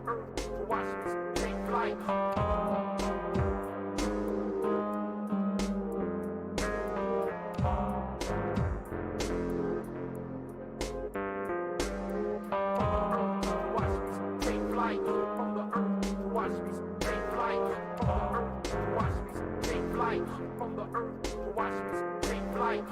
earth to watch me take flight. From the earth to watch me take flight. From the earth to watch me take flight. From the earth to watch me take flight.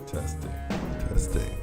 Testing, testing.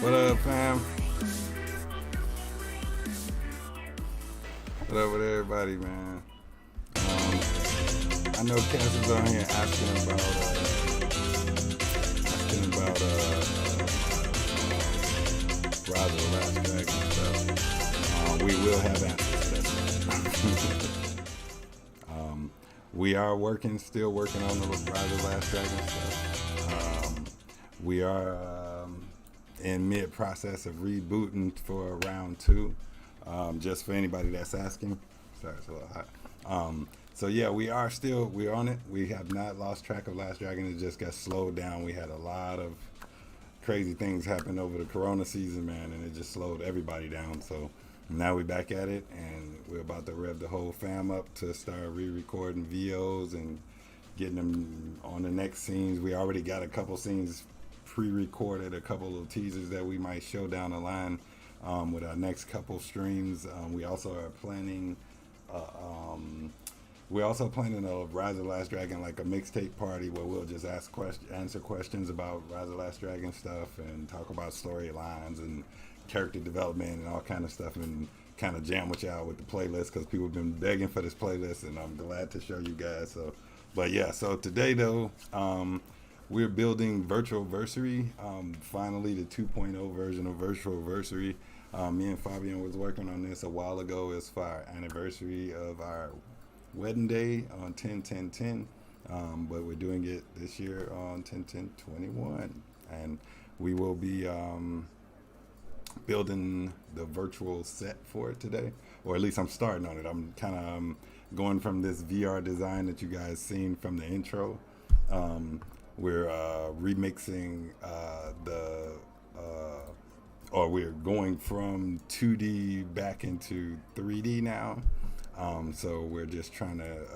What up, fam? What up with everybody, man? I know Cass is on here asking about Rise of the Last Dragon stuff. We will have answers to that. We are still working on the Rise of the Last Dragon stuff. We are in mid-process of rebooting for round 2. Just for anybody that's asking. Sorry, it's a little hot. So yeah, we're on it. We have not lost track of Last Dragon. It just got slowed down. We had a lot of crazy things happen over the Corona season, man, and it just slowed everybody down. So now we're back at it, and we're about to rev the whole fam up to start re-recording VOs and getting them on the next scenes. We already got a couple scenes pre-recorded, a couple of teasers that we might show down the line with our next couple streams. We also are planning a Rise of the Last Dragon, like a mixtape party where we'll just answer questions about Rise of the Last Dragon stuff and talk about storylines and character development and all kind of stuff, and kind of jam with y'all with the playlist, because people have been begging for this playlist, and I'm glad to show you guys. So, but yeah, so today though, we're building Virtual Versary, finally the 2.0 version of Virtual Versary. Me and Fabian was working on this a while ago. It's for our anniversary of our wedding day on 10/10/10, but we're doing it this year on 10/10/21, and we will be building the virtual set for it today, or at least I'm starting on it. I'm kind of going from this VR design that you guys seen from the intro. We're remixing we're going from 2D back into 3D now. So we're just trying to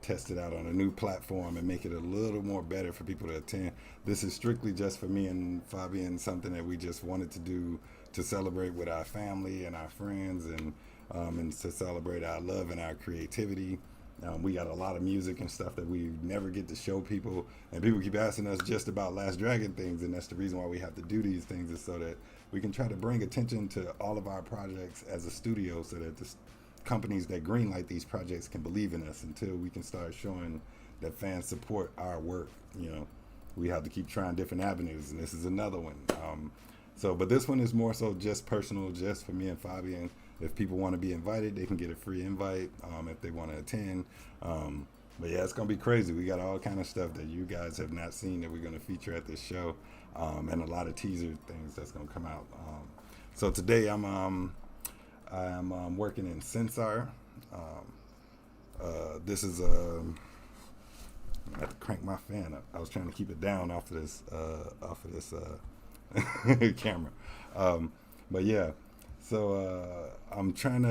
test it out on a new platform and make it a little more better for people to attend. This is strictly just for me and Fabian, something that we just wanted to do to celebrate with our family and our friends, and to celebrate our love and our creativity. We got a lot of music and stuff that we never get to show people, and people keep asking us just about Last Dragon things, and that's the reason why we have to do these things, is so that we can try to bring attention to all of our projects as a studio, so that the companies that greenlight these projects can believe in us. Until we can start showing that fans support our work, we have to keep trying different avenues, and this is another one. But this one is more so just personal, just for me and Fabian. If people want to be invited, they can get a free invite if they want to attend. But yeah, it's going to be crazy. We got all kind of stuff that you guys have not seen that we're going to feature at this show, and a lot of teaser things that's going to come out. So today I'm working in Sansar. This is I have to crank my fan up. I was trying to keep it down off of this camera. But yeah. So I'm trying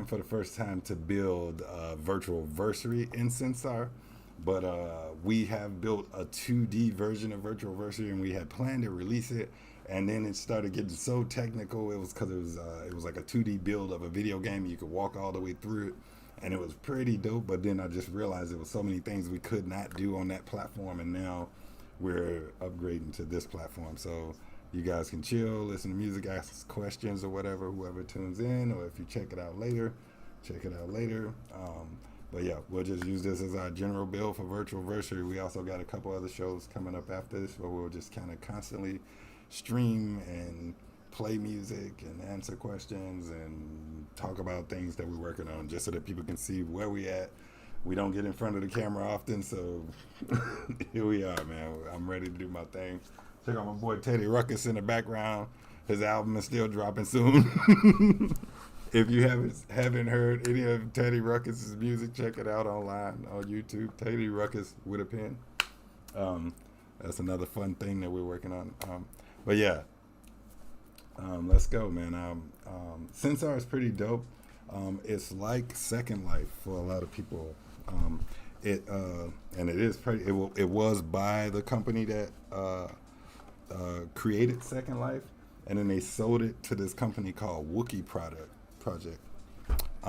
for the first time to build Virtual Versary in Sansar, but we have built a 2D version of Virtual Versary, and we had planned to release it, and then it started getting so technical. It was because it was like a 2D build of a video game. You could walk all the way through it, and it was pretty dope. But then I just realized there was so many things we could not do on that platform, and now we're upgrading to this platform. So you guys can chill, listen to music, ask questions or whatever, whoever tunes in, or if you check it out later, check it out later. But yeah, we'll just use this as our general build for Virtual Versary. We also got a couple other shows coming up after this where we'll just kind of constantly stream and play music and answer questions and talk about things that we're working on, just so that people can see where we at. We don't get in front of the camera often, so here we are, man. I'm ready to do my thing. Check out my boy Teddy Ruckus in the background. His album is still dropping soon. If you haven't heard any of Teddy Ruckus's music, check it out online on YouTube. Teddy Ruckus with a pen. That's another fun thing that we're working on. But yeah, let's go, man. Sansar is pretty dope. It's like Second Life for a lot of people. And it is pretty. It was by the company that created Second Life, and then they sold it to this company called Wookiee Project.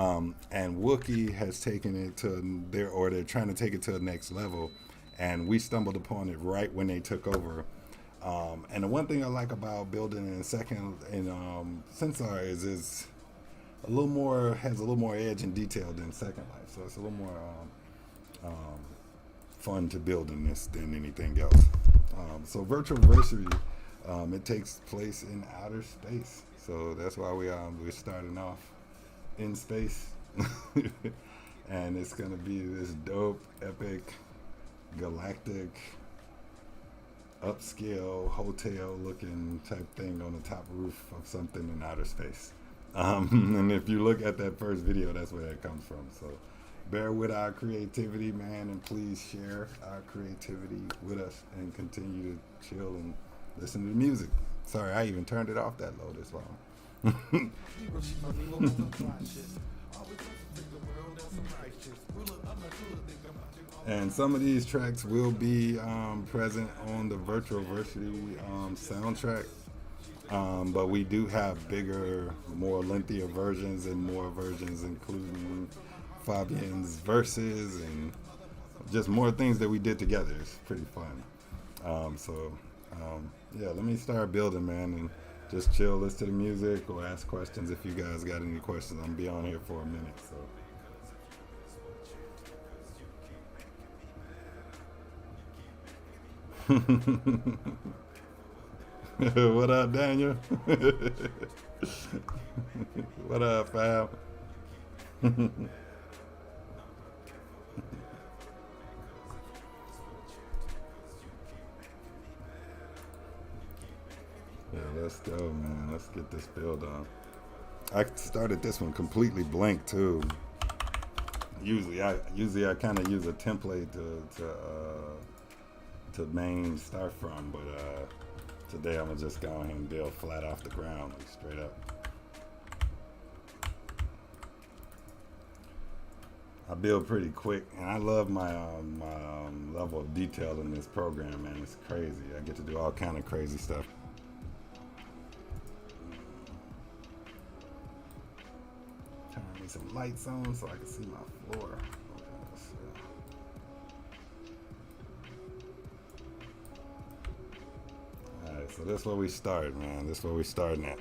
And Wookiee has taken it to they're trying to take it to the next level, and we stumbled upon it right when they took over. And the one thing I like about building in Sansar is has a little more edge and detail than Second Life, so it's a little more fun to build in this than anything else. So Virtual Versary, it takes place in outer space, so that's why we're starting off in space. And it's gonna be this dope, epic, galactic, upscale hotel looking type thing on the top roof of something in outer space. And if you look at that first video, that's where that comes from. So bear with our creativity, man, and please share our creativity with us and continue to chill and listen to the music. Sorry, I even turned it off that low this long. And some of these tracks will be present on the Virtual Versary soundtrack. But we do have bigger, more lengthier versions and more versions, including Fabian's verses and just more things that we did together. It's pretty fun. Yeah, let me start building, man, and just chill, listen to the music, or ask questions if you guys got any questions. I'm gonna be on here for a minute, so. What up, Daniel? What up, fam? Yeah, let's go, man. Let's get this build on. I started this one completely blank too. Usually I kind of use a template to main start from, but today I'm gonna just go ahead and build flat off the ground, like straight up. I build pretty quick, and I love my level of detail in this program, man. It's crazy. I get to do all kind of crazy stuff. Turn me some lights on so I can see my floor. Alright, so that's where we start, man. That's where we starting at.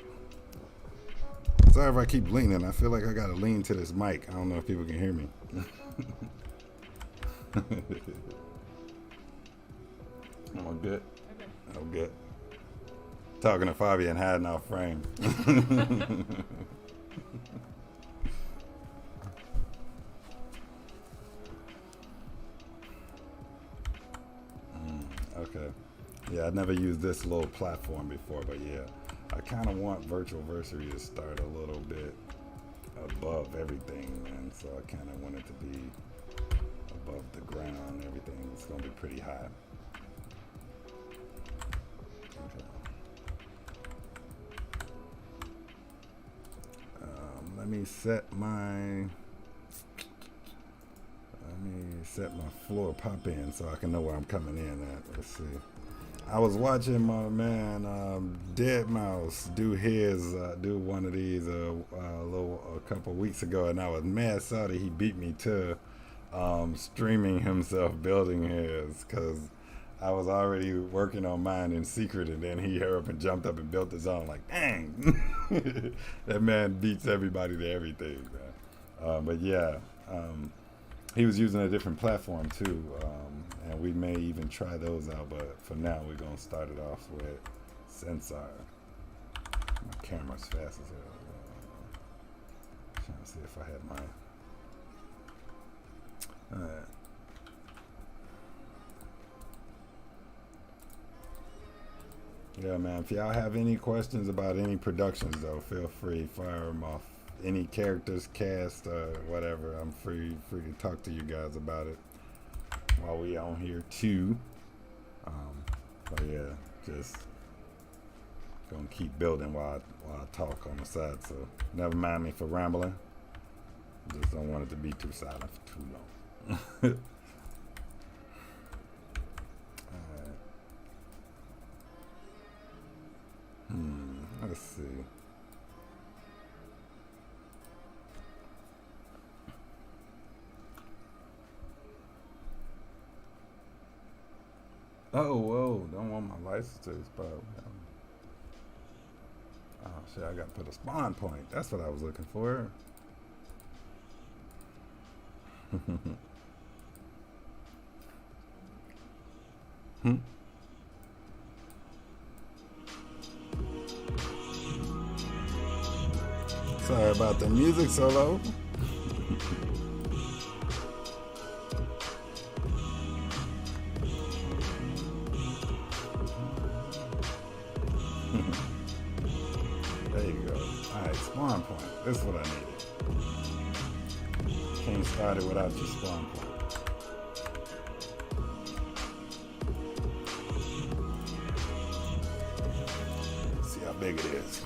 Sorry if I keep leaning. I feel like I gotta lean to this mic. I don't know if people can hear me. All good? Okay. Oh, good. Talking to Fabi and hiding off frame. Okay. Yeah, I've never used this little platform before, but yeah. I kind of want Virtual Versary to start a little bit above everything, man. So I kind of want it to be above the ground. Everything is going to be pretty high. Okay. Let me set my floor pop in so I can know where I'm coming in at. Let's see. I was watching my man Dead Mouse do one of these a couple weeks ago, and I was mad sorry he beat me to streaming himself building his, because I was already working on mine in secret, and then he hurried up and jumped up and built his own. Like, dang, that man beats everybody to everything, man. But yeah, he was using a different platform too, and we may even try those out. But for now, we're gonna start it off with Sansar. My camera's fast as hell. Trying to see if I had mine. Alright. Yeah, man. If y'all have any questions about any productions, though, feel free, fire them off. Any characters, cast, whatever. I'm free to talk to you guys about it while we on here too. But yeah, just gonna keep building while I talk on the side. So never mind me for rambling. Just don't want it to be too silent for too long. Let's see. Oh, whoa, don't want my license to expire. Oh, shit, I gotta put a spawn point. That's what I was looking for. Sorry about the music solo. There you go. Alright, spawn point. This is what I needed. Can't start it without your spawn point. Let's see how big it is.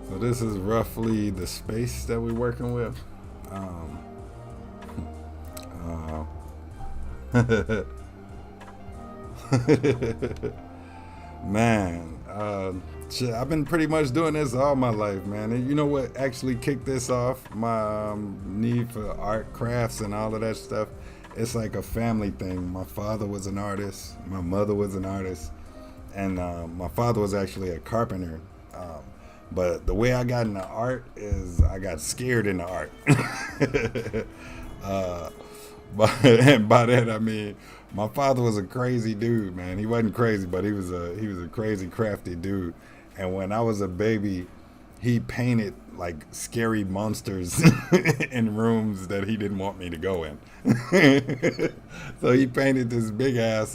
So this is roughly the space that we're working with. Man, shit, I've been pretty much doing this all my life, man. And you know what actually kicked this off? My need for art, crafts, and all of that stuff. It's like a family thing. My father was an artist. My mother was an artist. And my father was actually a carpenter. But the way I got into art is I got scared into art. And by that I mean my father was a crazy dude, man. He wasn't crazy, but he was a crazy, crafty dude. And when I was a baby, he painted like scary monsters in rooms that he didn't want me to go in. So he painted this big ass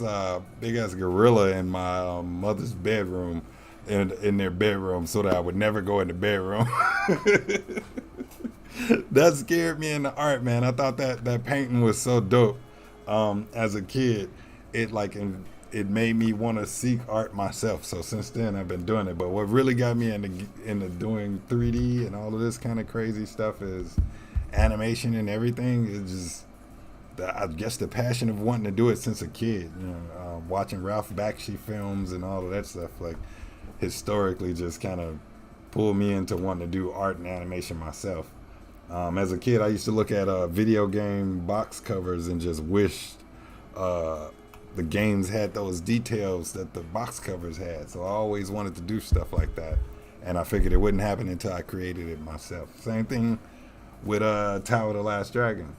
gorilla in my mother's bedroom, in their bedroom, so that I would never go in the bedroom. That scared me in the art, man. I thought that painting was so dope. As a kid, it made me want to seek art myself. So since then, I've been doing it. But what really got me into doing 3D and all of this kind of crazy stuff is animation and everything. It's just, I guess, the passion of wanting to do it since a kid. You know, watching Ralph Bakshi films and all of that stuff, like, historically just kind of pulled me into wanting to do art and animation myself. As a kid, I used to look at video game box covers and just wished the games had those details that the box covers had. So I always wanted to do stuff like that. And I figured it wouldn't happen until I created it myself. Same thing with Tower of the Last Dragon.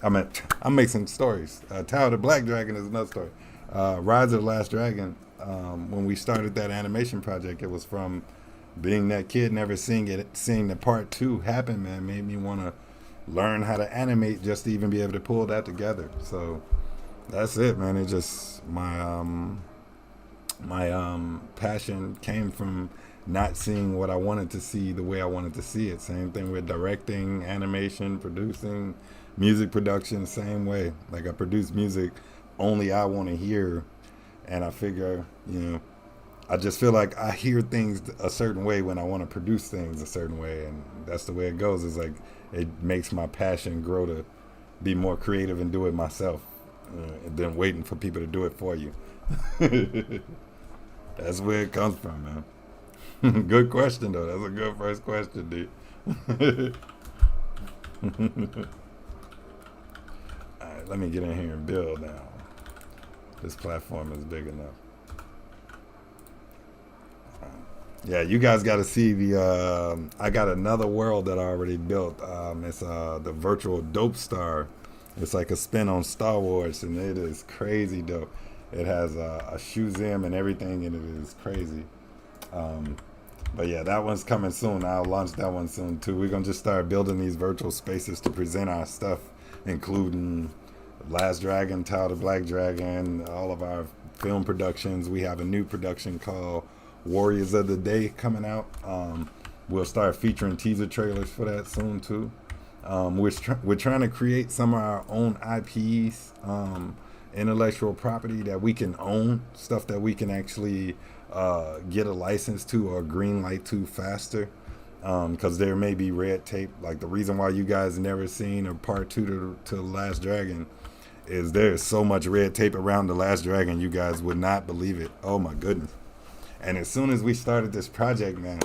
I'm making stories. Tower of the Black Dragon is another story. Rise of the Last Dragon. When we started that animation project, it was from being that kid, never seeing the part 2 happen, man, made me want to learn how to animate just to even be able to pull that together. So that's it, man. It just my passion came from not seeing what I wanted to see the way I wanted to see it. Same thing with directing, animation, producing, music production, same way. Like I produce music only I want to hear, and I figure, I just feel like I hear things a certain way when I want to produce things a certain way, and that's the way it goes. It's like it makes my passion grow to be more creative and do it myself, than waiting for people to do it for you. That's where it comes from, man. Good question, though. That's a good first question, dude. All right, let me get in here and build now. This platform is big enough. Yeah, you guys got to see the. I got another world that I already built. It's the virtual Dope Star. It's like a spin on Star Wars, and it is crazy dope. It has a museum and everything, and it is crazy. But yeah, that one's coming soon. I'll launch that one soon too. We're gonna just start building these virtual spaces to present our stuff, including Last Dragon, Tower of the Black Dragon, all of our film productions. We have a new production called Warriors of the Day coming out. We'll start featuring teaser trailers for that soon too. We're trying to create some of our own IPs, intellectual property that we can own, stuff that we can actually get a license to or green light to faster, because there may be red tape. Like the reason why you guys never seen a part 2 to The Last Dragon is there's so much red tape around The Last Dragon, you guys would not believe it. Oh my goodness. And as soon as we started this project, man,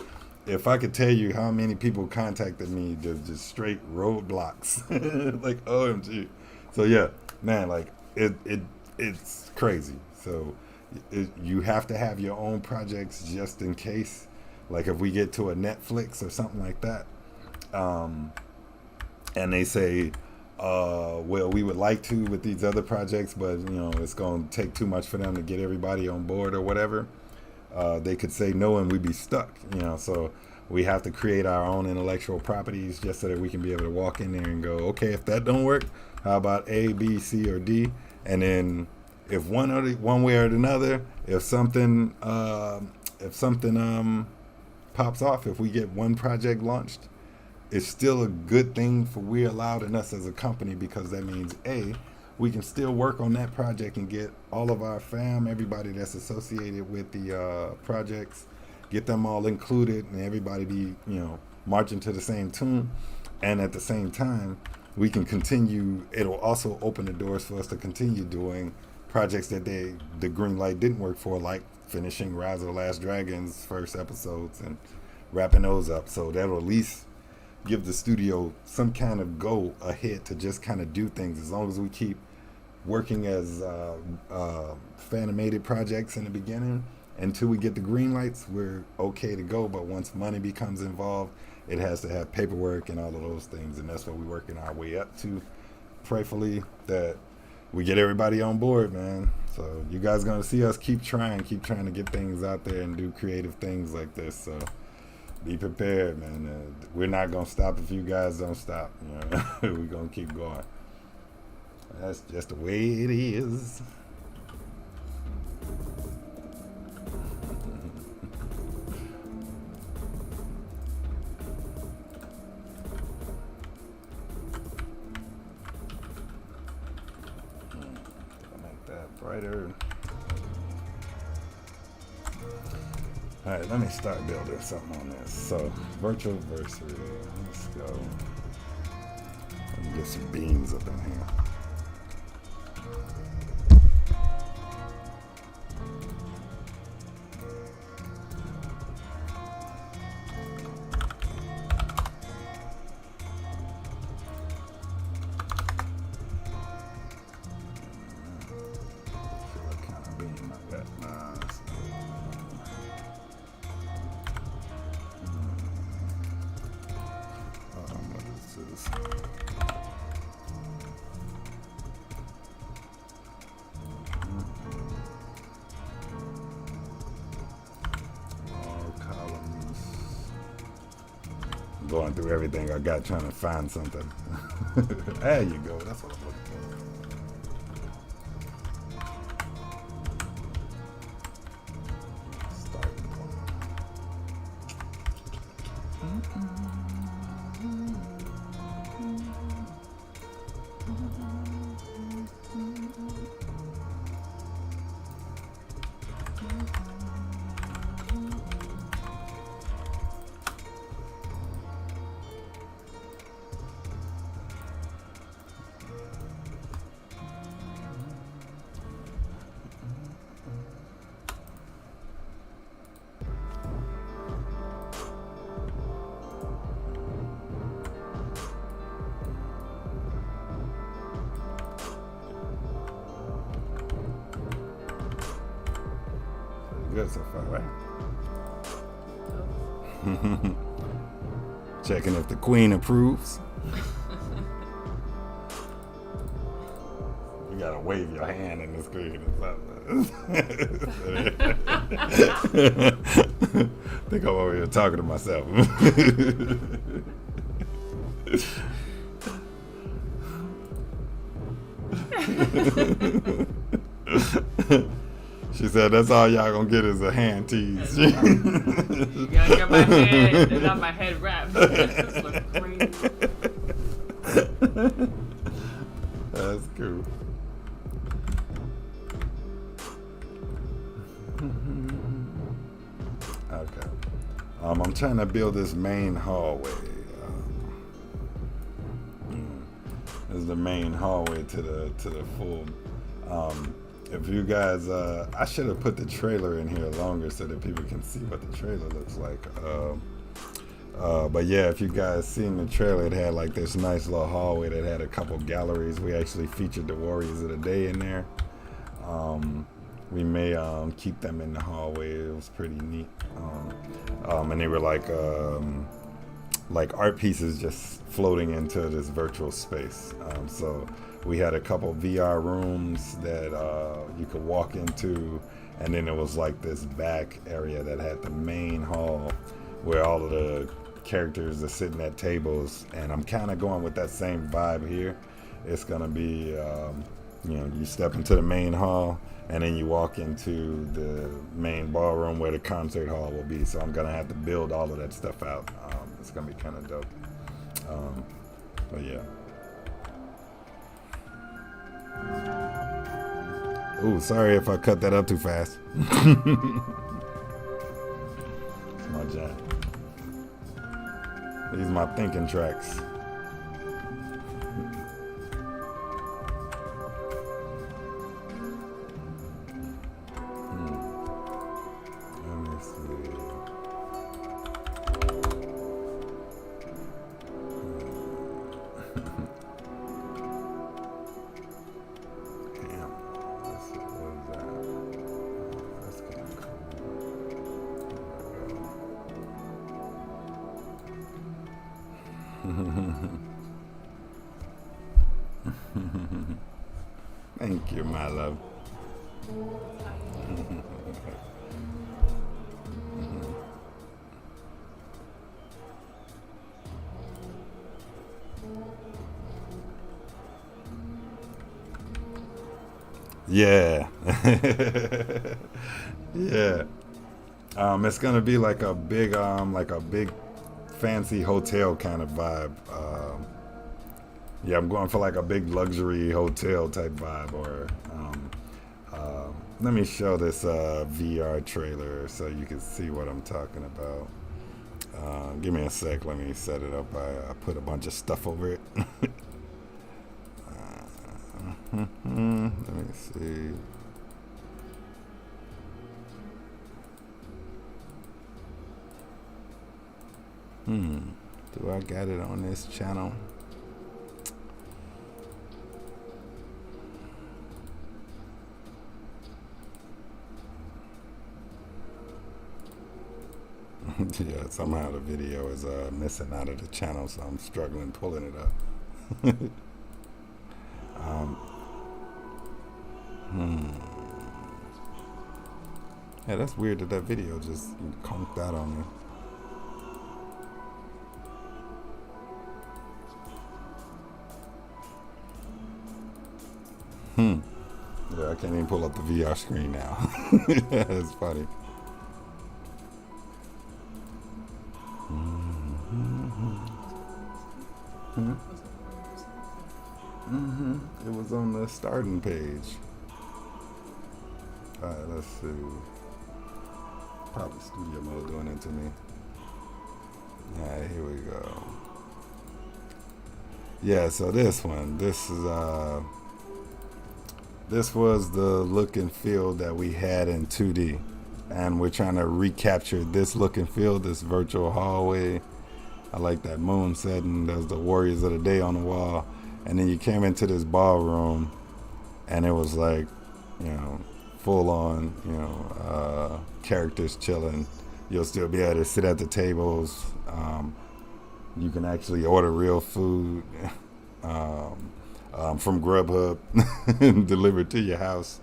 if I could tell you how many people contacted me, just straight roadblocks, like OMG. So yeah, man, like it's crazy. So you have to have your own projects just in case, like if we get to a Netflix or something like that, and they say, well, we would like to with these other projects, but it's going to take too much for them to get everybody on board or whatever. They could say no and we'd be stuck, so we have to create our own intellectual properties just so that we can be able to walk in there and go, okay, if that don't work, how about A, B, C, or D? And then if one way or another, if something pops off, if we get one project launched, it's still a good thing for we allowed in us as a company, because that means A, we can still work on that project and get all of our fam, everybody that's associated with the projects, get them all included, and everybody be, marching to the same tune. And at the same time, we can continue. It'll also open the doors for us to continue doing projects that the green light didn't work for, like finishing Rise of the Last Dragon's first episodes and wrapping those up. So that'll at least give the studio some kind of go ahead to just kind of do things, as long as we keep working as Fanimated projects in the beginning. Until we get the green lights, we're okay to go. But once money becomes involved, it has to have paperwork and all of those things, and that's what we're working our way up to. Prayerfully that we get everybody on board, man. So you guys gonna see us keep trying to get things out there and do creative things like this. So be prepared, man. We're not gonna stop if you guys don't stop. We're gonna keep going. That's just the way it is. Make that brighter. All right, let me start building something on this. So, virtual versary. Let's go. Let me get some beams up in here. going through everything I got trying to find something. There you go. That's what I'm looking for. Good so far, right? Checking if the queen approves. You gotta wave your hand in the screen or something. I think I'm over here talking to myself. She said, "That's all y'all gonna get is a hand tease." You gotta get my head, and not my head wrapped. This looks crazy. That's cool. Okay. I'm trying to build this main hallway. This is the main hallway to the full. If you guys, I should have put the trailer in here longer so that people can see what the trailer looks like. But yeah, if you guys seen the trailer, it had like this nice little hallway that had a couple galleries. We actually featured the Warriors of the Day in there. We may keep them in the hallway. It was pretty neat. And they were like art pieces just floating into this virtual space. So we had a couple VR rooms that you could walk into, and then it was like this back area that had the main hall where all of the characters are sitting at tables. And I'm kind of going with that same vibe here. It's gonna be, you step into the main hall, and then you walk into the main ballroom where the concert hall will be. So I'm gonna have to build all of that stuff out. It's gonna be kind of dope. But yeah. Ooh, sorry if I cut that up too fast. My jam. These are my thinking tracks. Let me see. Thank you, my love. Yeah. Yeah. It's gonna be like a big fancy hotel kind of vibe. Yeah, I'm going for like a big luxury hotel type vibe. Or let me show this VR trailer so you can see what I'm talking about. Give me a sec. Let me set it up. I put a bunch of stuff over it. Let me see. Do I got it on this channel? Yeah, somehow the video is missing out of the channel, so I'm struggling pulling it up. Yeah, that's weird that video just conked out on me. Yeah, I can't even pull up the VR screen now. It's funny. It was on the starting page. All right, let's see. Probably studio mode doing it to me. All right, here we go. Yeah, so this one, this was the look and feel that we had in 2D, and we're trying to recapture this look and feel, this virtual hallway. I like that moon setting. There's the Warriors of the Day on the wall, and then you came into this ballroom, and it was like, you know, full on, you know, characters chilling. You'll still be able to sit at the tables. You can actually order real food from Grubhub delivered to your house.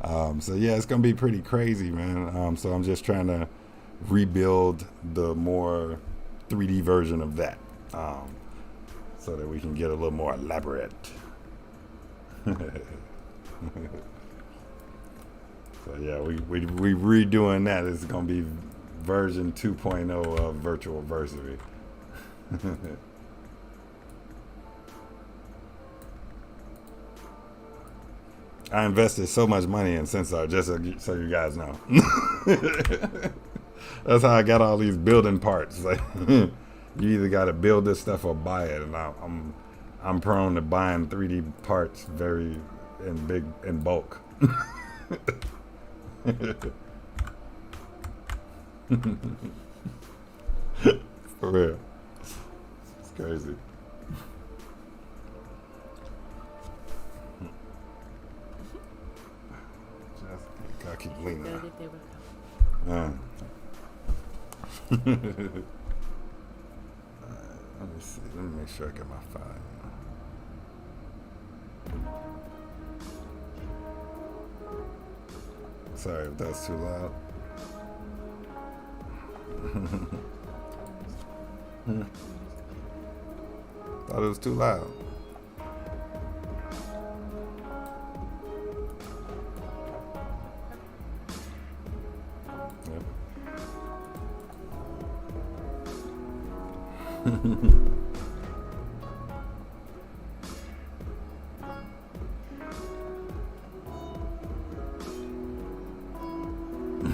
So yeah, it's gonna be pretty crazy, man. So I'm just trying to rebuild the more 3D version of that, so that we can get a little more elaborate. So yeah, we redoing that. It's gonna be version 2.0 of Virtual Versary. I invested so much money in Sansar, just so you guys know. That's how I got all these building parts. Like, you either got to build this stuff or buy it, and I'm prone to buying 3D parts very in bulk. For real, it's crazy. I keep leaning. Let me see. Let me make sure I get my file. Sorry if that's too loud. Thought it was too loud.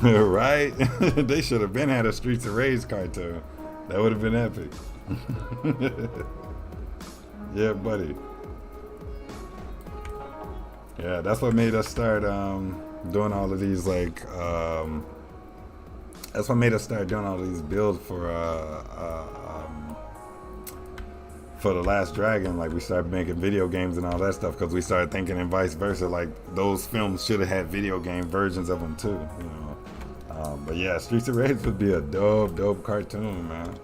Right? They should have been had a Streets of Rage cartoon. That would have been epic. Yeah, buddy. Yeah, that's what made us start doing all of these, like, that's what made us start doing all these builds for The Last Dragon. Like, we started making video games and all that stuff because we started thinking, and vice versa, like those films should have had video game versions of them too, you know. But yeah, Streets of Rage would be a dope cartoon, man.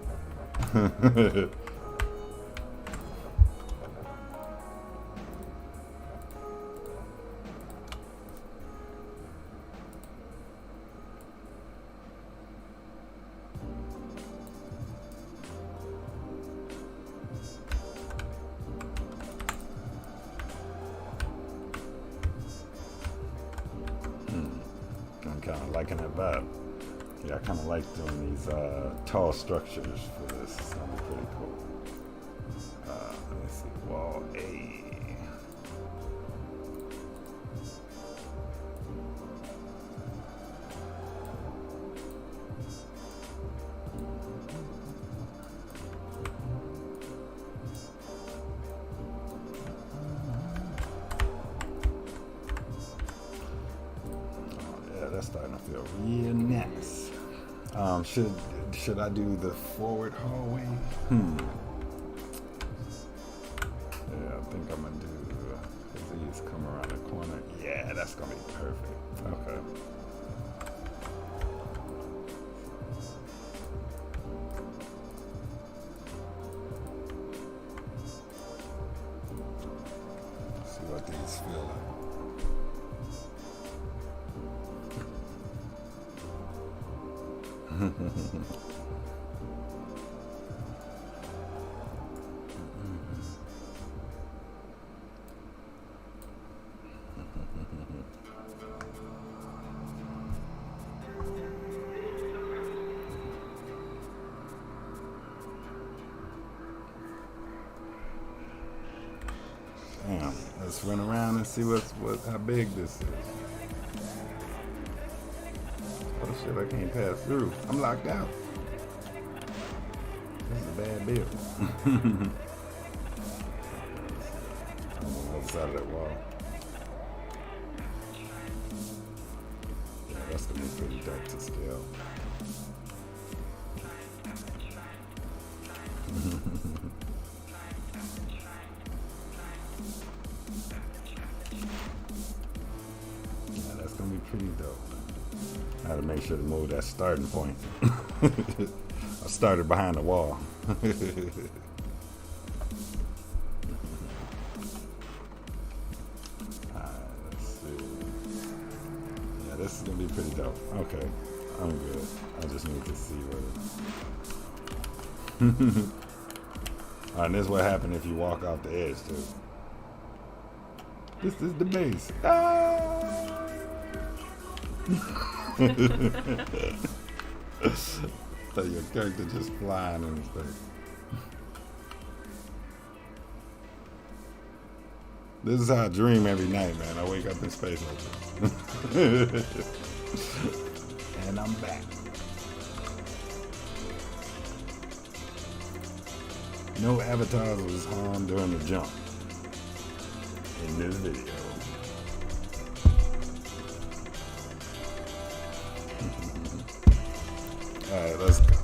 I'm kind of liking that vibe. Yeah, I kind of like doing these tall structures for this. It's gonna be pretty cool. Let me see, wall A. That's starting to feel real nice. Should I do the forward hallway? Yeah, I think I'm gonna do these come around the corner. Yeah, that's gonna be perfect. Okay. Let's see what these feel like. Damn, let's run around and see how big this is. Oh shit, I can't pass through. I'm locked out. This is a bad deal. I'm on the other side of that wall. Yeah, that's gonna be pretty dark to scale. Yeah, that's gonna be pretty dope. I had to make sure to move that starting point. I started behind the wall. Alright, let's see. Yeah, this is gonna be pretty dope. Okay, I'm good. I just need to see where. And this is what happened if you walk off the edge too. This is the base. Ah! So your character just flying in space. This is how I dream every night, man. I wake up in space like this. And I'm back. No avatars was harmed during the jump in this video. Alright, let's go.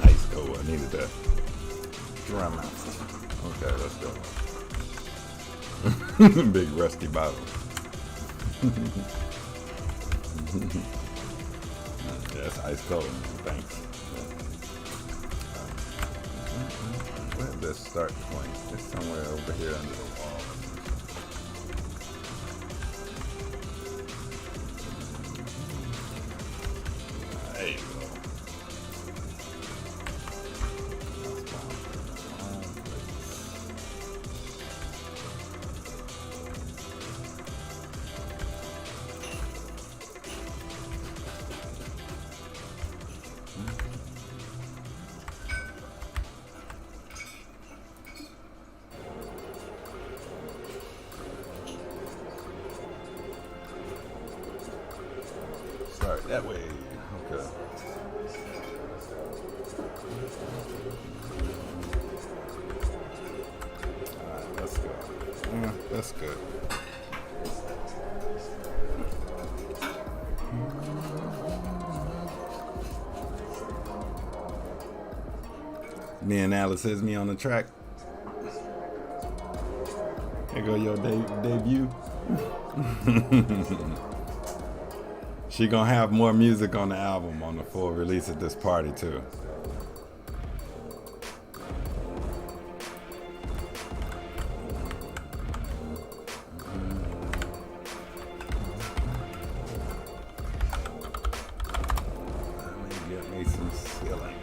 Nice, oh, I needed that. Grandmaster. Okay, let's go. Big rusty bottle. Yeah, that's ice cold, man. Thanks. Where's the start point? It's somewhere over here under the wall. There you go. Start that way. Okay. Alright, let's go. Yeah, that's good. Me and Alice Isme on the track. Here go your debut. She gonna have more music on the album on the full release at this party too. Let me get me some ceiling.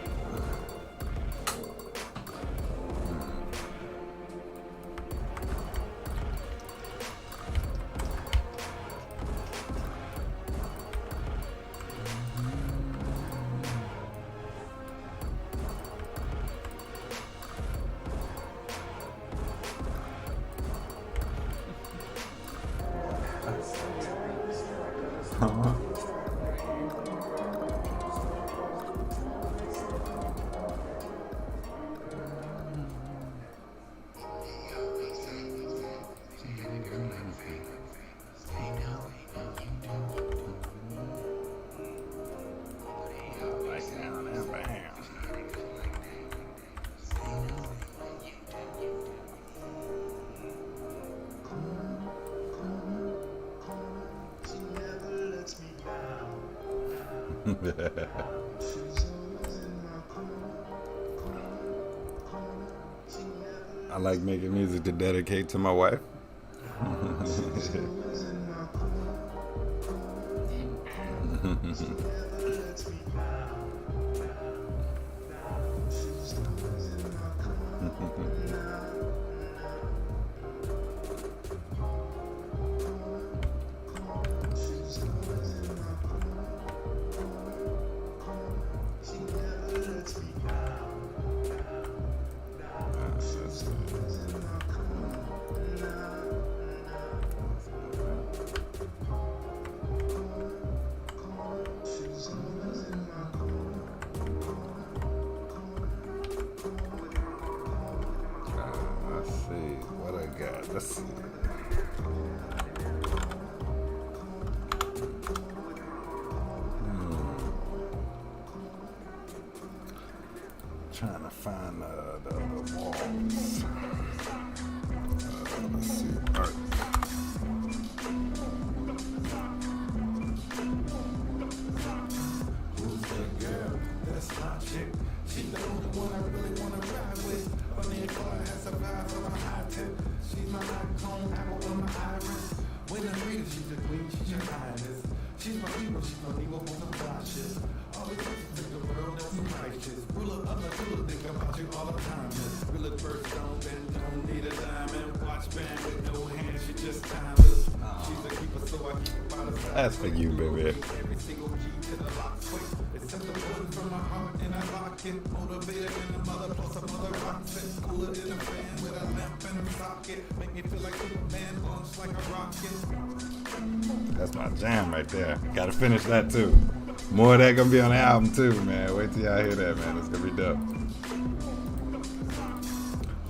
I like making music to dedicate to my wife. Let's see. Trying to find the walls. Let's see. Art. Who's that girl? That's my chick. She's the only one I really want to ride with. Funny car has a vibe of a high tip. She's my icon, apple on my iris. When I read her, she's a queen, she's your highness. She's my hero, she's my hero on the fly shit. Always to the world, that's some righteous. Ruler of the ruler, think about you all the time. Ruler first don't bend, don't need a diamond. Watch band with no hands, she just timeless. She's a keeper, so I keep her by the side. That's for you, baby. Every single key to the lock quick. It's set the wood from my heart and I lock it. Motivated in the mother plus a mother rocks it. Cooler in a fan with a lamp and a socket. Make me feel like Superman, launch like a rocket. That's my jam right there. Gotta finish that too. More of that gonna be on the album too, man. Wait till y'all hear that, man. It's gonna be dope.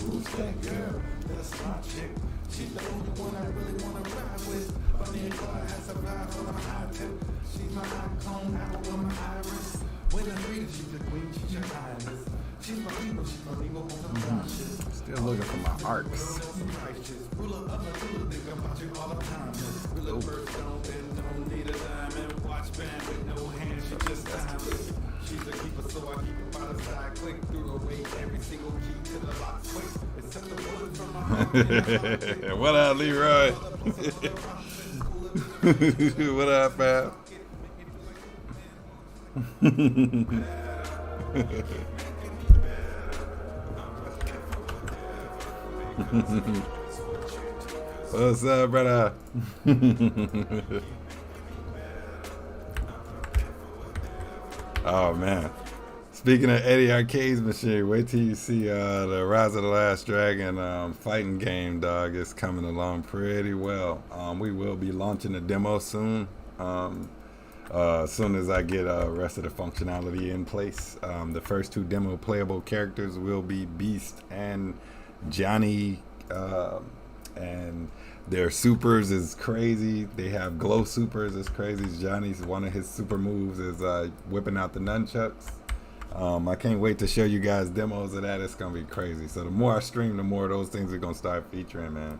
Who's that girl? That's my chick. She's the only one I really wanna ride with. Funny car has a vibe on my high tip. She's my icon, apple on my iris. When I read her, she's the queen, she's your highness. She's my hero, she's my hero on the fly shit. Still looking for my arcs. Ruler of the ruler, think about you all the time. Ruler first don't bend, don't need a diamond. Watch band with no hands, she just timeless. She's a keeper, so I keep her by the side. Click through away every single key to the lock. Quick, it's set the wood from my heart. What up, Leroy? What up, man? What's up, brother? Oh man. Speaking of Eddie Arcade's machine, wait till you see the Rise of the Last Dragon fighting game, dog. It's coming along pretty well. We will be launching a demo soon. As soon as I get rest of the functionality in place. The first two demo playable characters will be Beast and Johnny, and their supers is crazy. They have glow supers, it's crazy. Johnny's one of his super moves is whipping out the nunchucks. I can't wait to show you guys demos of that. It's gonna be crazy. So the more I stream, the more of those things are gonna start featuring, man.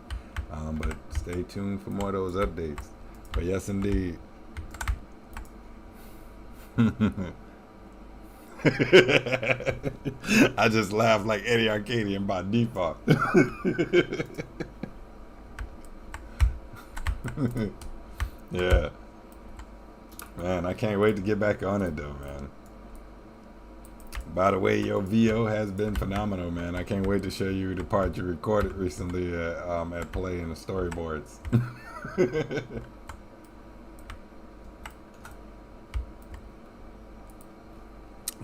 But stay tuned for more of those updates. But yes, indeed. I just laughed like Eddie Arcadian by default. Yeah, man, I can't wait to get back on it though, man. By the way, your VO has been phenomenal, man. I can't wait to show you the part you recorded recently at Play in the storyboards.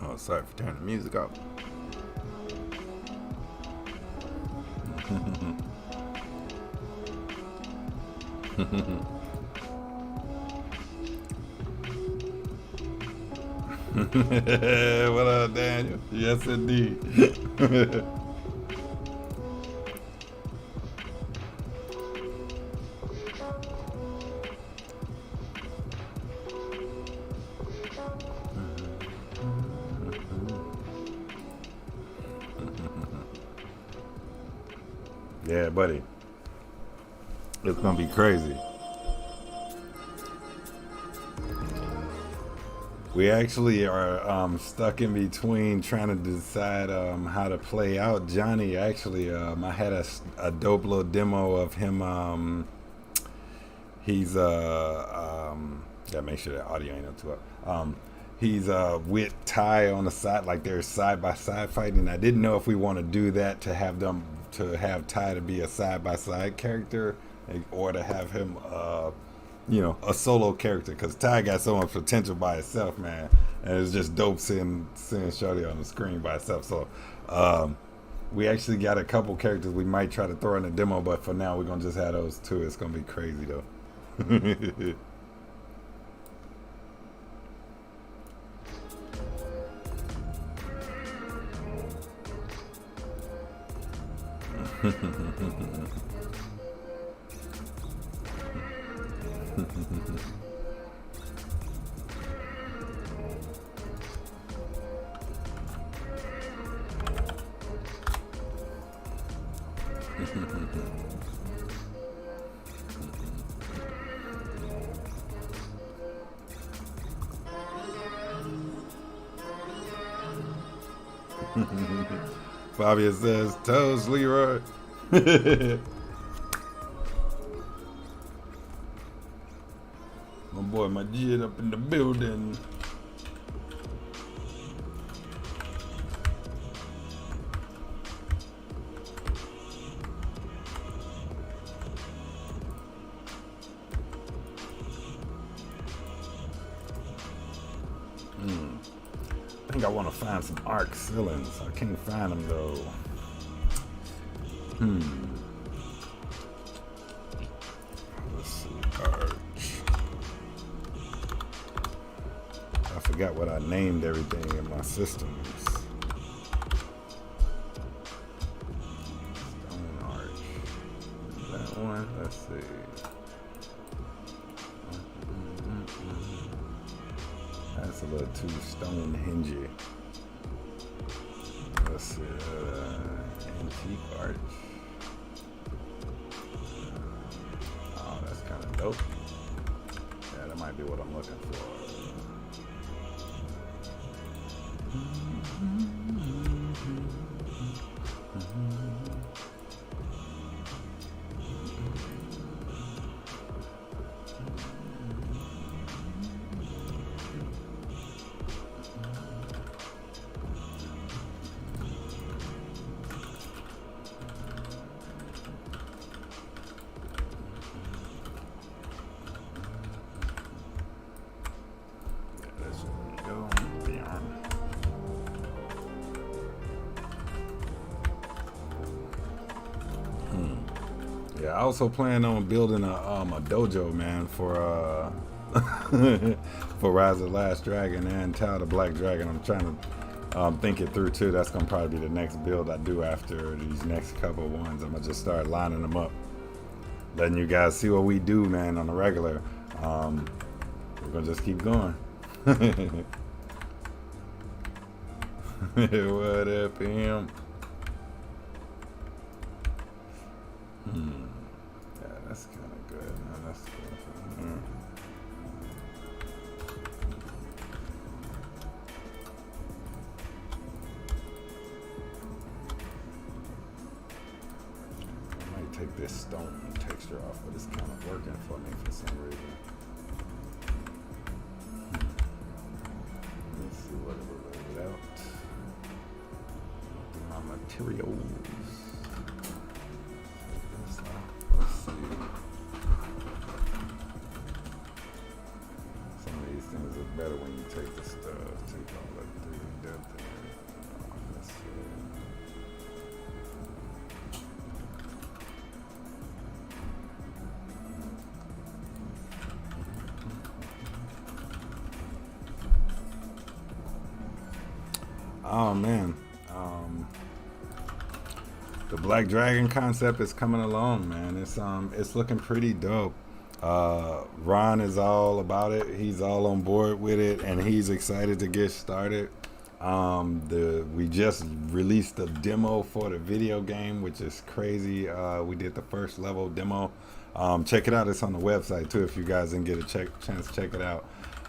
Oh, sorry for turning the music off. What up, Daniel? Yes, indeed. Yeah, buddy. It's gonna be crazy. We actually are stuck in between trying to decide how to play out Johnny. Actually, I had a dope little demo of him. He's gotta make sure the audio ain't up too up. He's with Ty on the side, like they're side by side fighting. I didn't know if we want to do that to have them have Ty to be a side by side character, or to have him a solo character, because Ty got so much potential by itself, man, and it's just dope seeing Shorty on the screen by itself. So we actually got a couple characters we might try to throw in the demo, but for now we're gonna just have those two. It's gonna be crazy though. Fabia says, toes, Leroy. My boy, my Jid up in the building. I think I want to find some arc ceilings. I can't find them though. Let's see, arch. I forgot what I named everything in my systems. Stone arch. That one. Let's see. That's a little too stone hingy. Let's see, antique arch. Oh, that's kind of dope. Yeah, that might be what I'm looking for. Yeah, I also plan on building a dojo, man, for for Rise of the Last Dragon and Tower of the Black Dragon. I'm trying to think it through too. That's gonna probably be the next build I do after these next couple of ones. I'm gonna just start lining them up, letting you guys see what we do, man, on the regular. We're gonna just keep going. What up, him? Yeah, that's kind of good, man. That's good. I might take this stone texture off, but it's kind of working for me for some reason. Let's see what it will lay it out. My materials. Let's see. Some of these things are better when you take the stuff, take all that 3D depth and everything. Let's see. Oh man. The Black Dragon concept is coming along, man. It's looking pretty dope. Ron is all about it. He's all on board with it, and he's excited to get started. We just released a demo for the video game, which is crazy. We did the first level demo. Check it out. It's on the website too. If you guys didn't get a chance to check it out,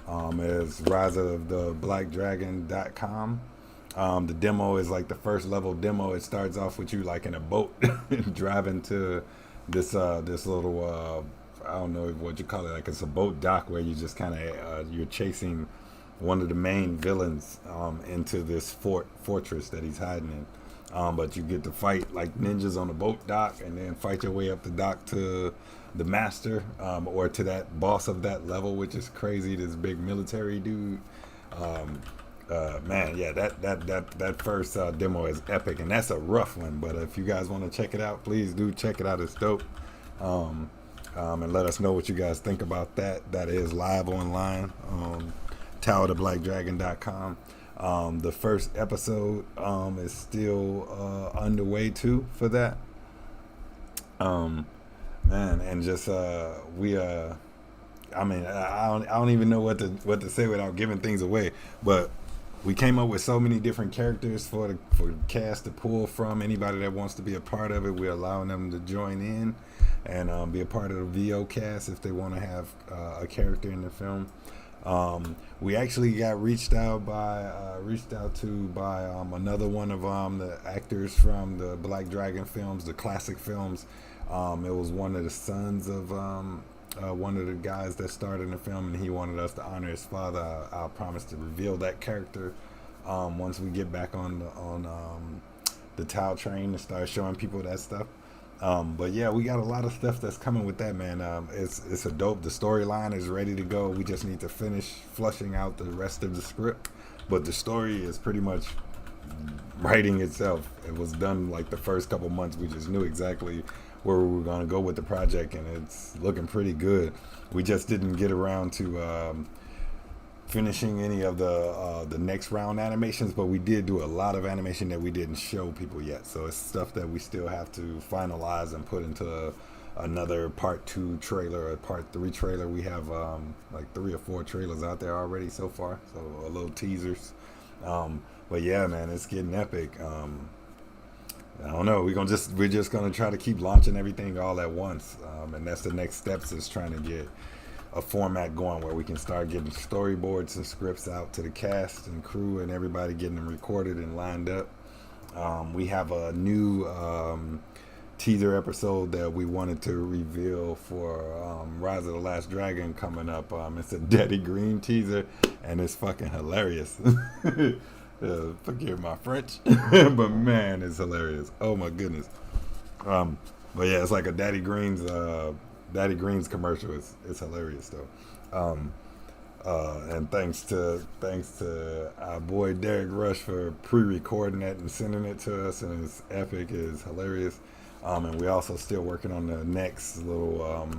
it's riseoftheblackdragon.com. The demo is like the first level demo. It starts off with you like in a boat driving to this little I don't know what you call it, like it's a boat dock where you just kind of you're chasing one of the main villains into this fortress that he's hiding in. But you get to fight like ninjas on the boat dock, and then fight your way up the dock to the master or to that boss of that level, which is crazy. This big military dude. Man, yeah, that first demo is epic, and that's a rough one. But if you guys want to check it out, please do check it out. It's dope. And let us know what you guys think about that. That is live online on toweroftheblackdragon.com. The first episode is still underway too for that. Man, and just I mean, I don't even know what to say without giving things away. But we came up with so many different characters for the cast to pull from. Anybody that wants to be a part of it, we're allowing them to join in and be a part of the VO cast if they want to have a character in the film. We actually got reached out to by another one of the actors from the Black Dragon films, the classic films. It was one of the sons of one of the guys that starred in the film, and he wanted us to honor his father. I'll promise to reveal that character once we get back on the Tau train and start showing people that stuff. But yeah, we got a lot of stuff that's coming with that, man. It's a dope. The storyline is ready to go. We just need to finish flushing out the rest of the script. But the story is pretty much writing itself. It was done like the first couple months. We just knew exactly where we were going to go with the project, and it's looking pretty good. We just didn't get around to finishing any of the next round animations, but we did do a lot of animation that we didn't show people yet. So it's stuff that we still have to finalize and put into another part 2 trailer or part 3 trailer. We have like 3 or 4 trailers out there already so far, so a little teasers. But yeah, man, it's getting epic. I don't know. We're just gonna try to keep launching everything all at once, and that's the next steps, is trying to get a format going where we can start getting storyboards and scripts out to the cast and crew and everybody, getting them recorded and lined up. We have a new teaser episode that we wanted to reveal for Rise of the Last Dragon coming up. It's a Daddy Green teaser, and it's fucking hilarious. Forgive my French, but man, it's hilarious. Oh my goodness. But yeah, it's like a Daddy Green's commercial. It's hilarious though. And thanks to our boy Derek Rush for pre-recording that and sending it to us, and it's epic. It's hilarious. And we're also still working on the next little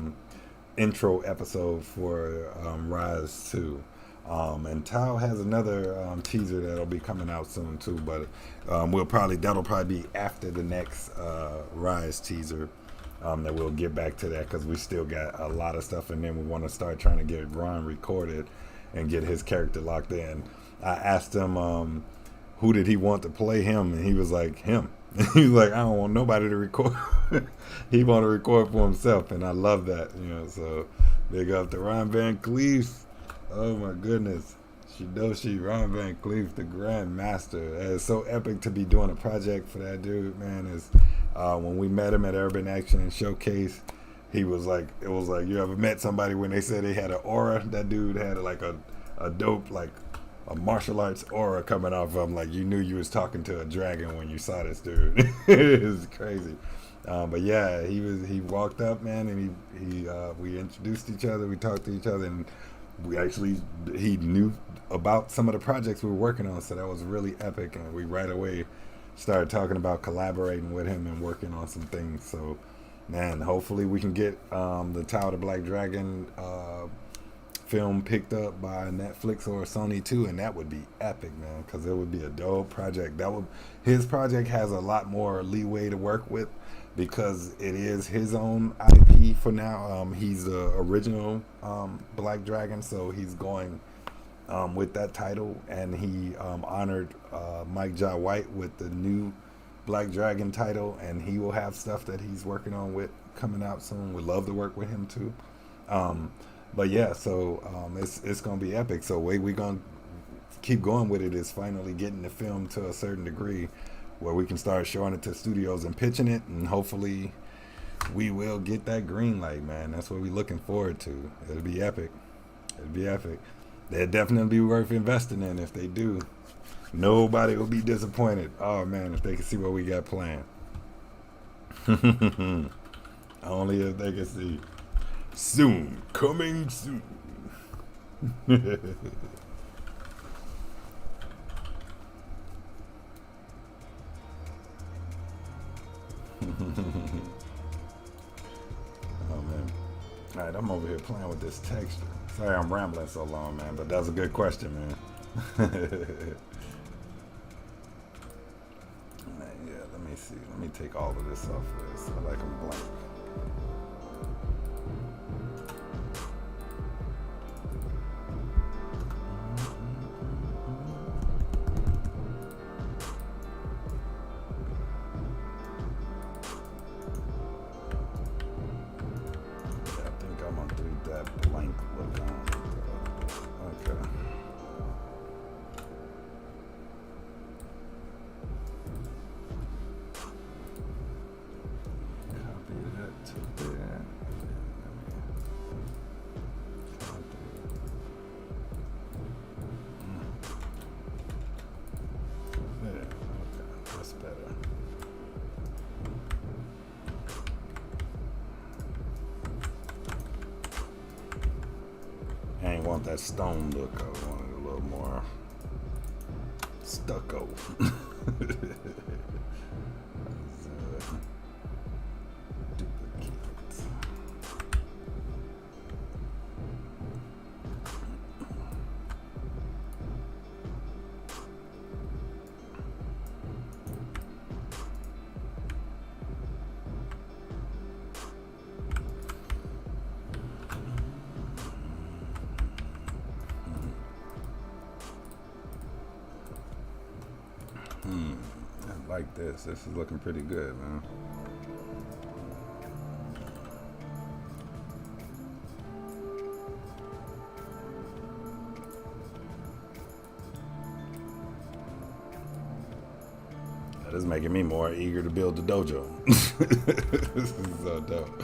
intro episode for Rise 2. And Tao has another teaser that'll be coming out soon too, but that'll probably be after the next Rise teaser. That we'll get back to that, because we still got a lot of stuff, and then we want to start trying to get Ron recorded and get his character locked in. I asked him who did he want to play him, and he was like, him. He's like, I don't want nobody to record. He want to record for himself, and I love that, so big up to Ron Van Cleef. Oh my goodness. Shidoshi, Ron Van Cleef, the Grandmaster. It's so epic to be doing a project for that dude, man. When we met him at Urban Action Showcase, it was like, you ever met somebody when they said they had an aura? That dude had like a dope, like a martial arts aura coming off of him. Like, you knew you was talking to a dragon when you saw this dude. It was crazy. But yeah, he walked up, man, and we introduced each other, we talked to each other, and he knew about some of the projects we were working on, so that was really epic, and we right away started talking about collaborating with him and working on some things. So man, hopefully we can get the Tower of the Black Dragon film picked up by Netflix or Sony too, and that would be epic, man, because it would be a dope project. His project has a lot more leeway to work with, because it is his own IP for now. He's the original Black Dragon, so he's going with that title, and he honored Mike Jai White with the new Black Dragon title, and he will have stuff that he's working on with coming out soon. We'd love to work with him too. But yeah, so it's gonna be epic. So the way we're gonna keep going with it is finally getting the film to a certain degree where we can start showing it to studios and pitching it, and hopefully we will get that green light, man. That's what we're looking forward to. It'll be epic. They'll definitely be worth investing in if they do. Nobody will be disappointed. Oh man, if they can see what we got planned. Only if they can see. Soon, coming soon. Oh man. Alright, I'm over here playing with this texture. Sorry I'm rambling so long, man, but that's a good question, man. Yeah, let me see. Let me take all of this off of this. I like them blank. want that stone look. I wanted a little more stucco. I like this. This is looking pretty good, man. That is making me more eager to build the dojo. This is so dope.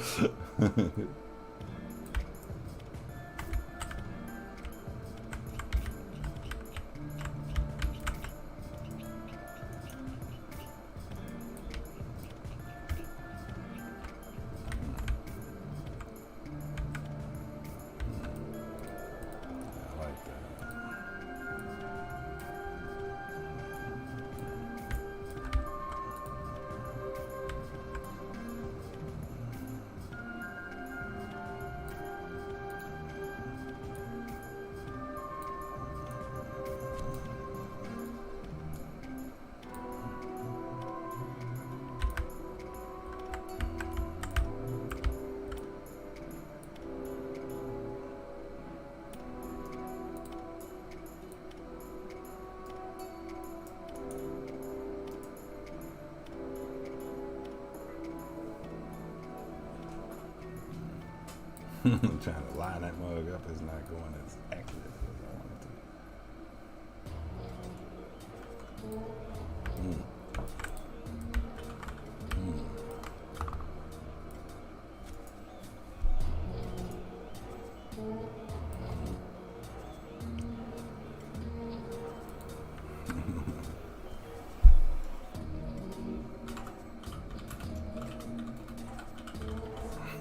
I'm trying to line that mug up. It's not going as accurate as I wanted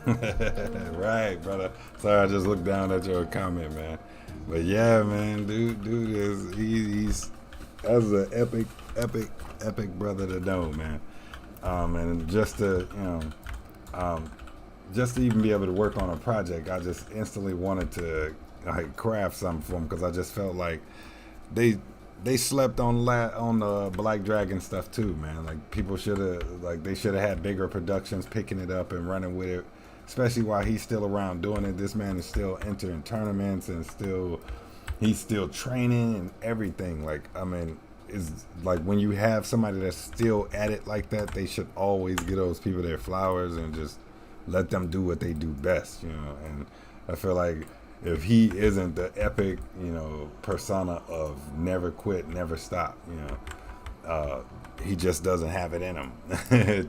Right, brother. Sorry, I just looked down at your comment, man. But yeah, man, dude is he's that's an epic brother to know, man. And just to just to even be able to work on a project, I just instantly wanted to like craft something for him because I just felt like they slept on the Black Dragon stuff too, man. Like people should have they should have had bigger productions picking it up and running with it. Especially while he's still around doing it. This man is still entering tournaments and he's still training and everything. Like, I mean, it's like when you have somebody that's still at it like that, they should always give those people their flowers and just let them do what they do best, you know. And I feel like if he isn't the epic, persona of never quit, never stop, he just doesn't have it in him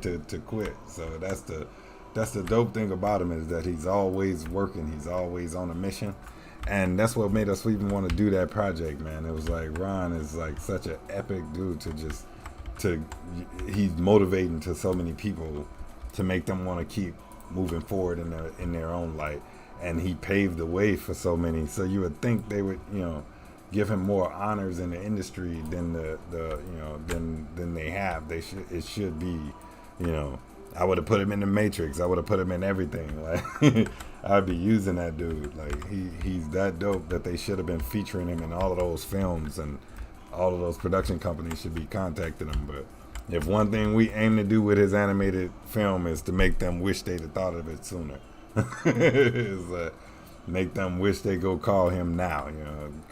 to quit. So that's the dope thing about him is that he's always working. He's always on a mission. And that's what made us even want to do that project, man. It was like Ron is like such an epic dude he's motivating to so many people to make them want to keep moving forward in their own light. And he paved the way for so many. So you would think they would, give him more honors in the industry than than they have. It should be, I would have put him in the Matrix. I would have put him in everything. Like I'd be using that dude. Like he's that dope that they should have been featuring him in all of those films, and all of those production companies should be contacting him. But if one thing we aim to do with his animated film is to make them wish they'd have thought of it sooner. is make them wish they go call him now.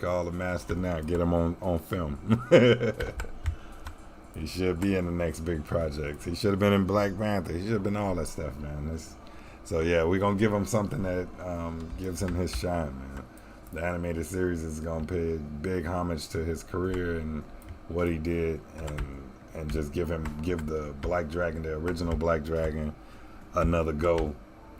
Call the master now. Get him on film. He should be in the next big project. He should have been in Black Panther. He should have been all that stuff, man. So yeah, we're gonna give him something that gives him his shine, man. The animated series is gonna pay big homage to his career and what he did, and just give the Black Dragon, the original Black Dragon, another go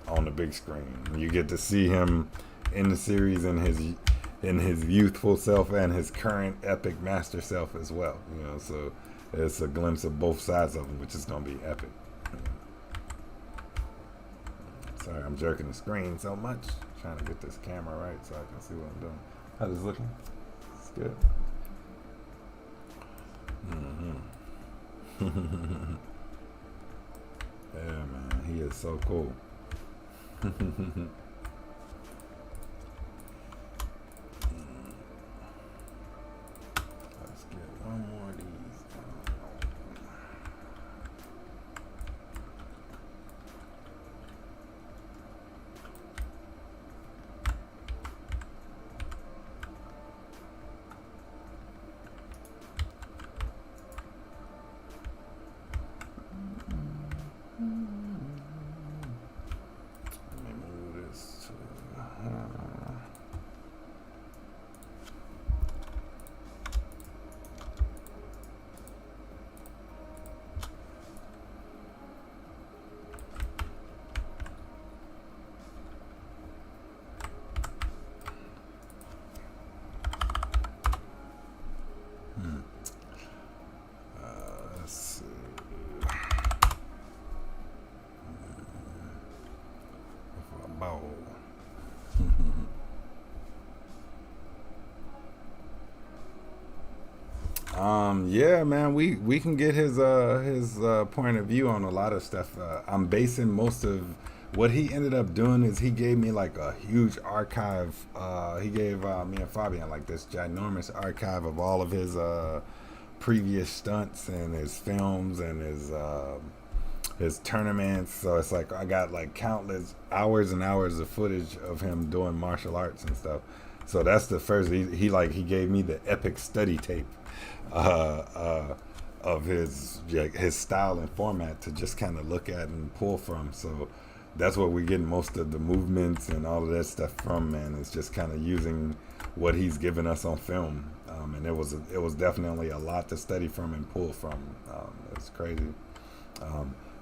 on the big screen. You get to see him in the series in his youthful self and his current epic master self as well. So it's a glimpse of both sides of him, which is gonna be epic. Sorry, I'm jerking the screen so much. Trying to get this camera right so I can see what I'm doing. How's this looking? It's good. Yeah, man, he is so cool. Let's get one more of these. Yeah, man, we can get his point of view on a lot of stuff. I'm basing most of what he ended up doing is he gave me like a huge archive. He gave me and Fabian like this ginormous archive of all of his previous stunts and his films and his tournaments. So it's like I got like countless hours and hours of footage of him doing martial arts and stuff. So that's the first. He gave me the epic study tape of his style and format to just kind of look at and pull from. So that's what we're getting most of the movements and all of that stuff from, man. It's just kind of using what he's given us on film, and it was definitely a lot to study from and pull from. It's crazy,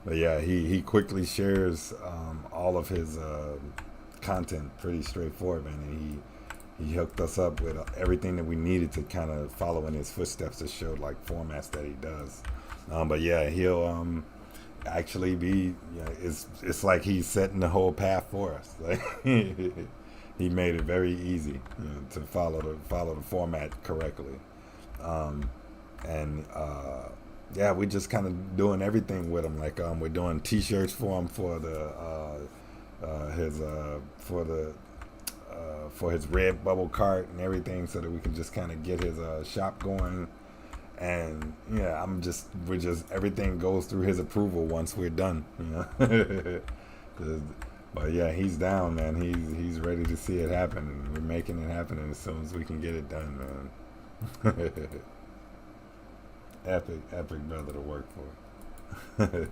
but yeah, he quickly shares all of his content pretty straightforward, man. And he hooked us up with everything that we needed to kind of follow in his footsteps to show like formats that he does. But yeah, he'll actually be, it's like he's setting the whole path for us. Like he made it very easy, to follow the format correctly. Yeah, we just kind of doing everything with him. Like we're doing T-shirts for him for his red bubble cart and everything, so that we can just kind of get his shop going. And yeah, we're just everything goes through his approval once we're done. But yeah, he's down, man. He's ready to see it happen, and we're making it happen as soon as we can get it done, man. Epic brother to work for. Let me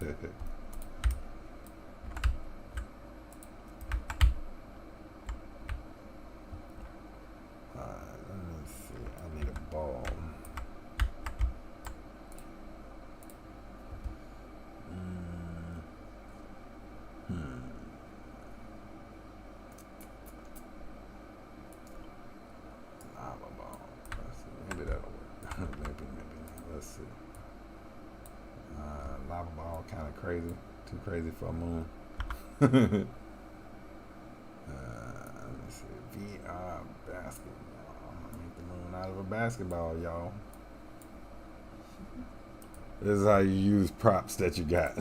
see. I need a ball. Lava ball. Let's see. Maybe that'll work. maybe. Let's see. Lava ball, kind of crazy. Too crazy for a moon. Let me see. VR basketball. I'm gonna make the moon out of a basketball, y'all. This is how you use props that you got.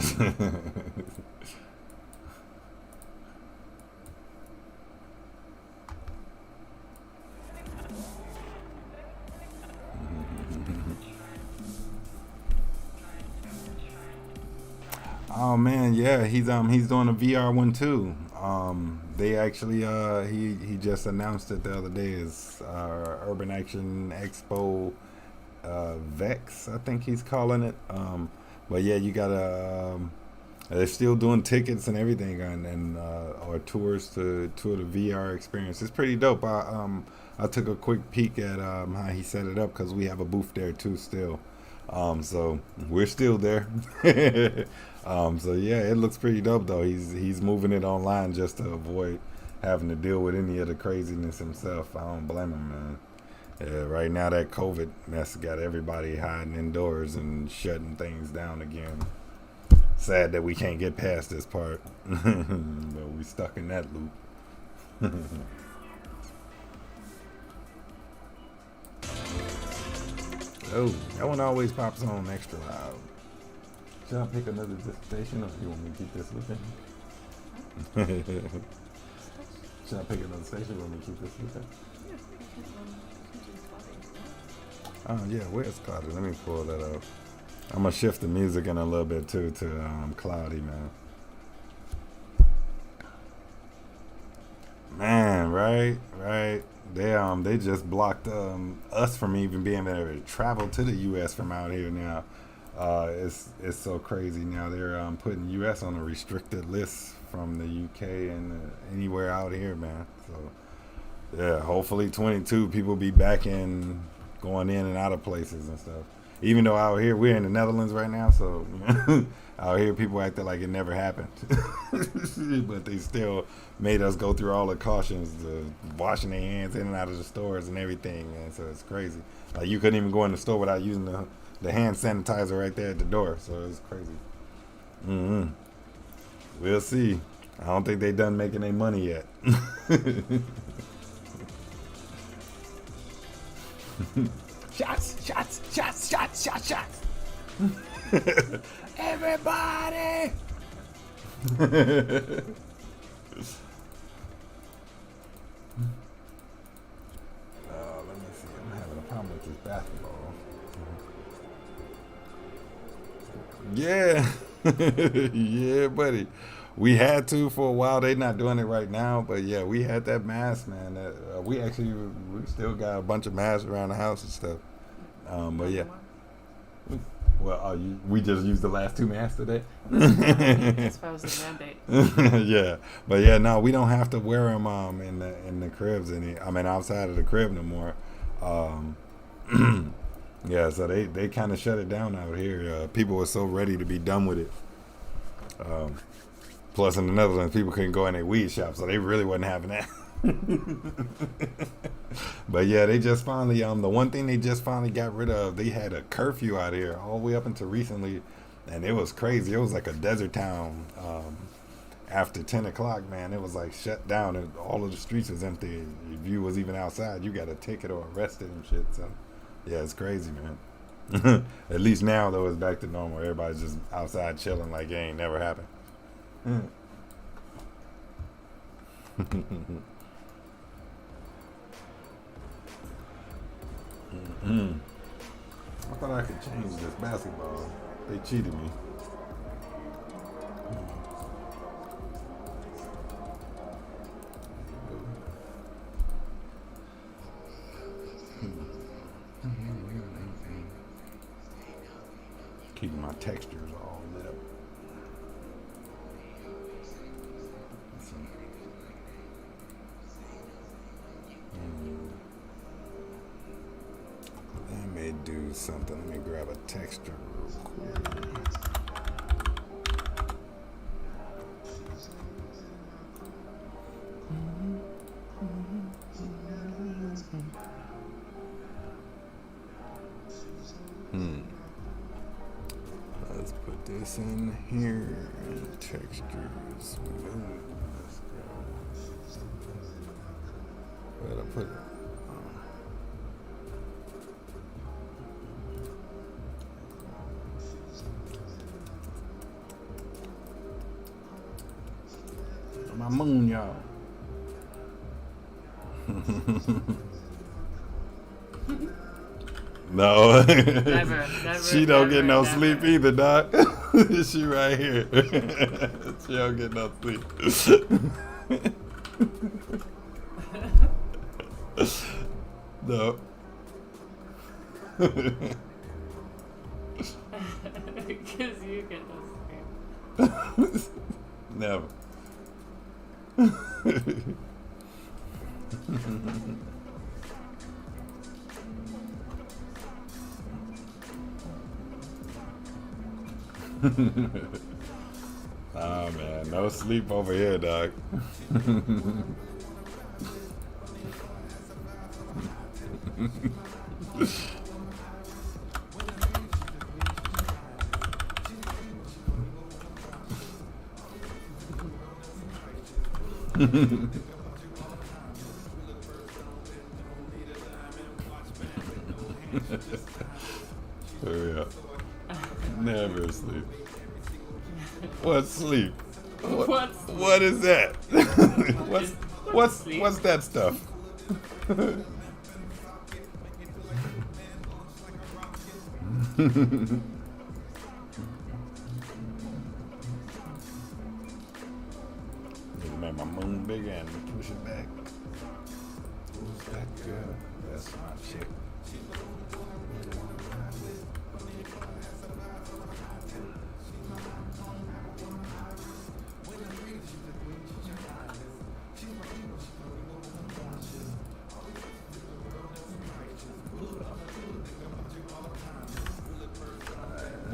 Oh man, yeah, he's doing a VR one too. They actually he just announced it the other day. Is Urban Action Expo Vex, I think he's calling it. But yeah, you gotta. They're still doing tickets and everything, and or tours to tour the VR experience. It's pretty dope. I took a quick peek at how he set it up, because we have a booth there too still. So we're still there. So yeah, it looks pretty dope though. He's moving it online just to avoid having to deal with any of the craziness himself. I don't blame him, man. Yeah, right now that COVID mess got everybody hiding indoors and shutting things down again. Sad that we can't get past this part, but we stuck in that loop. Oh, that one always pops on extra loud. Should I pick another station, or do you want me to keep this looking? Should I pick another station, or want me to keep this looking? Oh yeah, where's Cloudy? Let me pull that up. I'm gonna shift the music in a little bit too to Cloudy, man. Man, right. They just blocked us from even being able to travel to the U.S. from out here now. It's so crazy now. They're putting U.S. on a restricted list from the U.K. and anywhere out here, man. So yeah, hopefully 22 people be back in, going in and out of places and stuff. Even though out here we're in the Netherlands right now, so out here people acting like it never happened. But they still made us go through all the cautions, washing their hands in and out of the stores and everything, man. So it's crazy. Like you couldn't even go in the store without using the hand sanitizer right there at the door. So it's crazy. We'll see. I don't think they done making their money yet. Shots. Everybody. Let me see. I'm having a problem with this basketball. Yeah. Yeah, buddy. We had to for a while. They're not doing it right now, but yeah, we had that mask, man. We still got a bunch of masks around the house and stuff. But yeah. Well, we just used the last 2 masks today. As far as the mandate. Yeah, but yeah, no, we don't have to wear them in the cribs outside of the crib no more. Yeah, so they kind of shut it down out here. People were so ready to be done with it. Plus, in the Netherlands, people couldn't go in their weed shop, so they really wasn't having that. But yeah, they just finally the one thing they just finally got rid of, they had a curfew out here all the way up until recently, and it was crazy. It was like a desert town. After 10 o'clock, man, it was like shut down, and all of the streets was empty. If you was even outside, you got a ticket or arrested and shit. So yeah, it's crazy, man. At least now though, it's back to normal. Everybody's just outside chilling like it ain't never happened. I thought I could change this basketball. They cheated me. Keeping my textures all lit up. Let me do something. Let me grab a texture real quick. Let's put this in here. Textures. Where'd I put it? My moon, y'all. No. Never. She don't get no sleep either, Doc. She right here. She don't get no sleep. No. Because you get no sleep. Never. Oh man, no sleep over here, dog. Seriously. What's sleep? What's What is that? What's that stuff? Need to make my moon bigger and push it back. Who's that girl? That's my chick.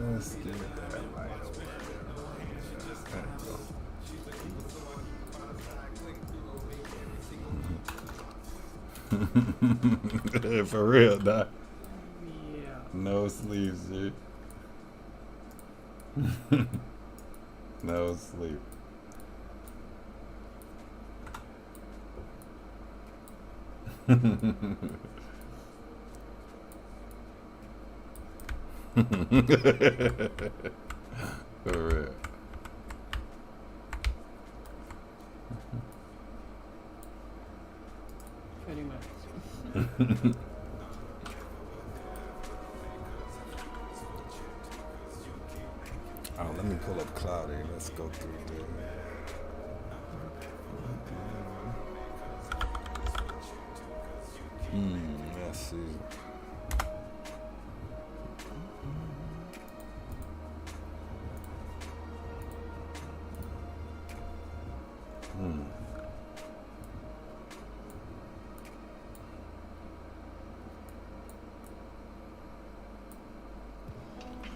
Let's get that right over there. There you go. For real, Doc. Yeah. No sleep, shit. No sleep. For real. Pretty much. Oh, let me pull up Cloudy. Let's go through there. Let's see.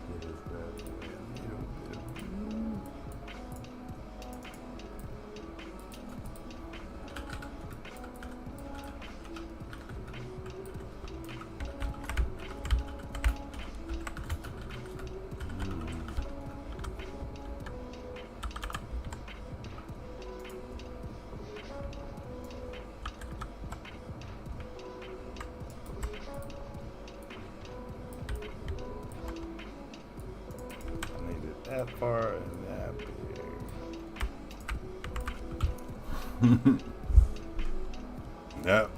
What is that? That far and that big. Yep.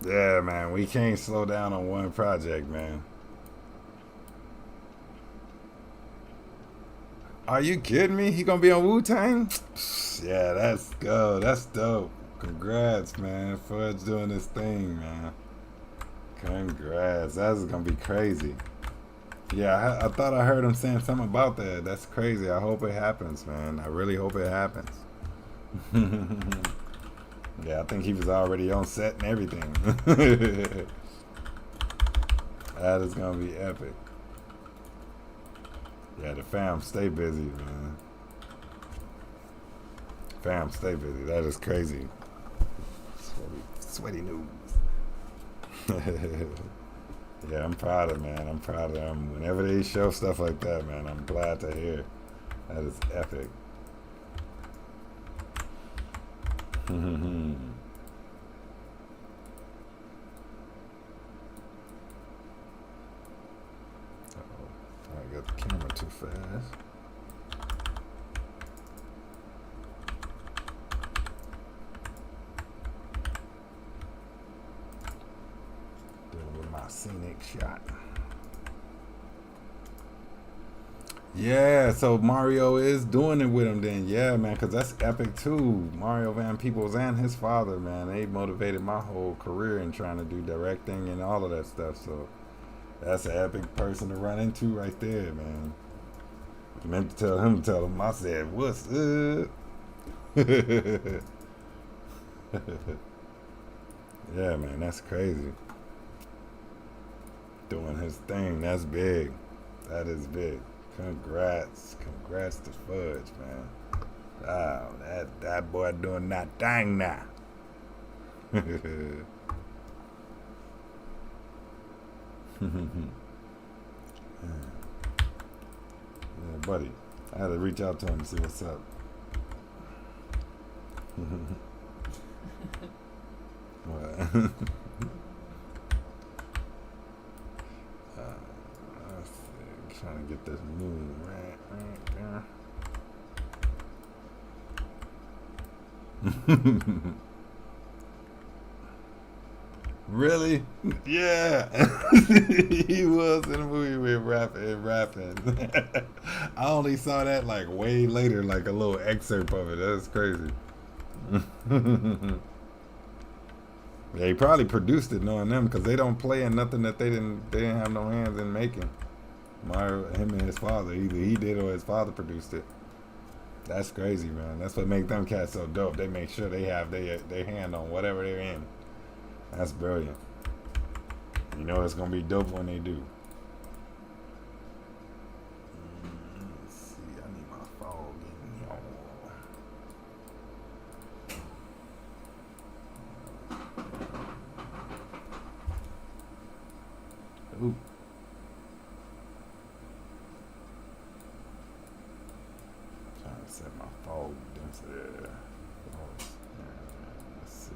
Yeah, man. We can't slow down on one project, man. Are you kidding me? He gonna be on Wu-Tang? Yeah, that's go. That's dope. Congrats, man. Fudge doing this thing, man. Congrats. That's gonna be crazy. Yeah, I thought I heard him saying something about that. That's crazy. I hope it happens, man. I really hope it happens. Yeah, I think he was already on set and everything. That is going to be epic. Yeah, the fam stay busy, man. Fam stay busy. That is crazy. Sweaty news. Yeah, I'm proud of man. I'm proud of them. Whenever they show stuff like that, man, I'm glad to hear. That is epic. I got the camera too fast. With my scenic shot. Yeah, so Mario is doing it with him then. Yeah, man, because that's epic too. Mario Van Peebles and his father, man, they motivated my whole career in trying to do directing and all of that stuff. So that's an epic person to run into right there, man. I meant to tell him, I said, what's up? Yeah, man, that's crazy. Doing his thing, that's big. That is big. Congrats to Fudge, man. Wow, that boy doing that thing now. Yeah, buddy, I had to reach out to him and see what's up. What? Trying to get this moon right there. Really? Yeah. He was in the movie with rapping. I only saw that like way later, like a little excerpt of it. That's crazy. Yeah, he probably produced it knowing them because they don't play in nothing that they didn't have no hands in making. Him and his father, either he did or his father produced it. That's crazy, man. That's what makes them cats so dope. They make sure they have their hand on whatever they're in. That's brilliant. You know it's gonna be dope when they do. Let's see, I need my fog in here. Ooh. Trying to set my fog density there. Let's see.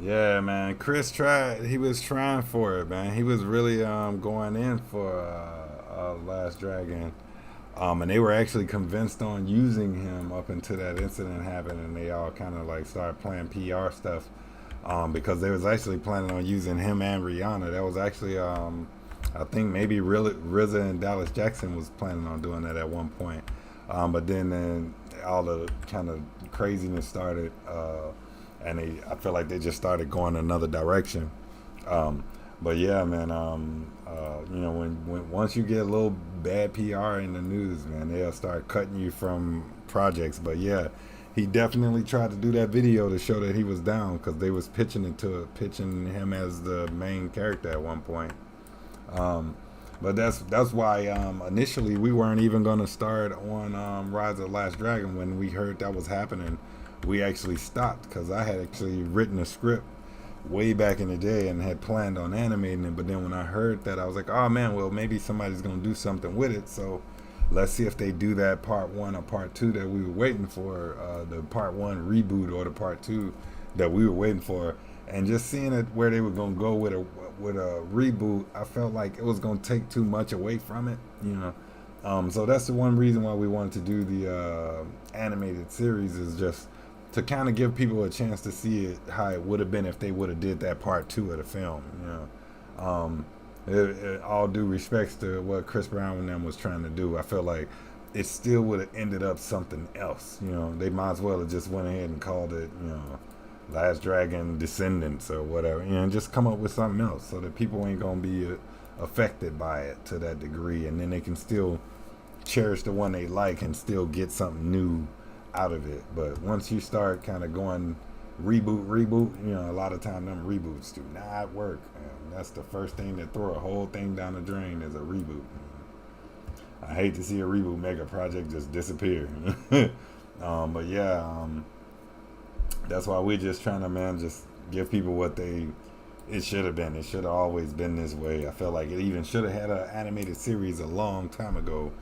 Yeah, man. Chris tried. He was trying for it, man. He was really going in for Last Dragon, and they were actually convinced on using him up until that incident happened, and they all kind of like started playing PR stuff because they was actually planning on using him and Rihanna. That was actually I think maybe RZA and Dallas Jackson was planning on doing that at one point, but then all the kind of craziness started. And I feel like they just started going another direction. But yeah, man, you know, when once you get a little bad PR in the news, man, they'll start cutting you from projects. But yeah, he definitely tried to do that video to show that he was down because they was pitching him as the main character at one point. But that's why initially we weren't even gonna start on Rise of the Last Dragon. When we heard that was happening, we actually stopped because I had actually written a script way back in the day and had planned on animating it. But then when I heard that, I was like, oh man, well maybe somebody's gonna do something with it. So let's see if they do that part 1 or part 2 that we were waiting for, the part 1 reboot or the part 2 that we were waiting for. And just seeing it where they were gonna go with a reboot, I felt like it was gonna take too much away from it, you know. So that's the one reason why we wanted to do the animated series, is just to kind of give people a chance to see it how it would have been if they would have did that part 2 of the film, you know. All due respects to what Chris Brown and them was trying to do, I feel like it still would have ended up something else, you know. They might as well have just went ahead and called it, you know, Last Dragon Descendants or whatever, you know, and just come up with something else so that people ain't gonna be affected by it to that degree, and then they can still cherish the one they like and still get something new out of it. But once you start kind of going reboot, you know, a lot of time them reboots do not work. And that's the first thing that throw a whole thing down the drain, is a reboot. I hate to see a reboot make a project just disappear. But yeah, that's why we're just trying to, man, just give people what it should have been. It should have always been this way. I feel like it even should have had an animated series a long time ago.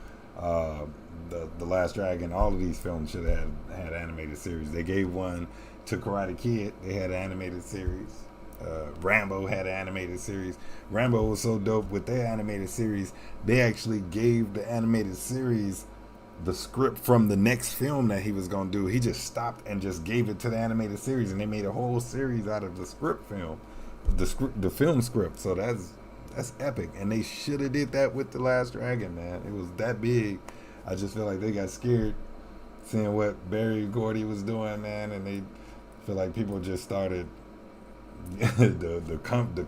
The Last Dragon, all of these films should have had animated series. They gave one to Karate Kid. They had an animated series. Rambo had an animated series. Rambo was so dope with their animated series, they actually gave the animated series the script from the next film that he was going to do. He just stopped and just gave it to the animated series, and they made a whole series out of the the film script. So that's epic, and they should have did that with The Last Dragon, man. It was that big. I just feel like they got scared seeing what Barry Gordy was doing, man, and they feel like people just started the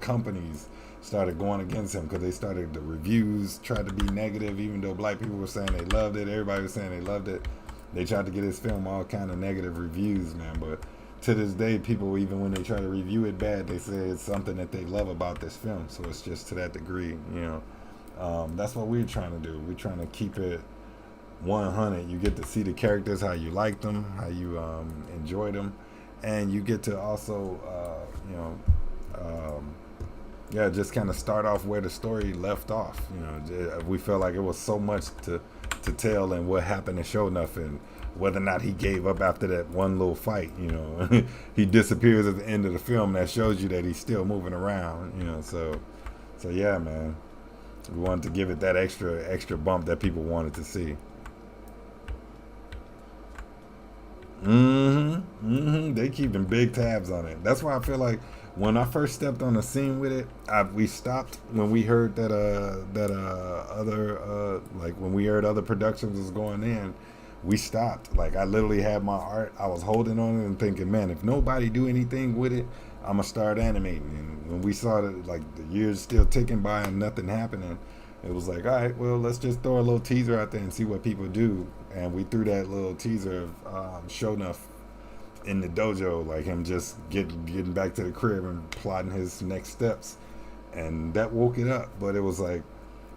companies started going against him because they started, the reviews tried to be negative, even though black people were saying they loved it, everybody was saying they loved it. They tried to get his film all kind of negative reviews, man. But to this day, people, even when they try to review it bad, they say it's something that they love about this film. So it's just to that degree, you know. That's what we're trying to do. We're trying to keep it 100. You get to see the characters how you like them, how you enjoy them, and you get to also yeah, just kind of start off where the story left off. We felt like it was so much to tell, and what happened to Show Enough, and whether or not he gave up after that one little fight. He disappears at the end of the film. That shows you that he's still moving around. So yeah, man, we wanted to give it that extra bump that people wanted to see. They keeping big tabs on it. That's why I feel like when I first stepped on the scene with it, we stopped when we heard that other like when we heard other productions was going in. We stopped. Like, I literally had my art. I was holding on it and thinking, man, if nobody do anything with it, I'm gonna start animating. And when we saw that, like, the years still ticking by and nothing happening, it was like, all right, well, let's just throw a little teaser out there and see what people do. And we threw that little teaser of Show Enough in the dojo, like him just getting back to the crib and plotting his next steps, and that woke it up. But it was like,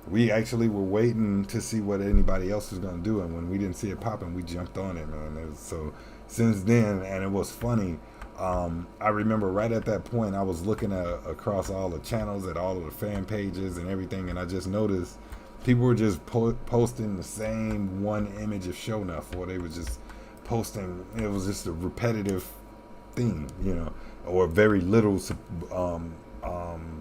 we actually were waiting to see what anybody else was going to do, and when we didn't see it popping, we jumped on it, man. So since then, and it was funny, I remember right at that point, I was looking across all the channels at all of the fan pages and everything, and I just noticed people were just posting the same one image of Show Enough, or they were just posting, it was just a repetitive theme, or very little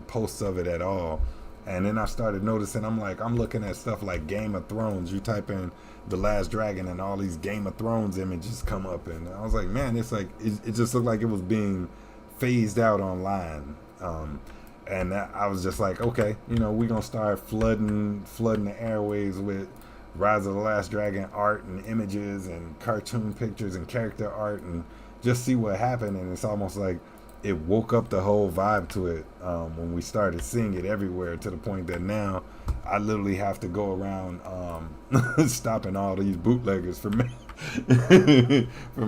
posts of it at all. And then I started noticing, I'm looking at stuff like Game of Thrones. You type in The Last Dragon and all these Game of Thrones images come up. And I was like, man, it's like, it just looked like it was being phased out online. And I was just like, okay, we're going to start flooding the airwaves with Rise of the Last Dragon art and images and cartoon pictures and character art, and just see what happened. And it's almost like it woke up the whole vibe to it when we started seeing it everywhere, to the point that now I literally have to go around stopping all these bootleggers from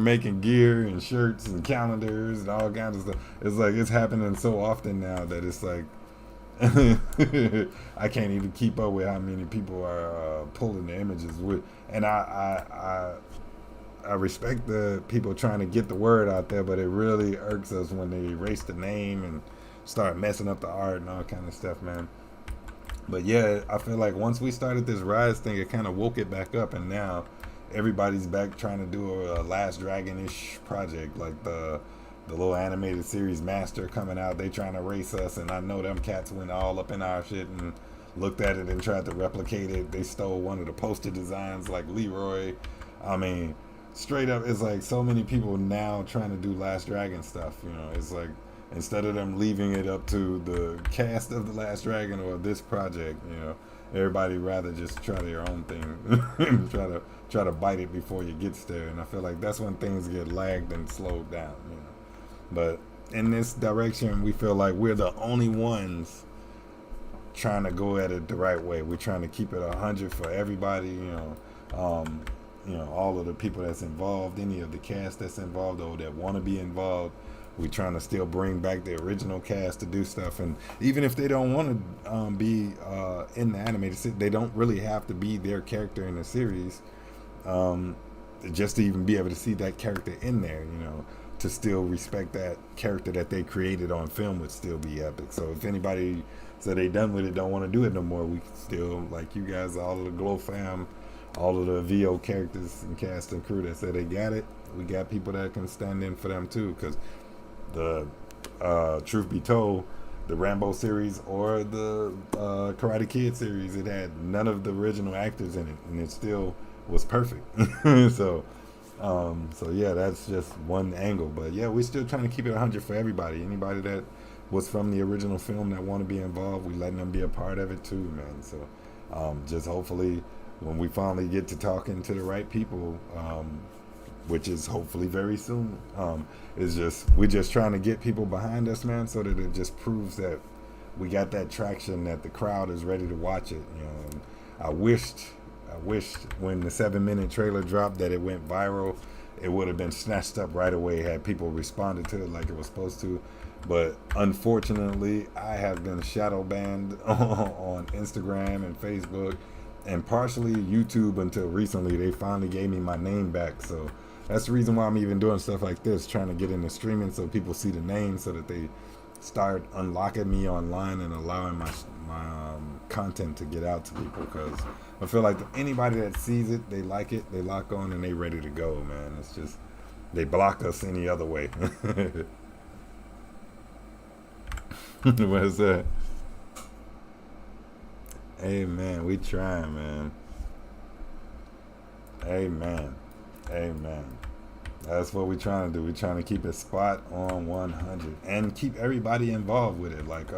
making gear and shirts and calendars and all kinds of stuff. It's like, it's happening so often now that it's like I can't even keep up with how many people are pulling the images with. And I respect the people trying to get the word out there, but it really irks us when they erase the name and start messing up the art and all kind of stuff, man. But yeah, I feel like once we started this Rise thing, it kind of woke it back up, and now everybody's back trying to do a Last Dragon-ish project, like the little animated series Master coming out. They trying to race us, and I know them cats went all up in our shit and looked at it and tried to replicate it. They stole one of the poster designs like Leroy. I mean, straight up, it's like so many people now trying to do Last Dragon stuff. It's like, instead of them leaving it up to the cast of the Last Dragon or this project, everybody rather just try their own thing and try to bite it before it gets there. And I feel like that's when things get lagged and slowed down. But in this direction, we feel like we're the only ones trying to go at it the right way. We're trying to keep it 100 for everybody. All of the people that's involved, any of the cast that's involved or that want to be involved. We're trying to still bring back the original cast to do stuff, and even if they don't want to be in the animated series, they don't really have to be their character in the series. Just to even be able to see that character in there, to still respect that character that they created on film would still be epic. So if anybody said they done with it, don't want to do it no more, we still, like you guys, all of the Glow fam, all of the VO characters and cast and crew that said they got it, we got people that can stand in for them too, because the truth be told, the Rambo series or the Karate Kid series, it had none of the original actors in it, and it still was perfect. So yeah, that's just one angle. But yeah, we're still trying to keep it 100 for everybody. Anybody that was from the original film that want to be involved, we letting them be a part of it too, man. So just hopefully when we finally get to talking to the right people, which is hopefully very soon, we're just trying to get people behind us, man, so that it just proves that we got that traction, that the crowd is ready to watch it. And I wished when the 7-minute trailer dropped that it went viral. It would have been snatched up right away had people responded to it like it was supposed to. But unfortunately, I have been shadow banned on Instagram and Facebook and partially YouTube until recently. They finally gave me my name back. So that's the reason why I'm even doing stuff like this, trying to get into streaming so people see the name so that they start unlocking me online and allowing my content to get out to people, because I feel like anybody that sees it, they like it, they lock on, and they ready to go, man. It's just they block us any other way. What is that? Amen. We trying, man. Amen. Amen. That's what we're trying to do. We're trying to keep it spot on 100 and keep everybody involved with it. Like,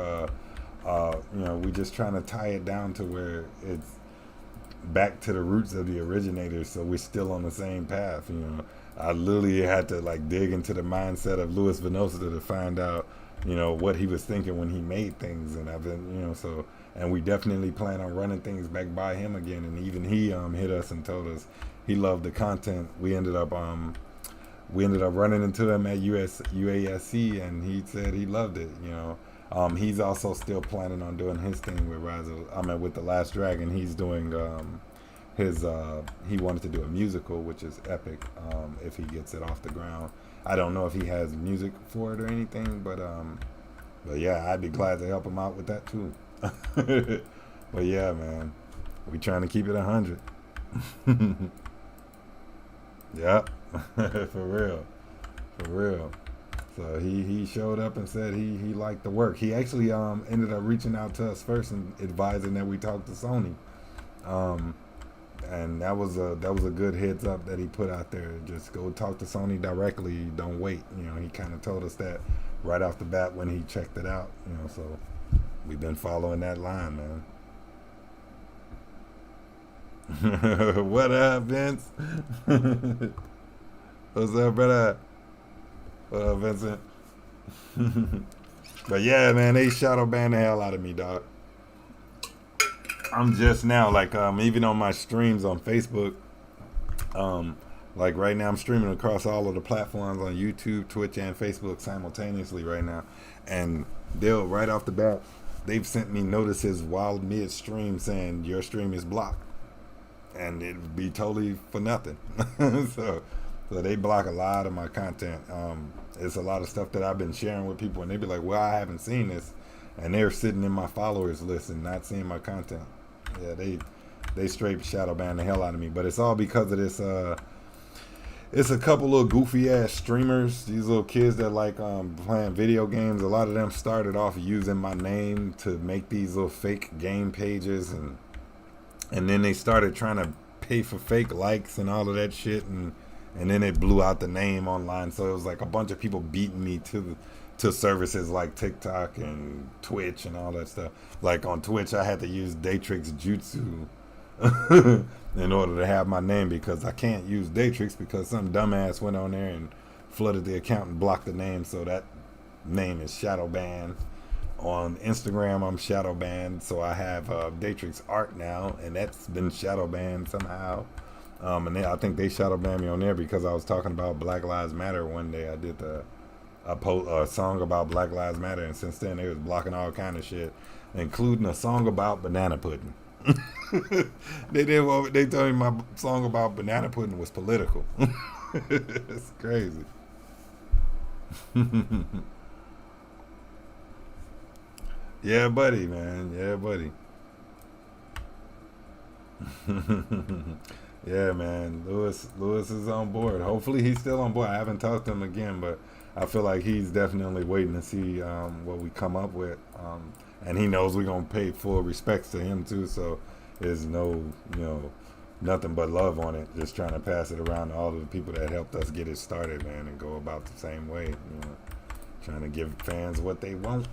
we just trying to tie it down to where it's back to the roots of the originators, so we're still on the same path. I literally had to like dig into the mindset of Louis Venosa to find out, what he was thinking when he made things, and I've been, and we definitely plan on running things back by him again. And even he hit us and told us he loved the content. We ended up running into him at UASC, and he said he loved it. He's also still planning on doing his thing with with The Last Dragon. He's doing he wanted to do a musical, which is epic, if he gets it off the ground. I don't know if he has music for it or anything, but yeah, I'd be glad to help him out with that too. But yeah, man, we trying to keep it 100. Yep. For real. So he showed up and said he liked the work. He actually ended up reaching out to us first and advising that we talk to Sony. And that was a good heads up that he put out there. Just go talk to Sony directly. Don't wait. He kind of told us that right off the bat when he checked it out. So we've been following that line, man. What up, Vince? What's up, brother? What up, Vincent? But yeah, man, they shadow banned the hell out of me, dog. I'm just now, like, even on my streams on Facebook, like right now I'm streaming across all of the platforms on YouTube, Twitch, and Facebook simultaneously right now. And they'll, right off the bat, they've sent me notices while mid-stream saying your stream is blocked. And it'd be totally for nothing. So they block a lot of my content. It's a lot of stuff that I've been sharing with people, and they'd be like, well, I haven't seen this. And they're sitting in my followers list and not seeing my content. Yeah, they straight shadow ban the hell out of me. But it's all because of this. It's a couple little goofy ass streamers. These little kids that like playing video games. A lot of them started off using my name to make these little fake game pages, and then they started trying to pay for fake likes and all of that shit, and then it blew out the name online. So it was like a bunch of people beating me to services like TikTok and Twitch and all that stuff. Like on Twitch, I had to use Daetrix Jutsu in order to have my name, because I can't use Daetrix because some dumbass went on there and flooded the account and blocked the name. So that name is shadow banned. On Instagram, I'm shadow banned. So I have Daetrix art now, and that's been shadow banned somehow. And I think they shadow banned me on there because I was talking about Black Lives Matter one day. I did a song about Black Lives Matter, and since then they was blocking all kind of shit, including a song about banana pudding. They told me my song about banana pudding was political. It's crazy. Yeah, buddy, man. Yeah, buddy. Yeah, man. Lewis is on board. Hopefully he's still on board. I haven't talked to him again, but I feel like he's definitely waiting to see what we come up with. And he knows we're going to pay full respects to him too. So there's no, nothing but love on it. Just trying to pass it around to all of the people that helped us get it started, man, and go about the same way. Trying to give fans what they want.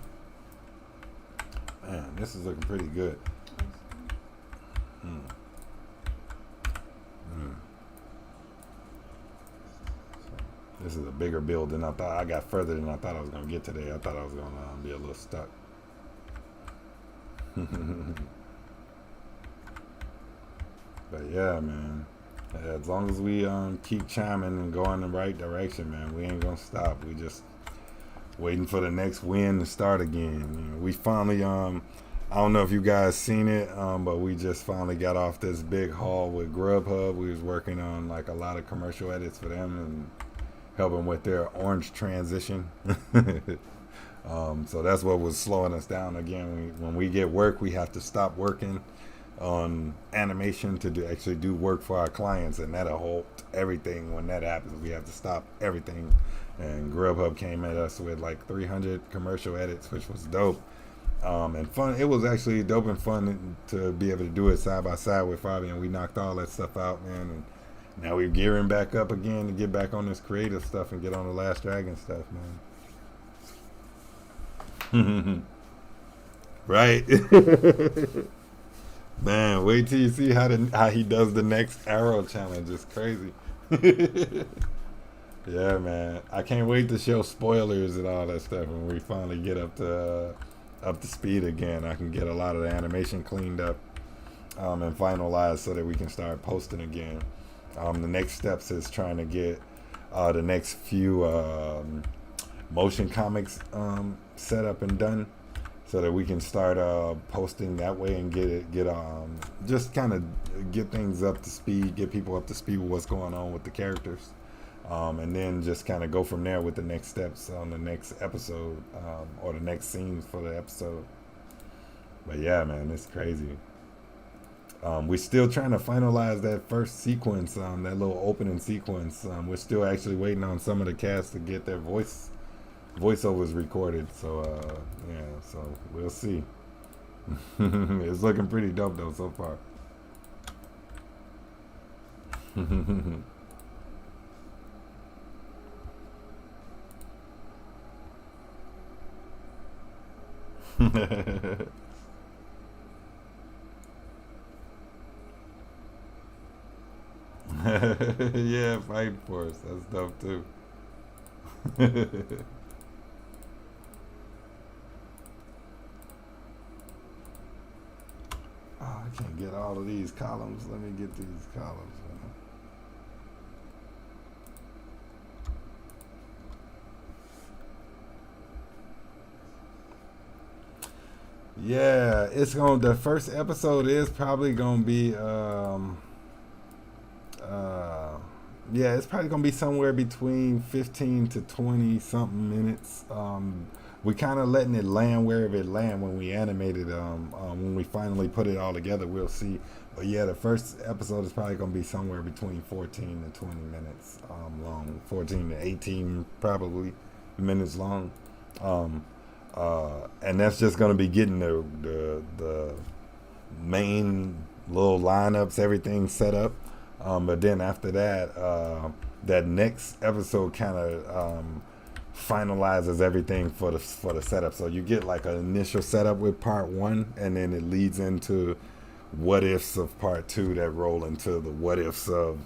Man, this is looking pretty good. This is a bigger build than I thought. I got further than I thought I was going to get today. I thought I was going to be a little stuck. But yeah, man. As long as we keep chiming and going in the right direction, man, we ain't going to stop. We just waiting for the next win to start again. We finally, I don't know if you guys seen it, but we just finally got off this big haul with Grubhub. We was working on like a lot of commercial edits for them and helping with their orange transition. So that's what was slowing us down. Again, when we get work, we have to stop working on animation to actually do work for our clients, and that'll halt everything. When that happens, we have to stop everything. And Grubhub came at us with like 300 commercial edits, which was dope. And fun. It was actually dope and fun to be able to do it side by side with Fabian. We knocked all that stuff out, man, and now we're gearing back up again to get back on this creative stuff and get on the Last Dragon stuff, man. Right. Man, wait till you see how he does the next Arrow challenge. It's crazy. Yeah, man. I can't wait to show spoilers and all that stuff when we finally get up to speed again. I can get a lot of the animation cleaned up and finalized so that we can start posting again. The next steps is trying to get the next few motion comics set up and done, so that we can start posting that way and just kind of get things up to speed, get people up to speed with what's going on with the characters, and then just kind of go from there with the next steps on the next episode, or the next scenes for the episode. But yeah, man, it's crazy. We're still trying to finalize that first sequence, that little opening sequence. We're still actually waiting on some of the cast to get their voiceovers recorded. So yeah, so we'll see. It's looking pretty dope though so far. Yeah, Fight Force. That's dope too. Oh, I can't get all of these columns. Let me get these columns, man. Yeah, the first episode is probably gonna be yeah, it's probably gonna be somewhere between 15 to 20 something minutes. We kind of letting it land wherever it land when we animate it. When we finally put it all together, we'll see. But yeah, the first episode is probably gonna be somewhere between 14 to 20 minutes long, 14 to 18 probably minutes long. And that's just gonna be getting the main little lineups, everything set up. But then after that, that next episode kind of finalizes everything for the setup. So you get like an initial setup with part one, and then it leads into what ifs of part two that roll into the what ifs of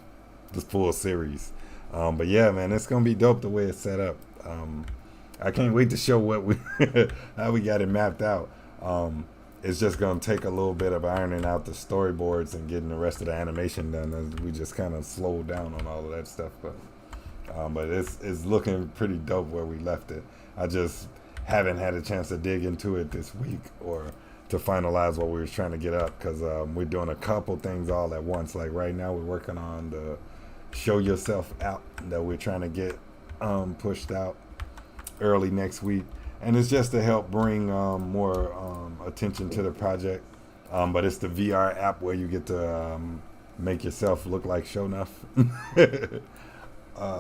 the full series. But yeah, man, it's gonna be dope the way it's set up. I can't wait to show how we got it mapped out. It's just going to take a little bit of ironing out the storyboards and getting the rest of the animation done, as we just kind of slowed down on all of that stuff. But it's looking pretty dope where we left it. I just haven't had a chance to dig into it this week or to finalize what we were trying to get up, because we're doing a couple things all at once. Like right now we're working on the Show Yourself out that we're trying to get pushed out early next week. And it's just to help bring more attention to the project. But it's the VR app where you get to make yourself look like Shonuff.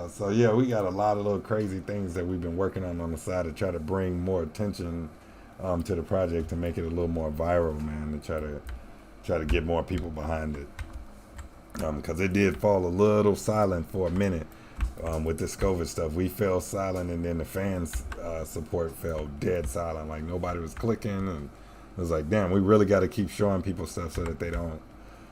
So yeah, we got a lot of little crazy things that we've been working on the side to try to bring more attention to the project, to make it a little more viral, man, to try to get more people behind it. Because it did fall a little silent for a minute. With this COVID stuff, we fell silent, and then the fans' support fell dead silent. Like nobody was clicking, and it was like, damn, we really got to keep showing people stuff so that they don't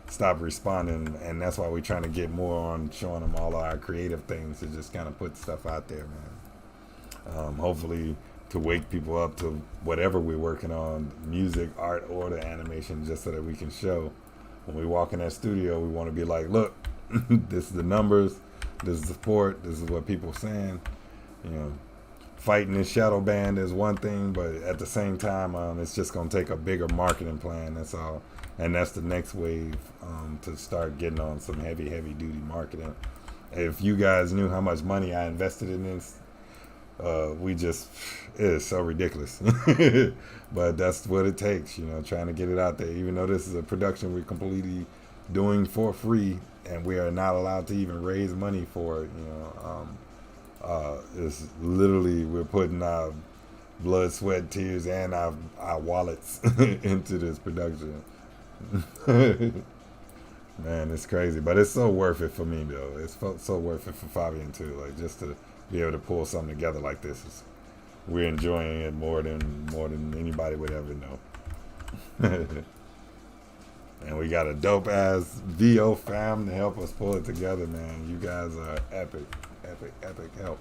stop responding. And that's why we're trying to get more on showing them all of our creative things, to just kind of put stuff out there, man. Hopefully to wake people up to whatever we're working on, music, art, or the animation, just so that we can show when we walk in that studio, we want to be like, look, this is the numbers. This is the support. This is what people are saying. You know, fighting this shadow band is one thing, but at the same time, it's just going to take a bigger marketing plan. That's all. And that's the next wave to start getting on some heavy duty marketing. If you guys knew how much money I invested in this, We just, it is so ridiculous. But that's what it takes, you know, trying to get it out there. Even though this is a production we're completely doing for free, and we are not allowed to even raise money for it, you know. It's literally, we're putting our blood, sweat, tears, and our wallets into this production. Man, it's crazy, but it's so worth it for me though. It's so worth it for Fabian too. Like, just to be able to pull something together like this, we're enjoying it more than anybody would ever know. And we got a dope ass VO fam to help us pull it together, man. You guys are epic help.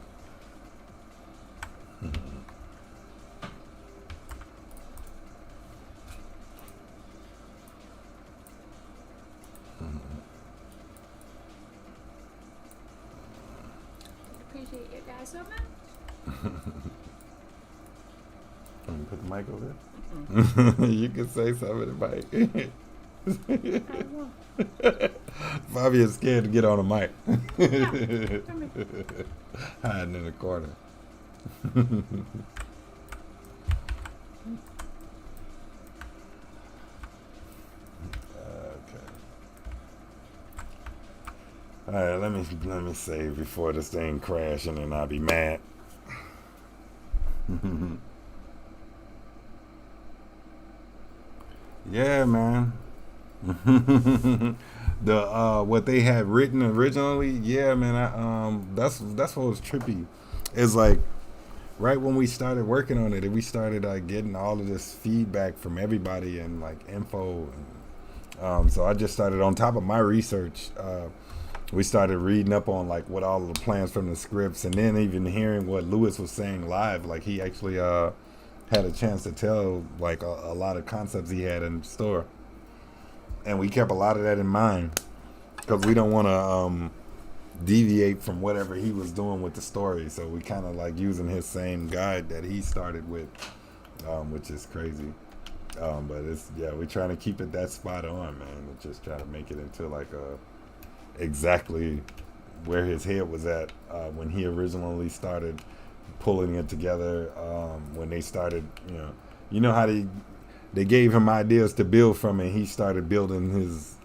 Appreciate you guys so much. Can you put the mic over there? You can say something to the mic. I won't. Fabian's scared to get on the mic. Yeah, come here. Hiding in the corner. Okay. All right, let me save before this thing crashes and then I'll be mad. Yeah, man. The what they had written originally, yeah, man. That's what was trippy. It's like right when we started working on it, we started getting all of this feedback from everybody and like info. And, so I just started on top of my research. We started reading up on like what all the plans from the scripts, and then even hearing what Lewis was saying live. Like he actually had a chance to tell like a lot of concepts he had in store. And we kept a lot of that in mind because we don't want to deviate from whatever he was doing with the story. So we kind of like using his same guide that he started with, which is crazy. But it's, yeah, we're trying to keep it that spot on, man. And just try to make it into like exactly where his head was at when he originally started pulling it together. When they started, you know how they gave him ideas to build from, and he started building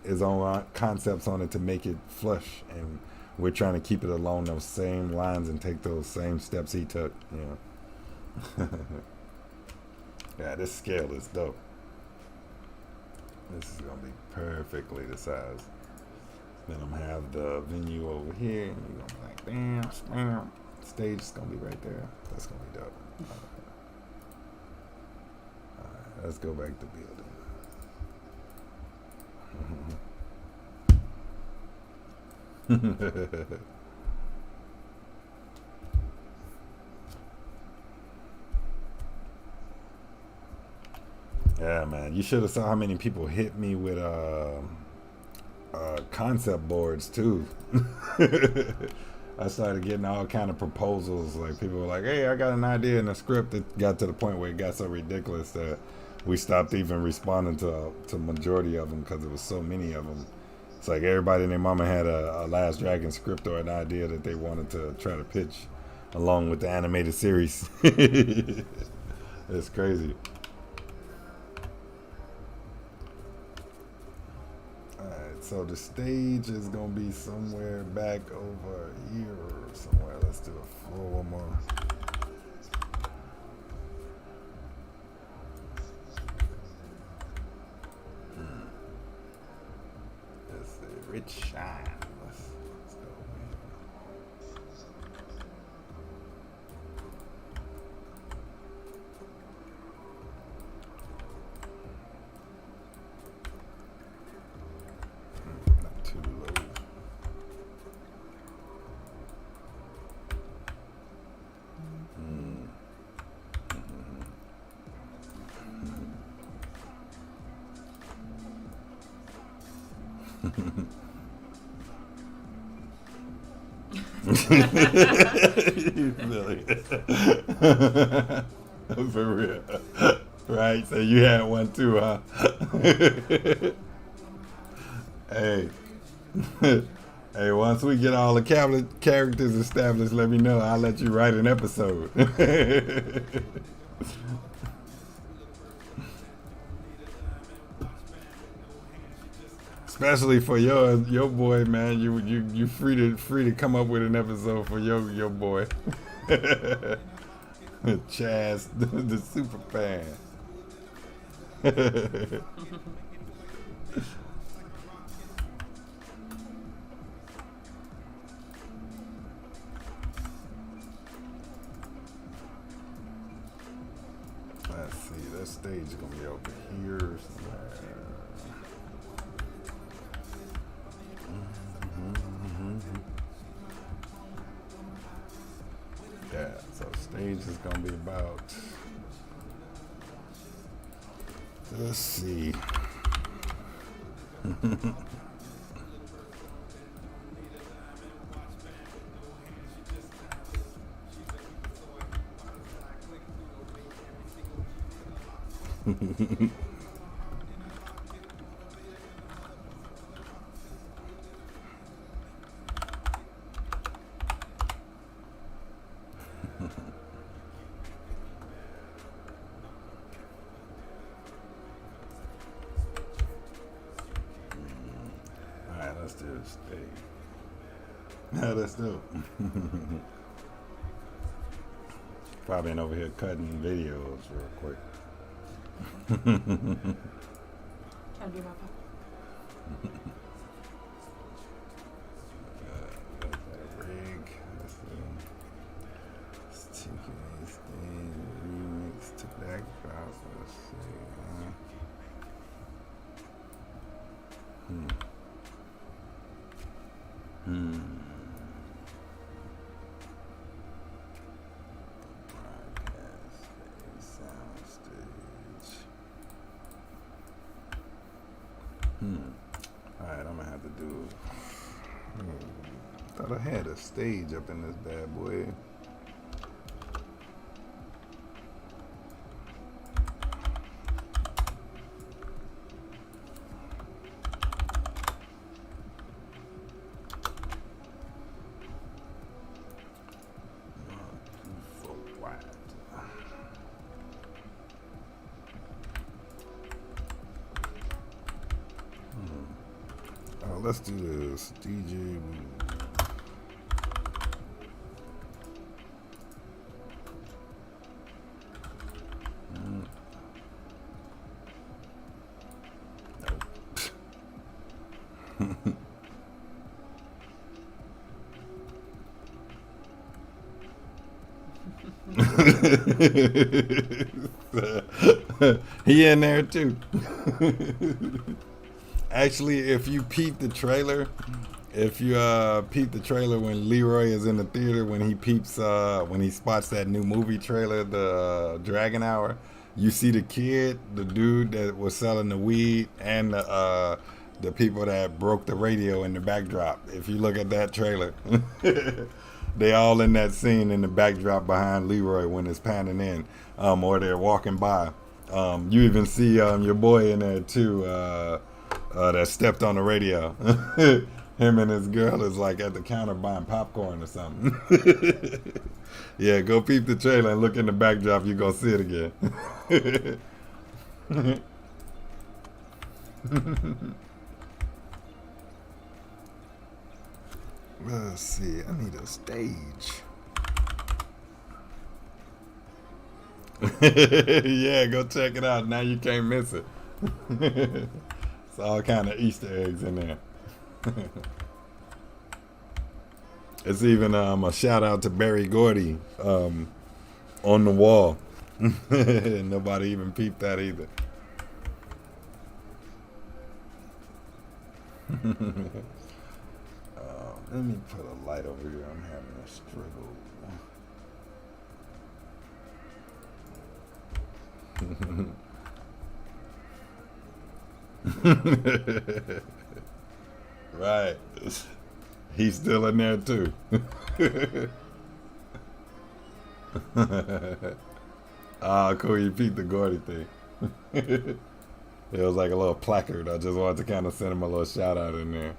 his own concepts on it to make it flush. And we're trying to keep it along those same lines and take those same steps he took. Yeah, this scale is dope. This is gonna be perfectly the size. Then I'm gonna have the venue over here, and you're gonna be like, bam, bam. Stage is gonna be right there. That's gonna be dope. Let's go back to building. Yeah, man. You should have saw how many people hit me with concept boards too. I started getting all kind of proposals. Like people were like, "Hey, I got an idea in a script." It got to the point where it got so ridiculous that we stopped even responding to majority of them because there was so many of them. It's like everybody and their mama had a Last Dragon script or an idea that they wanted to try to pitch along with the animated series. It's crazy. Alright, so the stage is going to be somewhere back over here or somewhere. Let's do a full one more. Rich shine. Let's go. Not too low. For real. Right? So you had one too, huh? Hey. Hey, once we get all the characters established, let me know. I'll let you write an episode. Especially for your boy, man. You free to come up with an episode for your boy. Chaz, the super fan. Let's see, that stage is gonna be over here somewhere. Yeah, so stage is gonna be about. Let's see. Alright, let's do this thing. Yeah, let's do it. Probably ain't over here cutting videos real quick. Trying to do my part. Rig. Let's see. Let's take remix to backdrop. Let's see. Broadcast stage, sound stage. Alright, I'm gonna have to do. Thought I had a stage up in this bad boy. Let's do this. DJ. He in there too. Actually, if you peep the trailer, when Leroy is in the theater, when he spots that new movie trailer, the Dragon Hour, you see the kid, the dude that was selling the weed, and the people that broke the radio in the backdrop. If you look at that trailer, they all in that scene in the backdrop behind Leroy when it's panning in, or they're walking by. You even see your boy in there too. That stepped on the radio. Him and his girl is like at the counter buying popcorn or something. Yeah, go peep the trailer and look in the backdrop. You're going to see it again. Let's see. I need a stage. Yeah, go check it out. Now you can't miss it. It's all kind of Easter eggs in there. It's even a shout out to Barry Gordy on the wall. Nobody even peeped that either. Let me put a light over here. I'm having a struggle. Right. He's still in there too. Ah, cool. You peeped the Gordy thing. It was like a little placard. I just wanted to kind of send him a little shout out in there.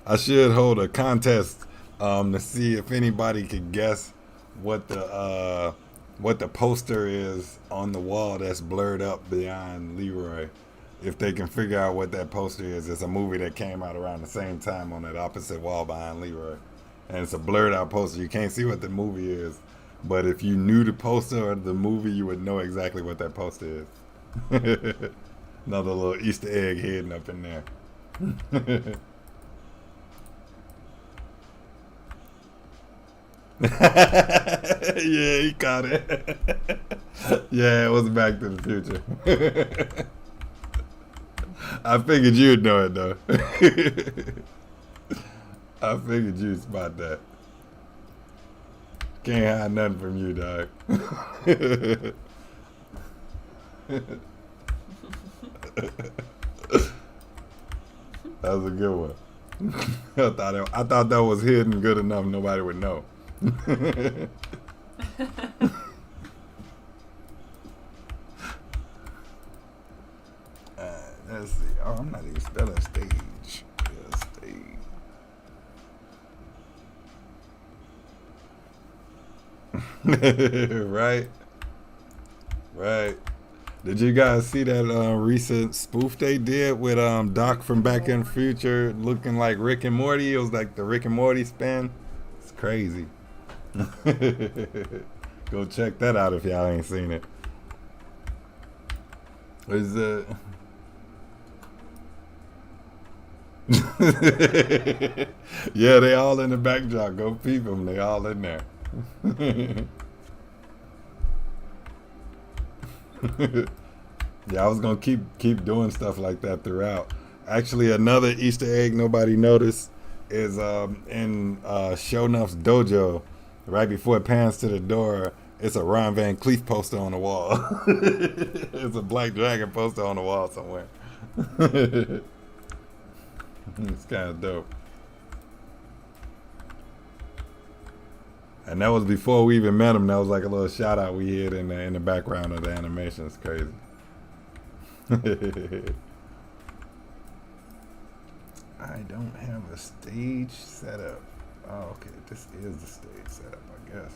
I should hold a contest to see if anybody could guess what the poster is on the wall that's blurred up behind Leroy. If they can figure out what that poster is, it's a movie that came out around the same time on that opposite wall behind Leroy. And it's a blurred out poster. You can't see what the movie is. But if you knew the poster or the movie, you would know exactly what that poster is. Another little Easter egg hidden up in there. Yeah, he caught it. Yeah, it was Back to the Future. I figured you'd know it though. I figured you'd spot that. Can't hide nothing from you, dog. That was a good one. I thought that was hidden good enough nobody would know. Let's see. Oh, I'm not even spelling stage. Yeah, stage. Right. Right. Did you guys see that recent spoof they did with Doc from Back in the Future looking like Rick and Morty? It was like the Rick and Morty spin. It's crazy. Go check that out if y'all ain't seen it. Is yeah, they all in the backdrop. Go peep them. They all in there. Yeah, I was gonna keep doing stuff like that throughout. Actually, another Easter egg nobody noticed is in Shownuff's dojo. Right before it pans to the door, it's a Ron Van Cleef poster on the wall. It's a Black Dragon poster on the wall somewhere. It's kind of dope. And that was before we even met him. That was like a little shout out we hid in the background of the animation. It's crazy. I don't have a stage setup. Oh, okay. This is the stage setup, I guess.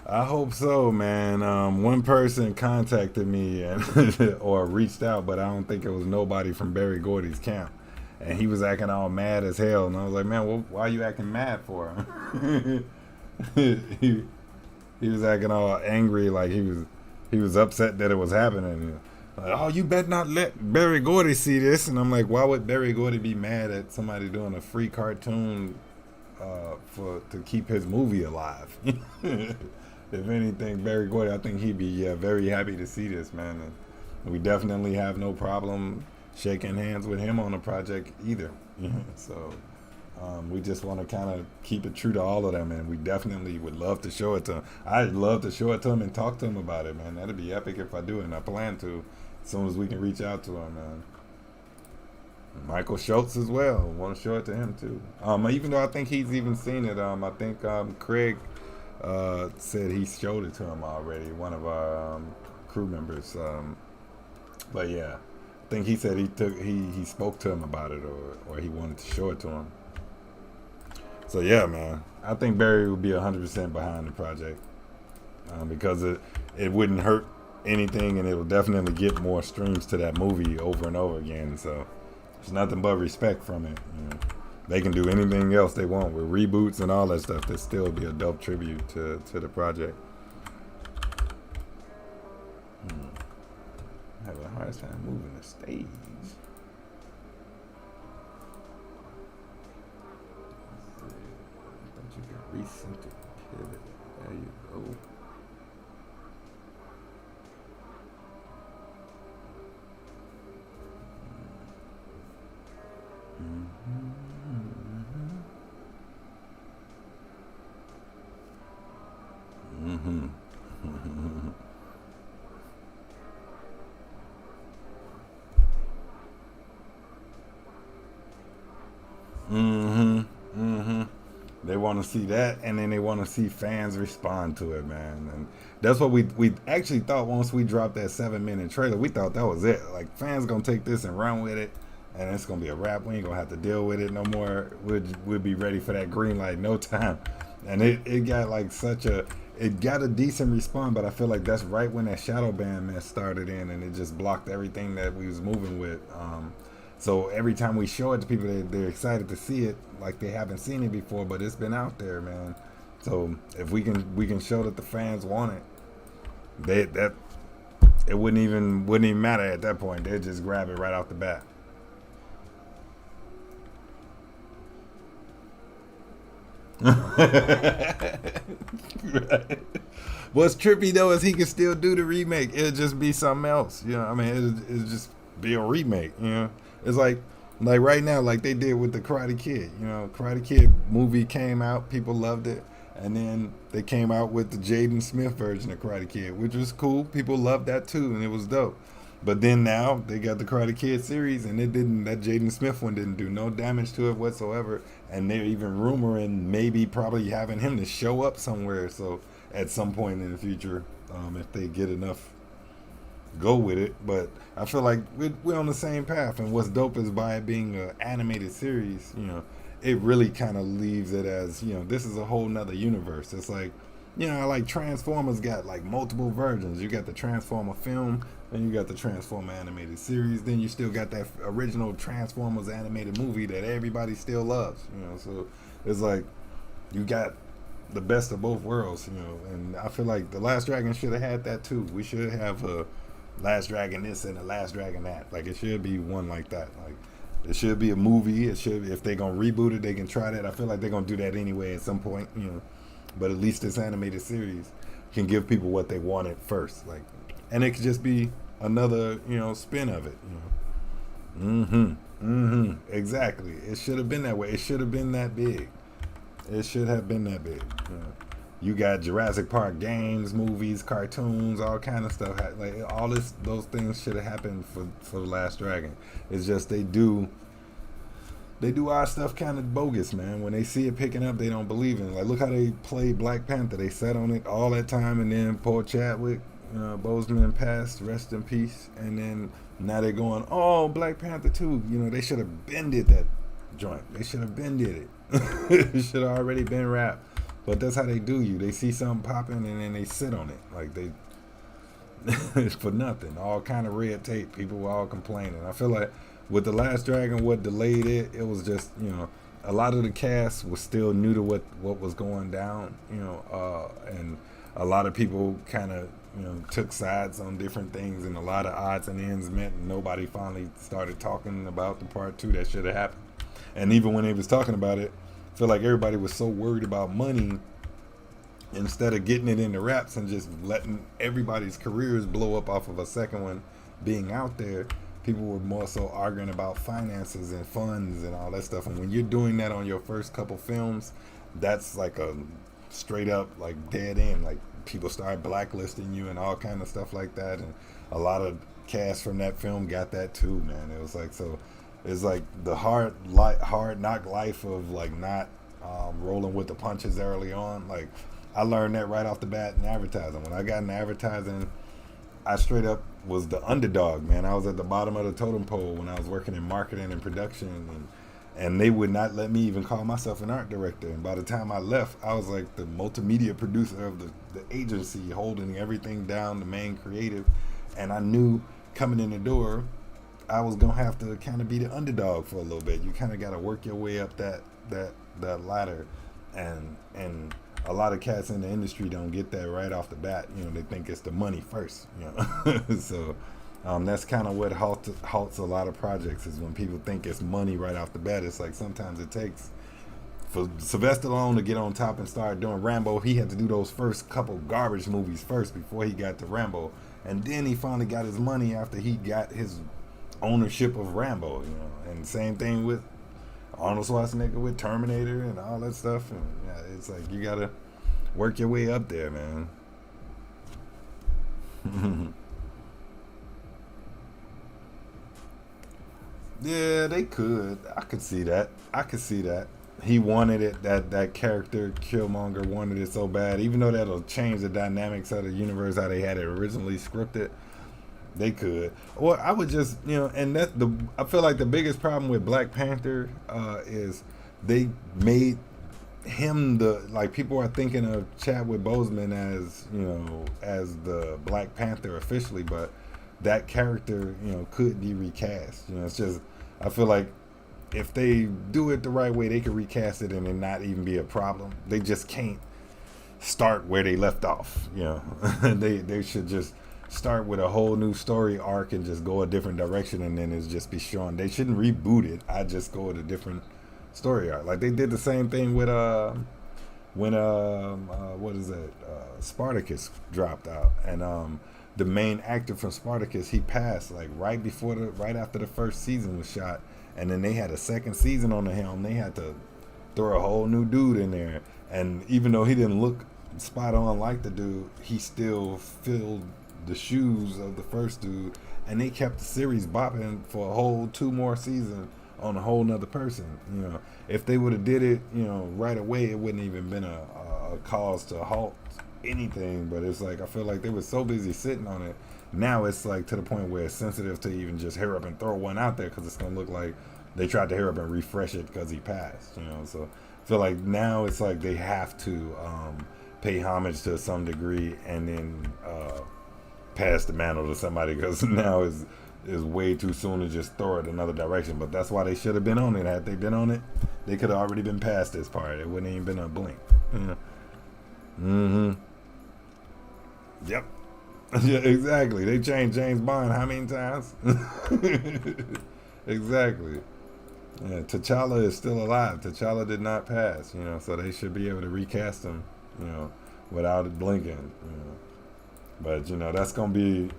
I hope so, man. One person contacted me and or reached out, but I don't think it was nobody from Barry Gordy's camp. And he was acting all mad as hell. And I was like, man, why are you acting mad for? he was acting all angry, like he was upset that it was happening. Like, oh, you better not let Barry Gordy see this. And I'm like, why would Barry Gordy be mad at somebody doing a free cartoon to keep his movie alive? If anything, Barry Gordy, I think he'd be very happy to see this, man. And we definitely have no problem shaking hands with him on the project either. So we just want to kind of keep it true to all of them, and we definitely would love to show it to him. I'd love to show it to him and talk to him about it, man. That'd be epic if I do it, and I plan to as soon as we can reach out to him, man. Michael Schultz as well. Want to show it to him too. Even though I think he's even seen it. I think Craig said he showed it to him already. One of our crew members. But yeah, I think he said he spoke to him about it, or he wanted to show it to him. So yeah, man, I think Barry would be 100% behind the project because it wouldn't hurt anything, and it'll definitely get more streams to that movie over and over again. So there's nothing but respect from it. They can do anything else they want with reboots and all that stuff. That still be a dope tribute to the project. I have a hard time moving the stage. But you can recenter pivot. There you go. want to see that, and then they want to see fans respond to it, man. And that's what we actually thought once we dropped that 7-minute trailer. We thought that was it. Like, fans gonna take this and run with it, and it's gonna be a wrap. We ain't gonna have to deal with it no more. We'll be ready for that green light no time. And it got like it got a decent response, but I feel like that's right when that shadow ban mess started in, and it just blocked everything that we was moving with. So every time we show it to people, they're excited to see it, like they haven't seen it before, but it's been out there, man. So if we can show that the fans want it, it wouldn't even matter at that point. They'd just grab it right off the bat. Right. What's trippy though is he can still do the remake. It'll just be something else. You know, I mean, it'll just be a remake. You know, it's like right now, like they did with the Karate Kid. You know, Karate Kid movie came out, people loved it, and then they came out with the Jaden Smith version of Karate Kid, which was cool. People loved that too, and it was dope. But then now they got the Karate Kid series, and that Jaden Smith one didn't do no damage to it whatsoever. And they're even rumoring probably having him to show up somewhere. So at some point in the future, if they get enough go with it. But I feel like we're on the same path. And what's dope is by it being an animated series, you know, it really kind of leaves it as, you know, this is a whole nother universe. It's like, you know, like Transformers got like multiple versions. You got the Transformer film, then you got the Transformer animated series, then you still got that original Transformers animated movie that everybody still loves, you know. So it's like you got the best of both worlds, you know. And I feel like The Last Dragon should have had that too. We should have a Last Dragon this and a Last Dragon that. Like, it should be one like that. Like, it should be a movie. It should, if they're gonna reboot it, they can try that. I feel like they're gonna do that anyway at some point, you know. But at least this animated series can give people what they wanted first, like, and it could just be another, you know, spin of it, you know. Exactly. It should have been that way. It should have been that big. It should have been that big. You know. You got Jurassic Park games, movies, cartoons, all kind of stuff. Like those things should have happened for The Last Dragon. It's just they do our stuff kind of bogus, man. When they see it picking up, they don't believe in it. Like, look how they played Black Panther. They sat on it all that time, and then Paul Chadwick, Boseman passed, rest in peace. And then now they're going, oh, Black Panther 2. You know, they should have been did that joint. They should have been did it. It should have already been wrapped. But that's how they do you. They see something popping, and then they sit on it. Like, they for nothing. All kind of red tape. People were all complaining. I feel like with The Last Dragon, what delayed it was just, you know, a lot of the cast was still new to what was going down, you know, and a lot of people kind of, you know, took sides on different things, and a lot of odds and ends met, and nobody finally started talking about the part 2 that should have happened. And even when they was talking about it, I feel like everybody was so worried about money, instead of getting it into wraps and just letting everybody's careers blow up off of a second one being out there. People were more so arguing about finances and funds and all that stuff. And when you're doing that on your first couple films, that's like a straight up like dead end. Like, people start blacklisting you and all kind of stuff like that. And a lot of cast from that film got that too, man. It was like, so it's like the hard knock life of like not rolling with the punches early on. Like, I learned that right off the bat in advertising. When I got in advertising, I straight up was the underdog, man. I was at the bottom of the totem pole when I was working in marketing and production, and they would not let me even call myself an art director. And by the time I left, I was like the multimedia producer of the agency, holding everything down, the main creative. And I knew coming in the door, I was gonna have to kind of be the underdog for a little bit. You kind of got to work your way up that ladder, and a lot of cats in the industry don't get that right off the bat. You know, they think it's the money first, you know. So that's kind of what halts a lot of projects, is when people think it's money right off the bat. It's like sometimes it takes for Sylvester Stallone to get on top and start doing Rambo. He had to do those first couple garbage movies first before he got to Rambo, and then he finally got his money after he got his ownership of Rambo, you know. And same thing with Arnold Schwarzenegger with Terminator and all that stuff. And yeah, it's like you gotta work your way up there, man. Yeah, they could. I could see that. he wanted it. That character Killmonger wanted it so bad. Even though that'll change the dynamics of the universe how they had it originally scripted, they could. Or I would just, you know, and I feel like the biggest problem with Black Panther is they made him people are thinking of Chadwick Boseman as, you know, as the Black Panther officially, but that character, you know, could be recast. You know, it's just, I feel like if they do it the right way, they could recast it and it not even be a problem. They just can't start where they left off. You know, they should just start with a whole new story arc and just go a different direction, and then it's just be shown. They shouldn't reboot it. I just go with a different story arc. Like they did the same thing with what is it? Spartacus dropped out, and the main actor from Spartacus, he passed like right after the first season was shot, and then they had a second season on the helm. They had to throw a whole new dude in there, and even though he didn't look spot on like the dude, he still filled the shoes of the first dude, and they kept the series bopping for a whole 2 more seasons on a whole nother person. You know, if they would have did it, you know, right away, it wouldn't even been a cause to halt anything. But it's like, I feel like they were so busy sitting on it. Now it's like to the point where it's sensitive to even just hurry up and throw one out there, because it's gonna look like they tried to hurry up and refresh it because he passed. You know, so I feel like now it's like they have to pay homage to some degree, and then pass the mantle to somebody, because now is way too soon to just throw it another direction. But that's why they should have been on it. Had they been on it, they could have already been past this part. It wouldn't even been a blink. Mm-hmm. Yep. Yeah, exactly. They changed James Bond how many times? Exactly. Yeah, T'Challa is still alive. T'Challa did not pass, you know, so they should be able to recast him, you know, without it blinking, you know. But, you know, that's gonna be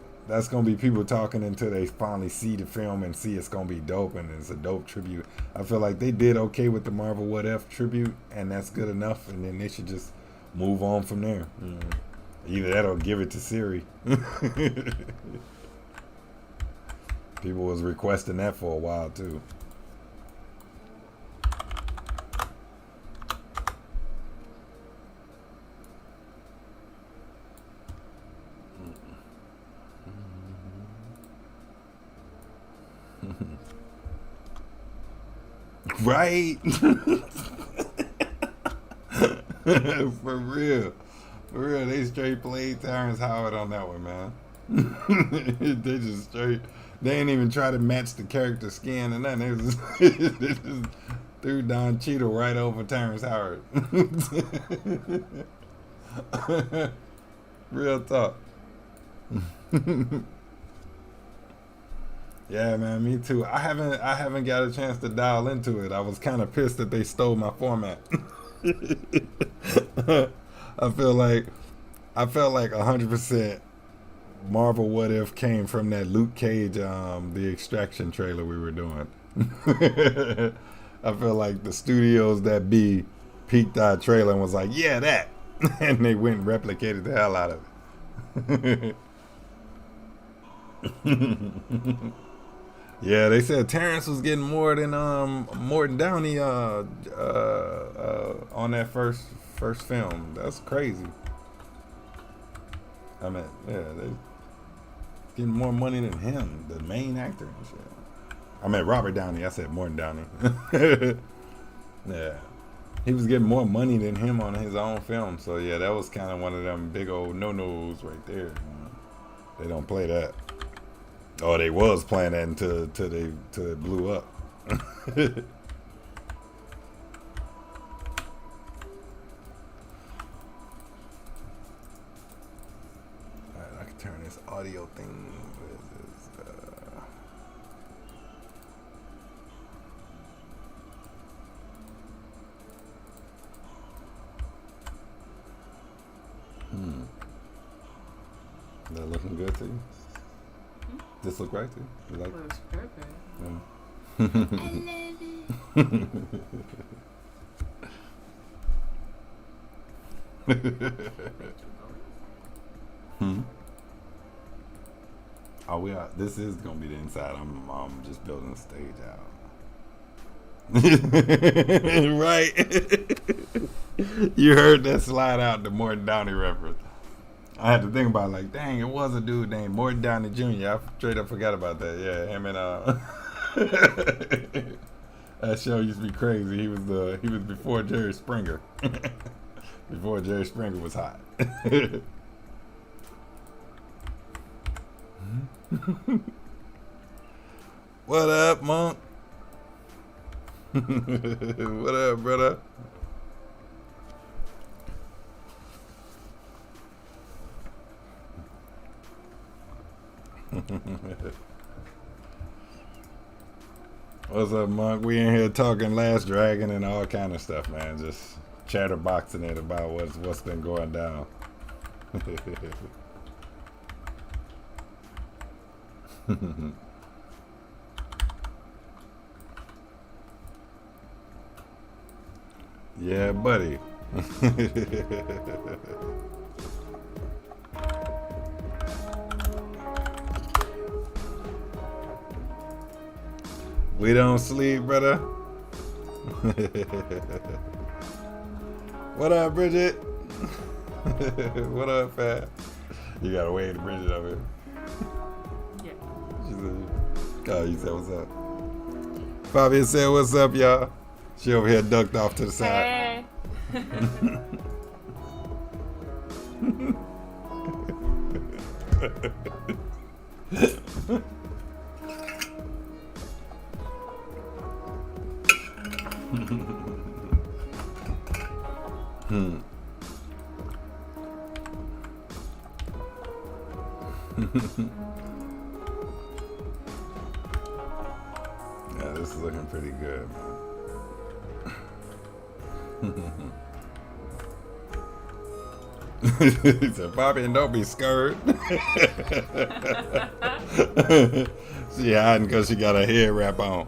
people talking until they finally see the film and see it's gonna be dope, and it's a dope tribute. I feel like they did okay with the Marvel What If tribute, and that's good enough, and then they should just move on from there. You know. Either that or give it to Siri. People was requesting that for a while too. Right? For real. For real. They straight played Terrence Howard on that one, man. They just straight, they ain't even try to match the character skin and nothing. They just threw Don Cheadle right over Terrence Howard. Real talk. Yeah, man, me too. I haven't got a chance to dial into it. I was kind of pissed that they stole my format. I felt like 100% Marvel What If came from that Luke Cage, the Extraction trailer we were doing. I feel like the studios that be peeked our trailer and was like, yeah, that, and they went and replicated the hell out of it. Yeah, they said Terrence was getting more than Downey on that first film. That's crazy. I mean, yeah, they getting more money than him, the main actor and shit. I mean Robert Downey. I said Morton Downey. Yeah, he was getting more money than him on his own film. So yeah, that was kind of one of them big old no-nos right there. You know? They don't play that. Oh, they was playing that until it blew up. Alright, I can turn this audio thing. Is that looking good to you? This look right to you? You like Looks perfect. Yeah. I love it. Oh, this is gonna be the inside. I'm just building the stage out. Right. You heard that slide out the Morton Downey reference. I had to think about it, like, dang, it was a dude named Morton Downey Jr. I straight up forgot about that. Yeah, him and that show used to be crazy. He was before Jerry Springer. Before Jerry Springer was hot. What up, Monk? What up, brother? What's up, Monk? We in here talking Last Dragon and all kind of stuff, man. Just chatterboxing it about what's been going down. Yeah, buddy. We don't sleep, brother. What up, Bridget? What up, Fat? You gotta wave to Bridget over here. Yeah. She said, oh, you said what's up? Fabian said what's up, y'all. She over here ducked off to the side. Hey. Yeah, this is looking pretty good, man. He said, Bobby, and don't be scared. She hiding because she got her head wrap on.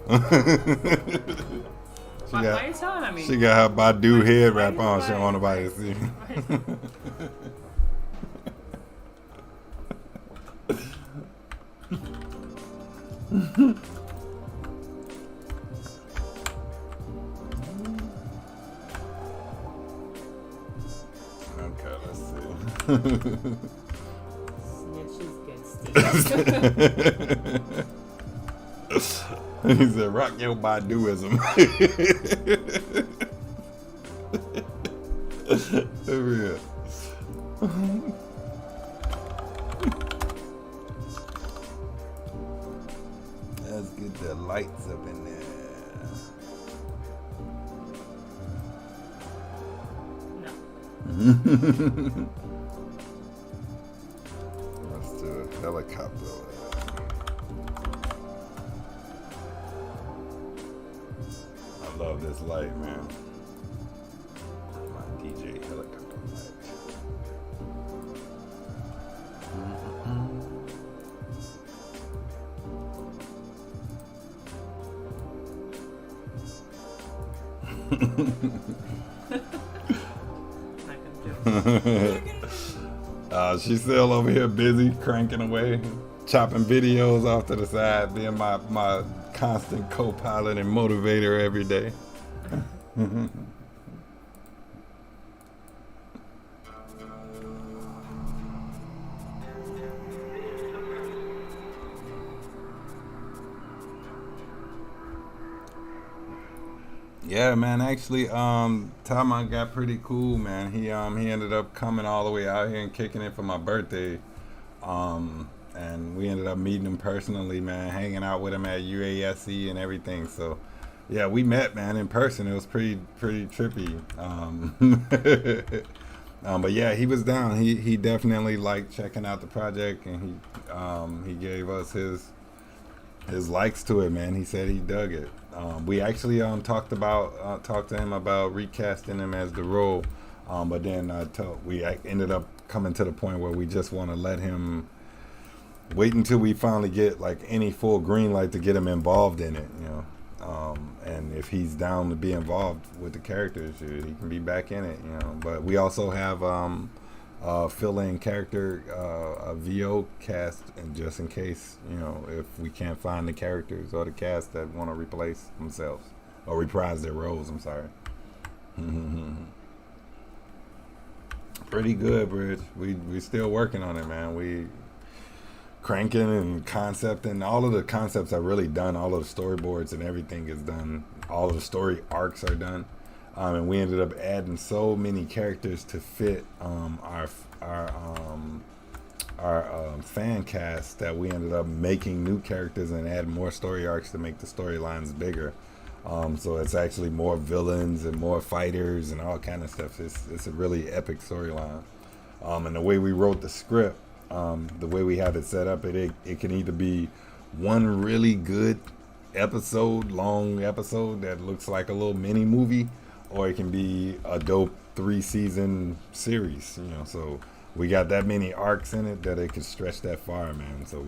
Why are you telling me? She got her Badu head wrap on. She don't want nobody to see. Okay, let's see. Snitches get stitches. He said, rock your Baduism. Over here. Let's get the lights up in there. Let's do a helicopter. I love this light, man. My DJ helicopter light. She's still over here busy cranking away, chopping videos off to the side, being my constant co-pilot and motivator every day. Yeah, man. Actually, Tama got pretty cool, man. He ended up coming all the way out here and kicking it for my birthday. And we ended up meeting him personally, man, hanging out with him at UASC and everything. So, yeah, we met, man, in person. It was pretty trippy. But yeah, he was down. He definitely liked checking out the project, and he gave us his likes to it, man. He said he dug it. We actually talked to him about recasting him as the role, but then we ended up coming to the point where we just want to let him wait until we finally get like any full green light to get him involved in it, you know. And if he's down to be involved with the characters, he can be back in it, you know. But we also have fill-in character, a VO cast, and just in case, you know, if we can't find the characters or the cast that want to replace themselves. or reprise their roles. I'm sorry. Pretty good, Bridge. We still working on it, man. We cranking and concepting. All of the concepts are really done. All of the storyboards and everything is done. All of the story arcs are done. And we ended up adding so many characters to fit our fan cast that we ended up making new characters and add more story arcs to make the storylines bigger. So it's actually more villains and more fighters and all kind of stuff. It's a really epic storyline. And the way we wrote the script, the way we have it set up, it can either be one really good long episode that looks like a little mini movie, or it can be a dope 3-season series. So we got that many arcs in it that it could stretch that far, man. So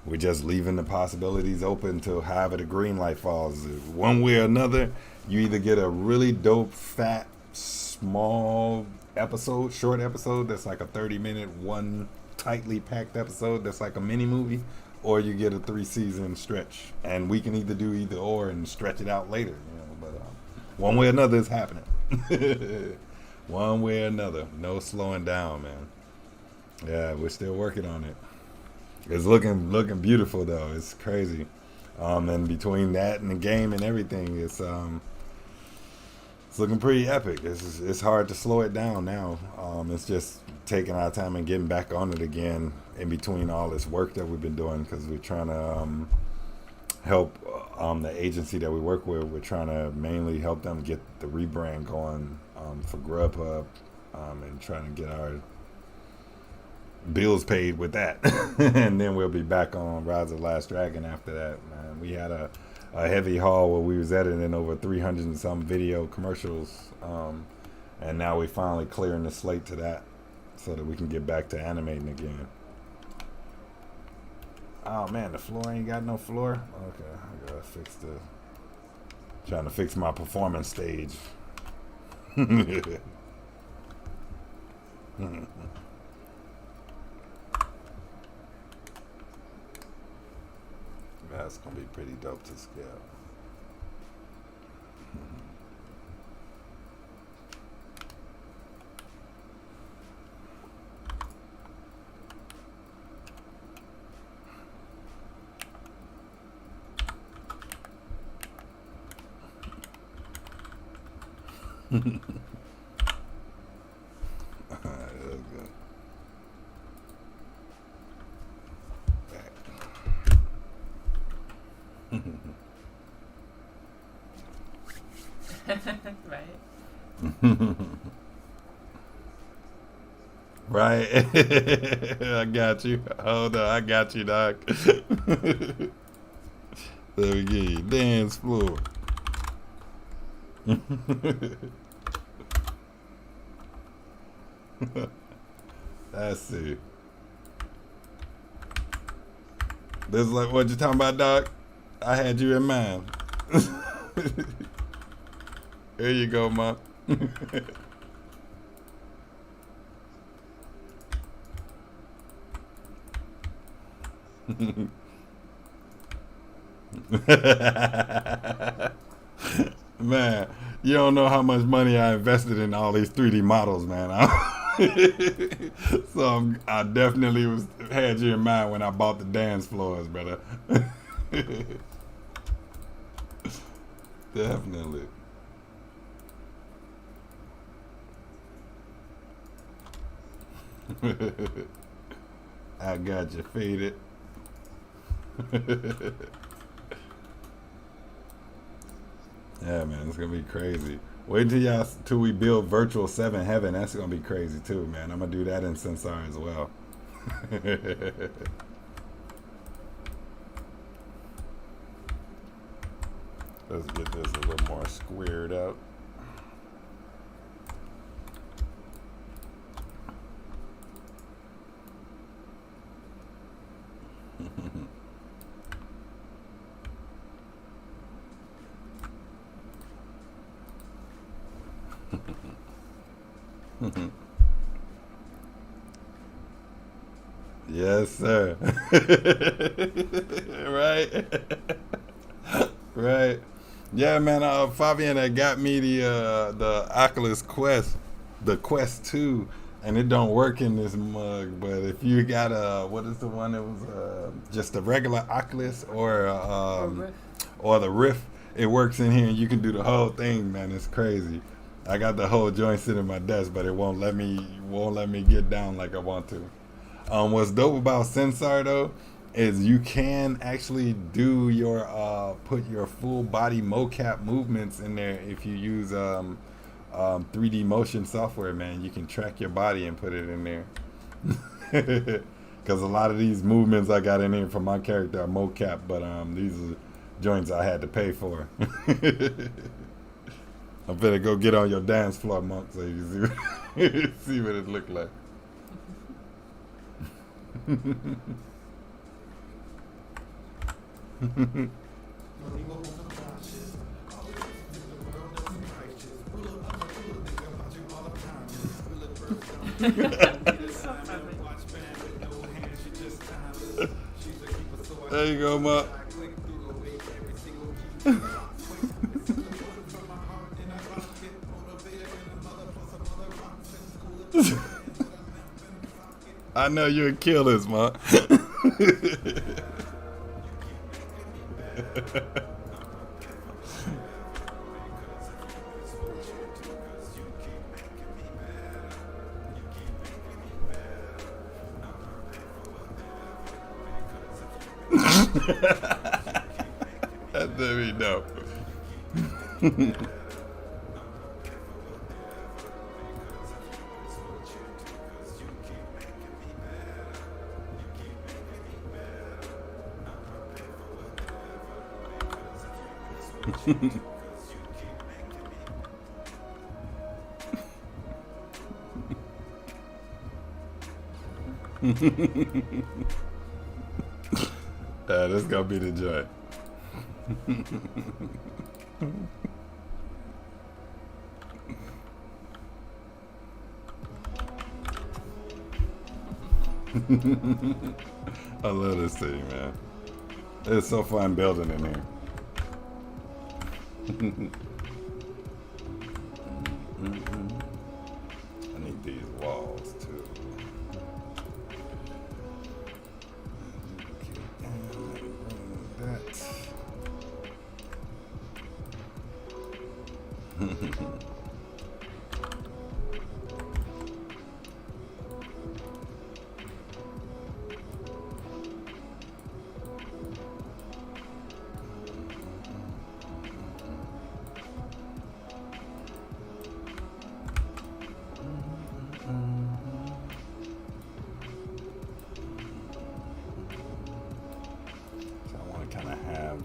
we're just leaving the possibilities open to however the green light falls. One way or another, you either get a really dope, fat, small episode, short episode that's like a 30-minute, one tightly packed episode that's like a mini movie, or you get a 3-season stretch. And we can either do either or and stretch it out later. But one way or another, it's happening. One way or another. No slowing down, man. Yeah, we're still working on it. It's looking beautiful though. It's crazy. And between that and the game and everything, it's looking pretty epic. It's hard to slow it down now. It's just taking our time and getting back on it again in between all this work that we've been doing, because we're trying to help the agency that we work with. We're trying to mainly help them get the rebrand going for Grubhub, and trying to get our bills paid with that. And then we'll be back on Rise of the Last Dragon after that, man. We had a heavy haul where we was editing over 300 and some video commercials, and now we finally clearing the slate to that so that we can get back to animating again. Oh man, the floor ain't got no floor. Okay, I gotta trying to fix my performance stage. That's gonna be pretty dope to scale. Alright, that's good. Right. Right. I got you. Hold on, I got you, Doc. Let me get you dance floor. That's it. This is like what you talking about, Doc? I had you in mind. Here you go, Mom. Man, you don't know how much money I invested in all these 3D models, man. So I definitely had you in mind when I bought the dance floors, brother. Definitely. I got you faded. Yeah, man, it's gonna be crazy. Wait till we build virtual 7 heaven. That's gonna be crazy too, man. I'm gonna do that in Sansar as well. Let's get this a little more squared out. Yes, sir. Right? Right. Yeah, man. Fabian had got me the Oculus Quest, the Quest 2, and it don't work in this mug. But if you got what is the one that was just a regular Oculus or the Rift, it works in here and you can do the whole thing, man. It's crazy. I got the whole joint sitting in my desk, but it won't let me get down like I want to. What's dope about Sansar though is you can actually do your put your full body mocap movements in there if you use 3D motion software, man. You can track your body and put it in there. Because a lot of these movements I got in here for my character are mocap, but these are joints I had to pay for. I'm finna go get on your dance floor, Monk, so you can see what it look like. There you go, Monk. I know you'll kill this, man. That let me know. This gonna be the joint. I love this city, man. It's so fun building in here. I need these walls too.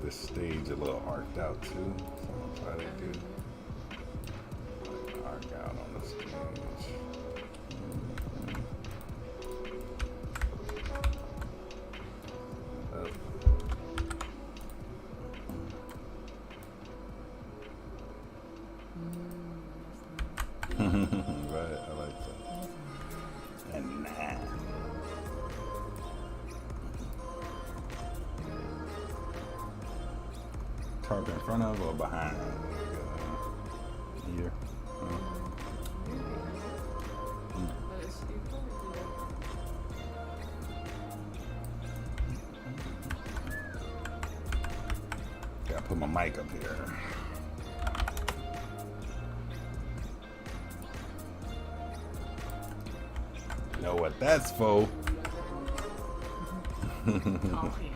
This stage a little arced out too, so I'm gonna try to do arc out on the stage. Right, I like that. And nah. Tarp in front of or behind? Here. Gotta put my mic up here. Know what that's for? Oh, yeah.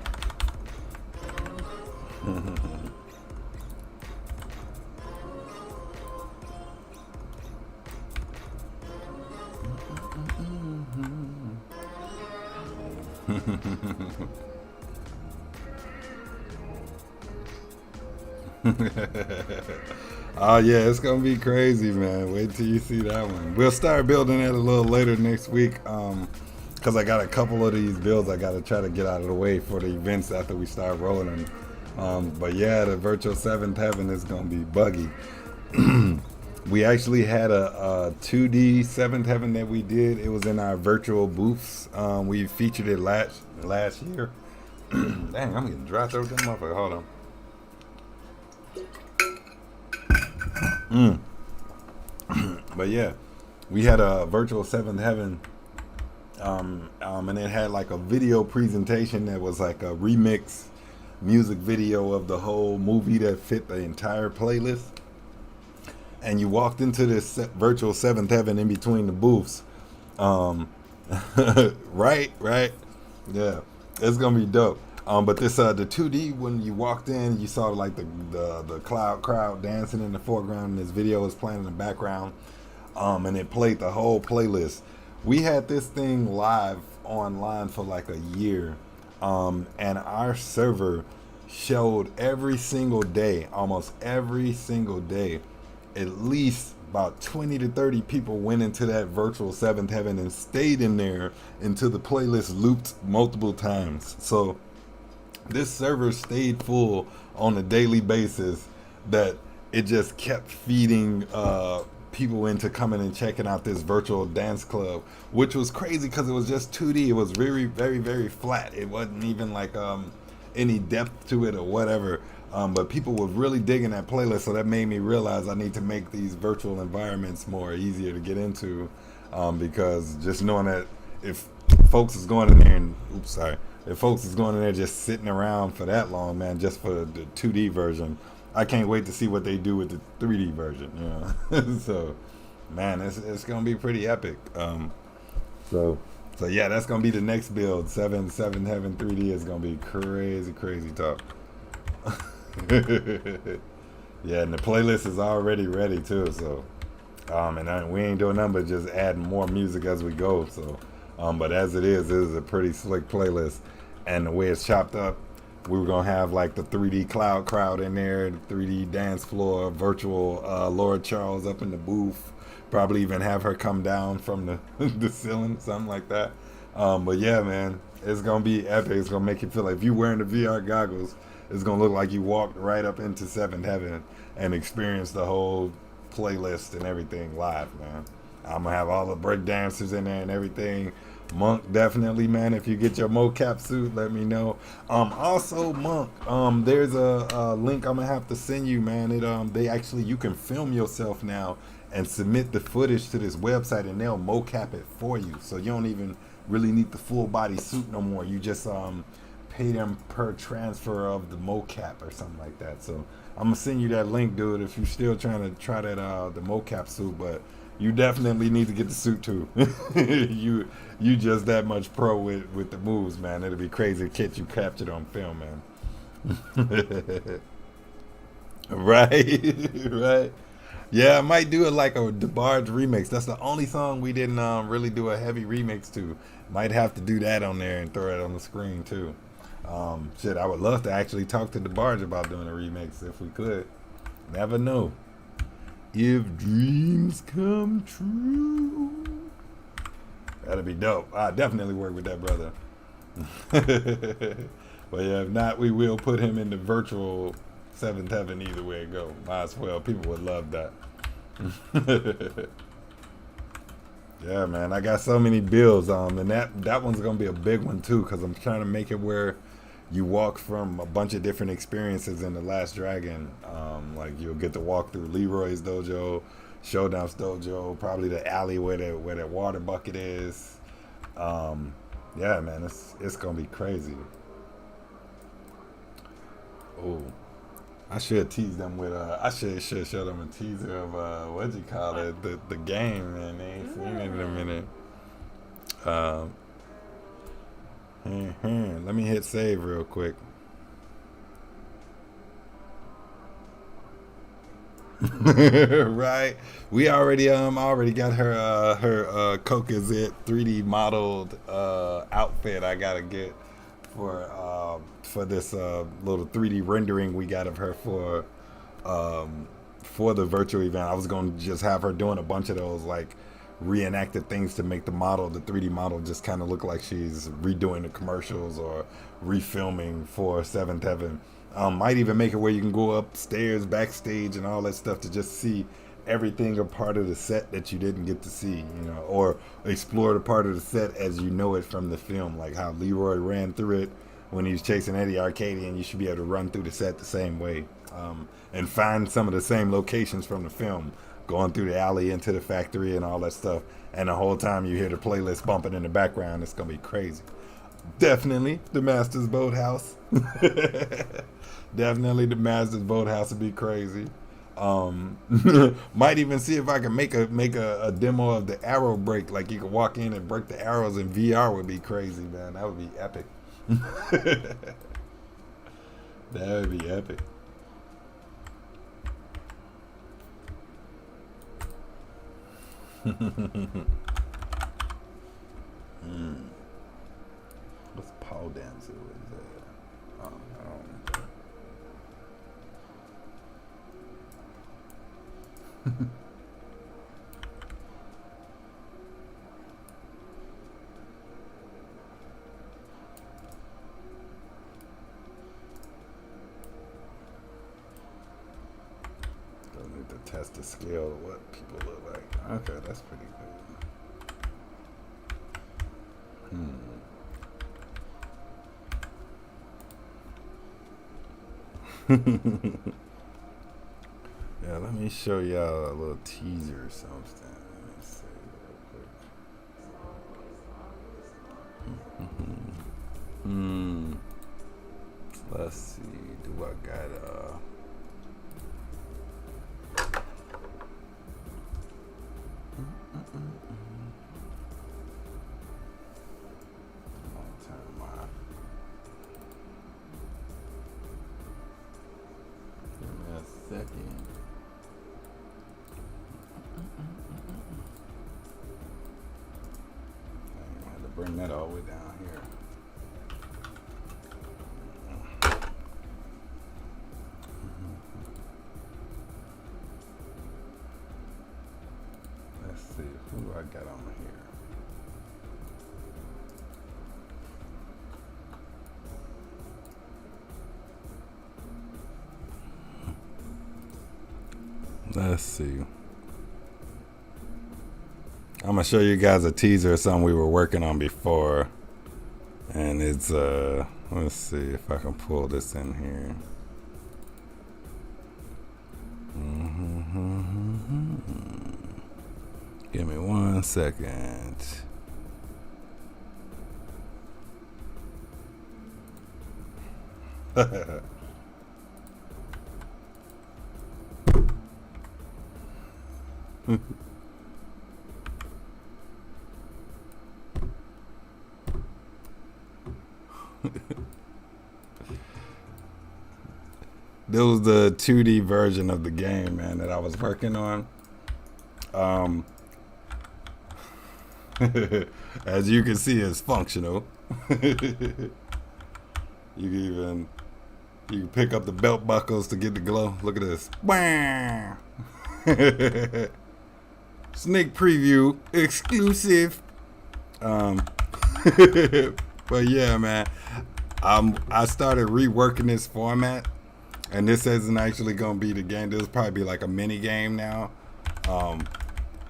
Oh yeah, it's gonna be crazy, man. Wait till you see that one. We'll start building it a little later next week, because I got a couple of these builds I gotta try to get out of the way for the events after we start rolling them. But yeah, the virtual 7th heaven is gonna be buggy. We actually had a 2D 7th heaven that we did. It was in our virtual booths. We featured it last year. Dang, I'm getting dry throat. That motherfucker. Hold on. But yeah, we had a virtual Seventh Heaven, and it had like a video presentation that was like a remix music video of the whole movie that fit the entire playlist. And you walked into this virtual Seventh Heaven in between the booths. Right, yeah, it's gonna be dope. But this the 2D, when you walked in, you saw like the crowd dancing in the foreground, and this video was playing in the background, and it played the whole playlist. We had this thing live online for like a year, and our server showed every single day, almost every single day, at least about 20 to 30 people went into that virtual Seventh Heaven and stayed in there until the playlist looped multiple times. So this server stayed full on a daily basis, that it just kept feeding people into coming and checking out this virtual dance club, which was crazy because it was just 2D. It was very, very, very flat. It wasn't even like any depth to it or whatever. But people were really digging that playlist, so that made me realize I need to make these virtual environments more easier to get into, because just knowing that if folks is going in there and if folks is going in there just sitting around for that long, man, just for the 2D version, I can't wait to see what they do with the 3D version, you know. So, man, it's gonna be pretty epic. So yeah, that's gonna be the next build. Seven Heaven 3D is gonna be crazy talk. Yeah, and the playlist is already ready too. So, and we ain't doing nothing but just adding more music as we go. So, but as it is a pretty slick playlist, and the way it's chopped up, we were gonna have like the 3D cloud crowd in there, the 3D dance floor, virtual Lord Charles up in the booth. Probably even have her come down from the the ceiling, something like that. But yeah, man, it's gonna be epic. It's gonna make you feel like if you're wearing the VR goggles, it's gonna look like you walked right up into Seventh Heaven and experienced the whole playlist and everything live, man. I'm gonna have all the break dancers in there and everything. Monk, definitely, man. If you get your mocap suit, let me know. Also, Monk, there's a link I'm gonna have to send you, man. You can film yourself now and submit the footage to this website, and they'll mocap it for you. So you don't even really need the full body suit no more. You just pay them per transfer of the mocap or something like that. So I'm gonna send you that link, dude, if you're still trying to try that the mocap suit. But you definitely need to get the suit too. you just that much pro with the moves, man. It'll be crazy to catch you captured on film, man. Right. Yeah, I might do it like a DeBarge remix. That's the only song we didn't really do a heavy remix to. Might have to do that on there and throw it on the screen too. Shit, I would love to actually talk to DeBarge about doing a remix if we could. Never know. If dreams come true. That'd be dope. I definitely work with that brother. But yeah, if not, we will put him in the virtual Seventh Heaven either way it go. Might as well. People would love that. Yeah, man. I got so many builds, and that one's gonna be a big one too, because I'm trying to make it where you walk from a bunch of different experiences in The Last Dragon. Like you'll get to walk through Leroy's dojo, Showdown's dojo, probably the alley where that water bucket is. Yeah, man, it's gonna be crazy. Oh, I should tease them with I should show them a teaser of what you call it, the game, man. They ain't seen it in a minute. Let me hit save real quick. Right, we already got her Coca-Zit 3D modeled outfit. I gotta get for this little 3D rendering we got of her for the virtual event. I was gonna just have her doing a bunch of those like reenacted things to make the 3D model just kind of look like she's redoing the commercials or refilming for Seventh Heaven. Might even make it where you can go upstairs, backstage, and all that stuff to just see everything a part of the set that you didn't get to see, you know, or explore the part of the set as you know it from the film, like how Leroy ran through it when he was chasing Eddie Arcadian. You should be able to run through the set the same way. and find some of the same locations from the film, going through the alley into the factory and all that stuff. And the whole time you hear the playlist bumping in the background, it's gonna be crazy. Definitely the Master's Boathouse. Definitely the Master's Boathouse would be crazy. Might even see if I can make a demo of the arrow break. Like you could walk in and break the arrows in VR would be crazy, man. That would be epic. That would be epic. What's pole dancer was that? I don't know. Don't need to test the scale of what people look like. Okay, that's pretty good. Yeah, let me show y'all a little teaser or something. Let me see real quick. Let's see. Do I got second. I had to bring that all the way down here. Let's see who I got on here. Let's see. I'm gonna show you guys a teaser of something we were working on before, and it's let's see if I can pull this in here. Give me 1 second. This was the 2D version of the game, man, that I was working on. As you can see, it's functional. You can pick up the belt buckles to get the glow. Look at this. Sneak preview exclusive. But yeah, man, I started reworking this format, and this isn't actually gonna be the game. This will probably be like a mini game now.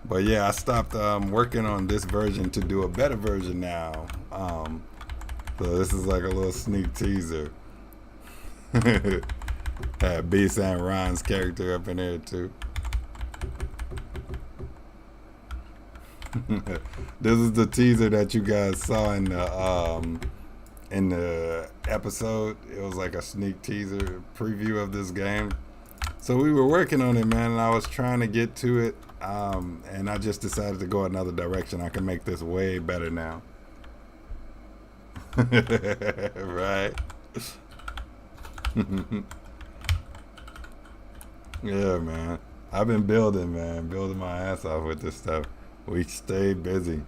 But yeah, I stopped working on this version to do a better version now. So this is like a little sneak teaser. Had B. San Ron's character up in there too. This is the teaser that you guys saw in the episode. It was like a sneak teaser preview of this game. So we were working on it, man, and I was trying to get to it, and I just decided to go another direction. I can make this way better now. Right? Yeah, man. I've been building my ass off with this stuff. We stay busy.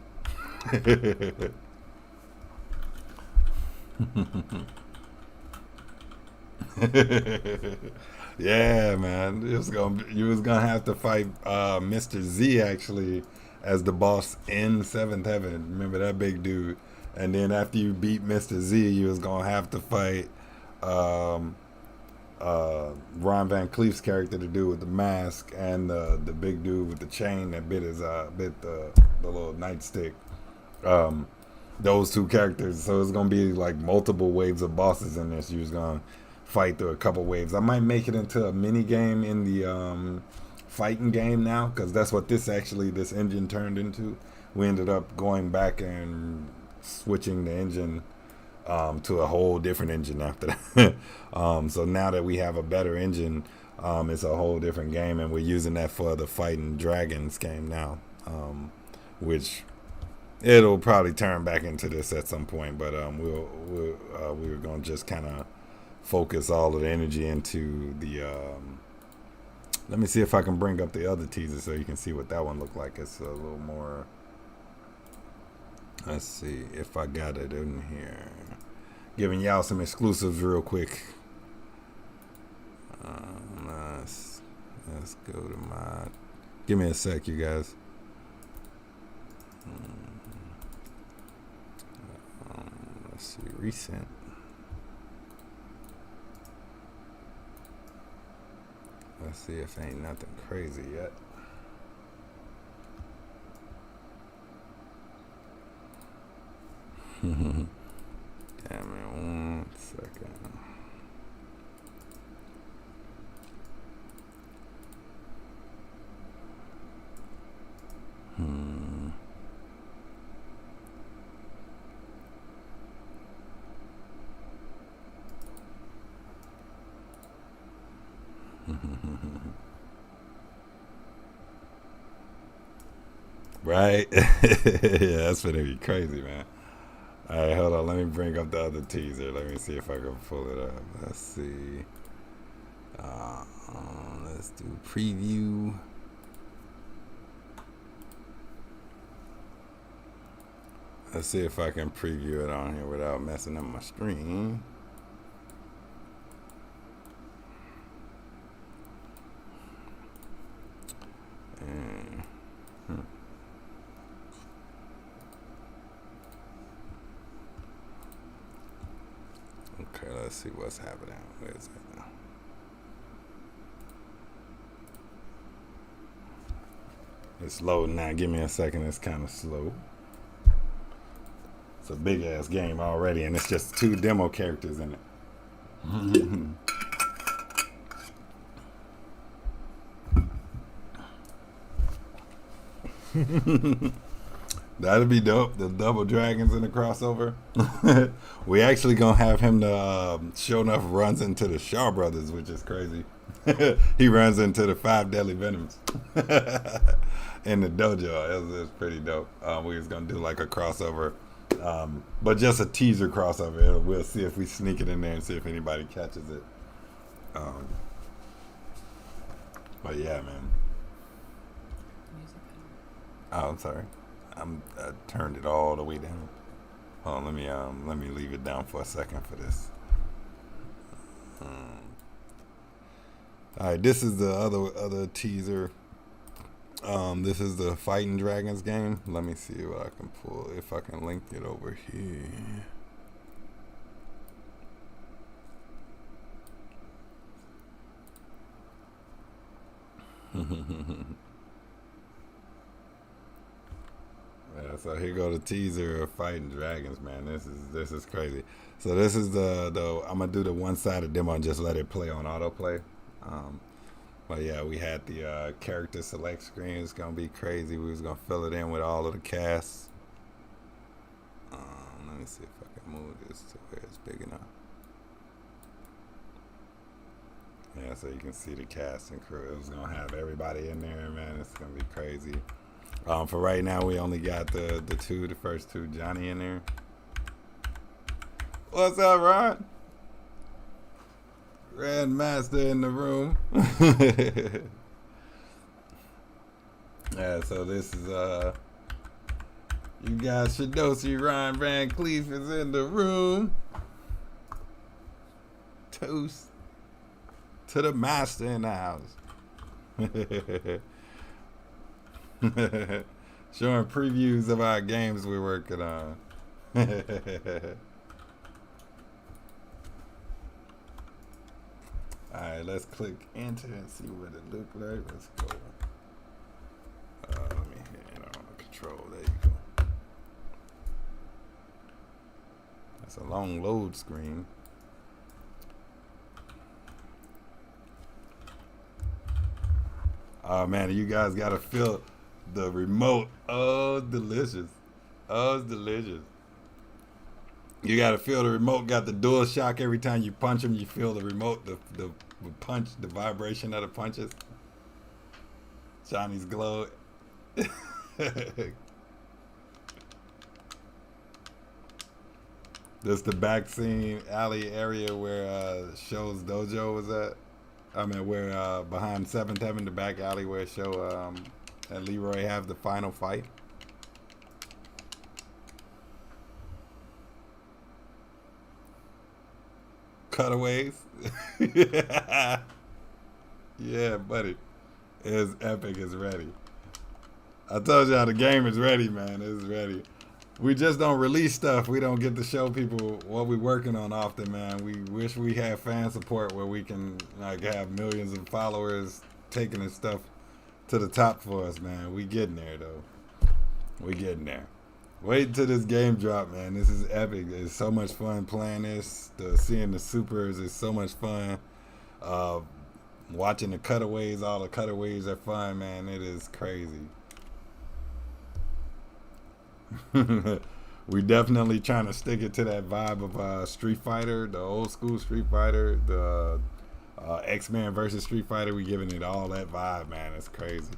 Yeah, man. You was gonna have to fight Mr. Z actually as the boss in Seventh Heaven. Remember that big dude? And then after you beat Mr. Z, you was gonna have to fight Ron Van Cleef's character, the dude with the mask, and the big dude with the chain that bit the little nightstick. Those two characters. So it's gonna be like multiple waves of bosses in this. You was gonna fight through a couple waves. I might make it into a mini game in the fighting game now, because that's what this engine turned into. We ended up going back and switching the engine to a whole different engine after that. So now that we have a better engine, it's a whole different game, and we're using that for the fighting dragons game now, which it'll probably turn back into this at some point. But we're gonna just kind of focus all of the energy into the. Let me see if I can bring up the other teaser so you can see what that one looked like. It's a little more. Let's see if I got it in here. Giving y'all some exclusives real quick. Let's go to my. Give me a sec, you guys. Let's see, recent. Let's see if ain't nothing crazy yet. Damn it, 1 second. Right? Yeah, that's gonna be crazy, man. Alright, hold on. Let me bring up the other teaser. Let me see if I can pull it up. Let's see. Let's do preview. Let's see if I can preview it on here without messing up my screen. Okay, let's see what's happening. Where is it now? It's loading now. Give me a second. It's kind of slow. It's a big ass game already, and it's just 2 demo characters in it. That'd be dope. The double dragons in the crossover. We actually gonna have him to sure enough runs into the Shaw brothers, which is crazy. He runs into the 5 deadly venoms in the dojo. It's pretty dope. We was gonna do like a crossover, but just a teaser crossover. We'll see if we sneak it in there and see if anybody catches it. But yeah, man. Oh, I'm sorry. I turned it all the way down. Hold on, let me leave it down for a second for this. All right, this is the other teaser. This is the Fighting Dragons game. Let me see what I can pull, if I can link it over here. Yeah, so here go the teaser of Fighting Dragons, man. This is crazy. So this is the I'm gonna do the one-sided demo and just let it play on autoplay. But yeah, we had the character select screen. It's gonna be crazy. We was gonna fill it in with all of the cast. Let me see if I can move this to where it's big enough. Yeah, so you can see the cast and crew. It was gonna have everybody in there, man. It's gonna be crazy. For right now, we only got the first two Johnny in there. What's up, Ron? Grandmaster in the room. Yeah, so this is you got Shidoshi, Ron Van Cleef is in the room. Toast to the master in the house. Showing previews of our games we're working on. Alright, let's click enter and see what it look like. Let's go. Let me hit on control. There you go. That's a long load screen. Oh man, you guys gotta feel the remote. Oh, delicious. Oh, it's delicious. You gotta feel the remote got the dual shock every time you punch him. You feel the remote, the punch, the vibration of the punches. Johnny's glow. This the back scene alley area where Show's dojo was at. I mean, where behind 7th Heaven, the back alley where Show and Leroy have the final fight. Cutaways. Yeah, buddy. It's epic. It's ready. I told y'all the game is ready, man. It's ready. We just don't release stuff. We don't get to show people what we're working on often, man. We wish we had fan support where we can like have millions of followers taking this stuff to the top for us, man. We getting there though. We getting there. Wait till this game drop, man. This is epic. It's so much fun playing this. Seeing the supers is so much fun. Watching the cutaways, all the cutaways are fun, man. It is crazy. We definitely trying to stick it to that vibe of Street Fighter, the old school Street Fighter, the X-Men versus Street Fighter. We giving it all that vibe, man. It's crazy.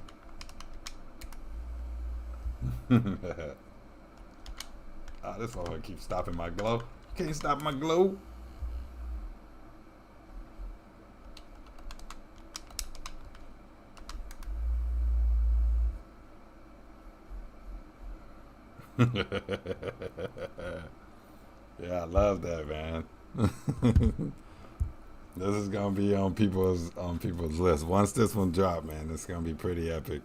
This one keeps stopping my glow. Can't stop my glow. Yeah, I love that, man. This is gonna be on people's list. Once this one drop, man, it's gonna be pretty epic.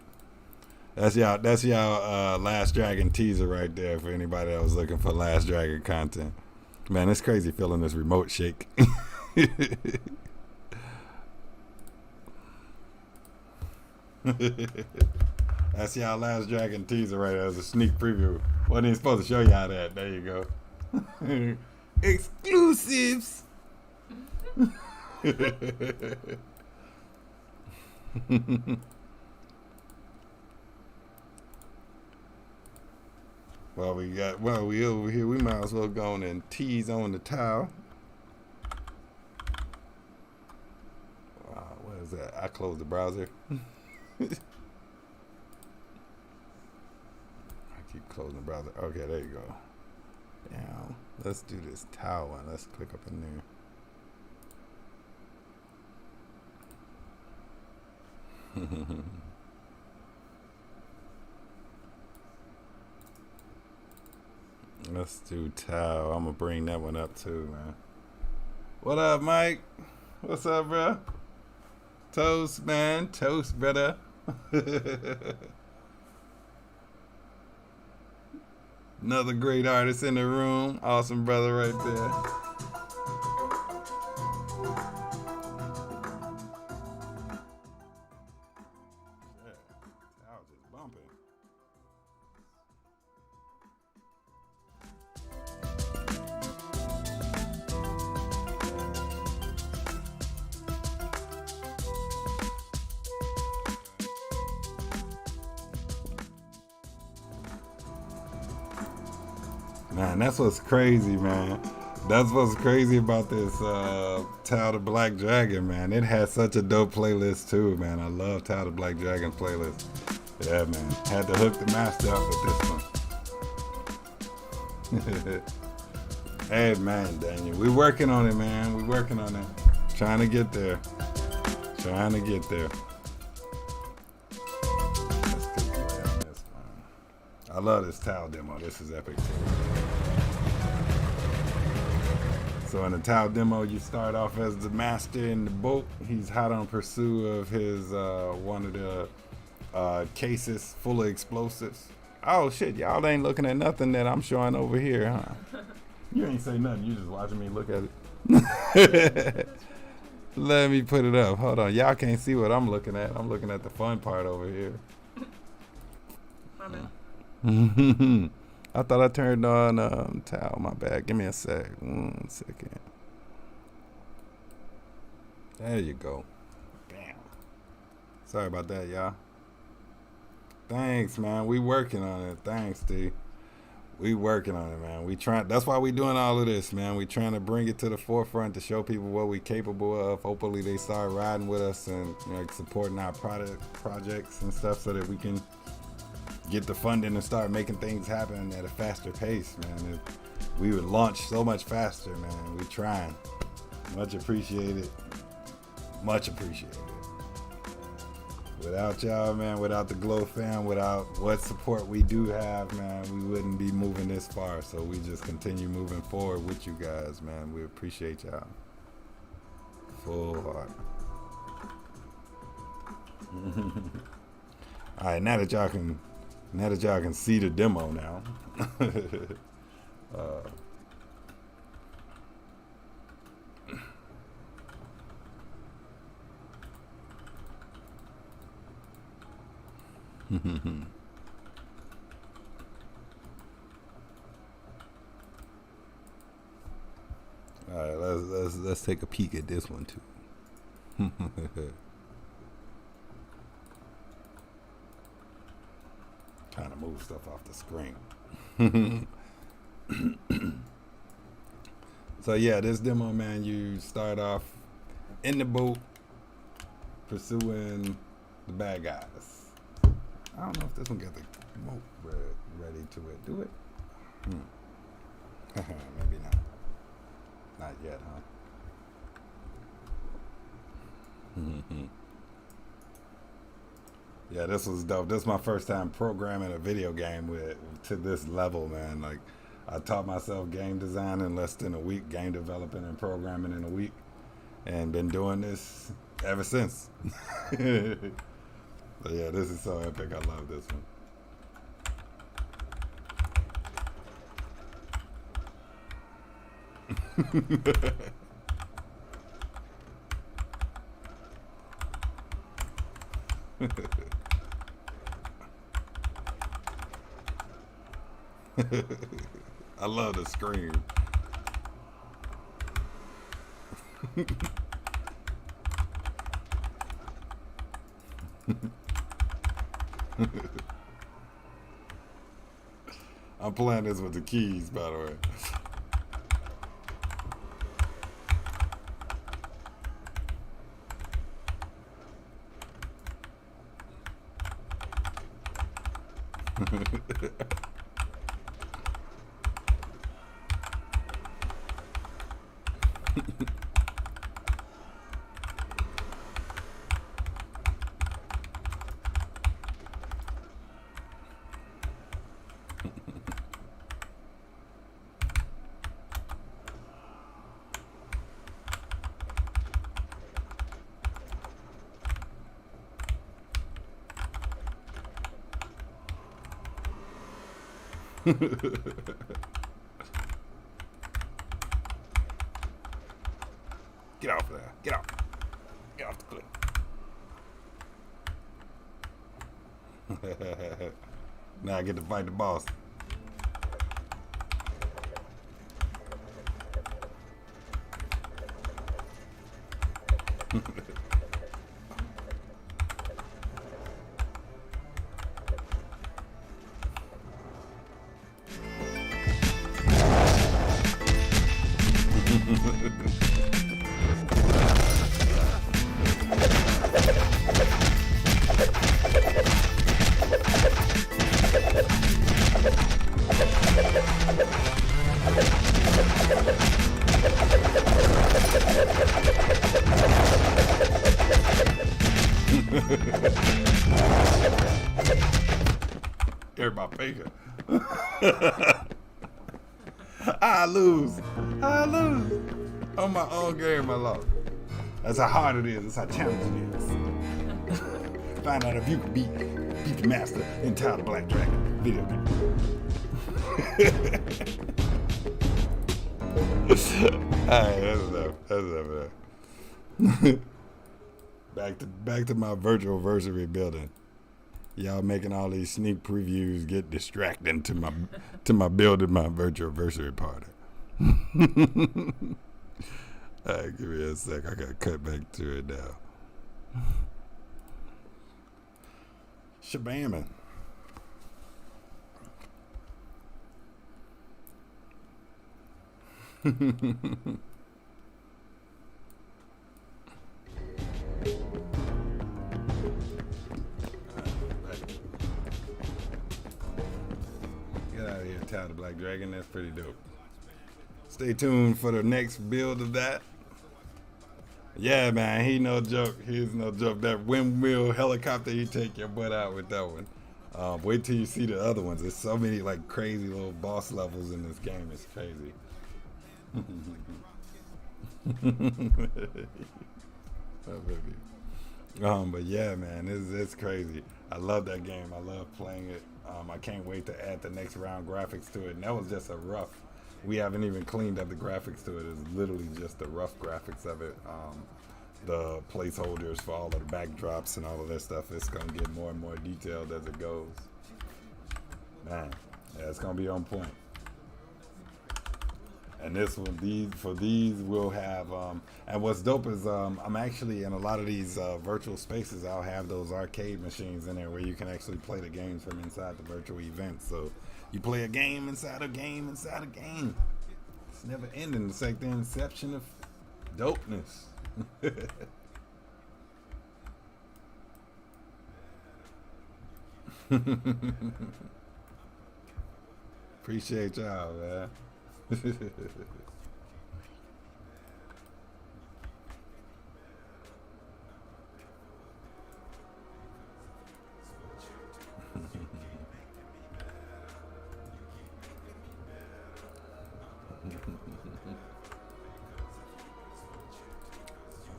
That's y'all Last Dragon teaser right there for anybody that was looking for Last Dragon content. Man, it's crazy feeling this remote shake. That's y'all Last Dragon teaser right there as a sneak preview. Wasn't even supposed to show y'all that. There you go. Exclusives. We over here. We might as well go on and tease on the towel. What is that? I closed the browser. I keep closing the browser. Okay, there you go. Now, let's do this towel one. Let's click up in there. Let's do towel. I'm gonna bring that one up too, man. What up, Mike? What's up, bro? Toast, man. Toast, brother. Another great artist in the room. Awesome brother right there. Man, that's what's crazy, man. That's what's crazy about this Tao the Black Dragon, man. It has such a dope playlist too, man. I love Tao the Black Dragon playlist. Yeah, man. Had to hook the master up with this one. Hey, man, Daniel. We working on it, man. We working on it. Trying to get there. Trying to get there. Let's take it away on this, man. I love this Tao demo. This is epic too. So in the Tao demo, you start off as the master in the boat. He's hot on pursuit of his one of the cases full of explosives. Oh shit, y'all ain't looking at nothing that I'm showing over here, huh? You ain't say nothing. You just watching me look at it. Let me put it up. Hold on, y'all can't see what I'm looking at. I'm looking at the fun part over here. My bad. I thought I turned on Tao. My bad. Give me a sec. 1 second. There you go. Bam. Sorry about that, y'all. Thanks, man. We working on it. Thanks, D. We working on it, man. We trying. That's why we doing all of this, man. We trying to bring it to the forefront to show people what we capable of. Hopefully, they start riding with us and supporting our projects and stuff, so that we can get the funding and start making things happen at a faster pace, man. We would launch so much faster, man. We trying. Much appreciated. Much appreciated. Without y'all, man, without the Glow fam, without what support we do have, man, we wouldn't be moving this far. So we just continue moving forward with you guys, man. We appreciate y'all. Full heart. All right, now that y'all can see the demo now. All right, let's take a peek at this one too. Trying to move stuff off the screen. So yeah, this demo, man, you start off in the boat pursuing the bad guys. I don't know if this one got the remote ready to it. Do it? Maybe not. Not yet, huh? Yeah, this was dope. This is my first time programming a video game to this level, man. Like, I taught myself game design in less than a week, game developing and programming in a week, and been doing this ever since. So yeah, this is so epic. I love this one. I love the scream. I'm playing this with the keys, by the way. Get off there. Get off. Get off the cliff. Now I get to fight the boss. Everybody faking. I lose. On my own game, I lost. That's how hard it is. That's how challenging it is. Find out if you can beat the master Untitled Black Dragon video game. Alright, that's enough. Back to my virtual versary building. Y'all making all these sneak previews get distracting to my building my virtual versary party. Alright, give me a sec. I gotta cut back to it now. Shabamming. Get out of here, Tyler the Black Dragon. That's pretty dope. Stay tuned for the next build of that. Yeah, man, he no joke. He's no joke. That windmill helicopter, you take your butt out with that one. Wait till you see the other ones. There's so many like crazy little boss levels in this game. It's crazy. But yeah, man, it's crazy. I love that game. I love playing it. I can't wait to add the next round graphics to it. And that was just a rough. We haven't even cleaned up the graphics to it. It's literally just the rough graphics of it. The placeholders for all of the backdrops and all of that stuff. It's gonna get more and more detailed as it goes. Man, yeah, it's gonna be on point. And this one, these we'll have. And what's dope is I'm actually in a lot of these virtual spaces. I'll have those arcade machines in there where you can actually play the games from inside the virtual event. So you play a game inside a game inside a game. It's never ending. It's like the inception of dopeness. Appreciate y'all, man.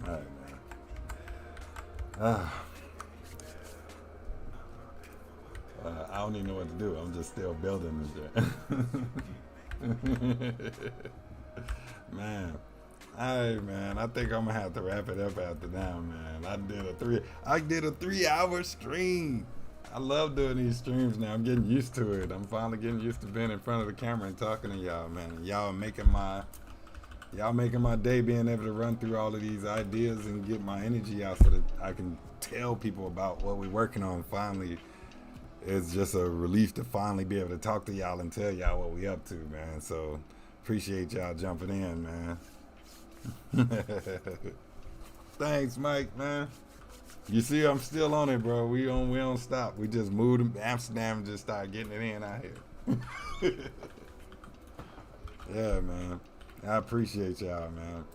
All right, man. I don't even know what to do. I'm just still building this shit. Man. Alright, man. I think I'm gonna have to wrap it up after now, man. I did a 3-hour stream. I love doing these streams now. I'm getting used to it. I'm finally getting used to being in front of the camera and talking to y'all, man. Y'all making my day, being able to run through all of these ideas and get my energy out so that I can tell people about what we're working on finally. It's just a relief to finally be able to talk to y'all and tell y'all what we up to, man. So appreciate y'all jumping in, man. Thanks, Mike, man. You see, I'm still on it, bro. We don't stop. We just moved to Amsterdam and just started getting it in out here. Yeah, man. I appreciate y'all, man.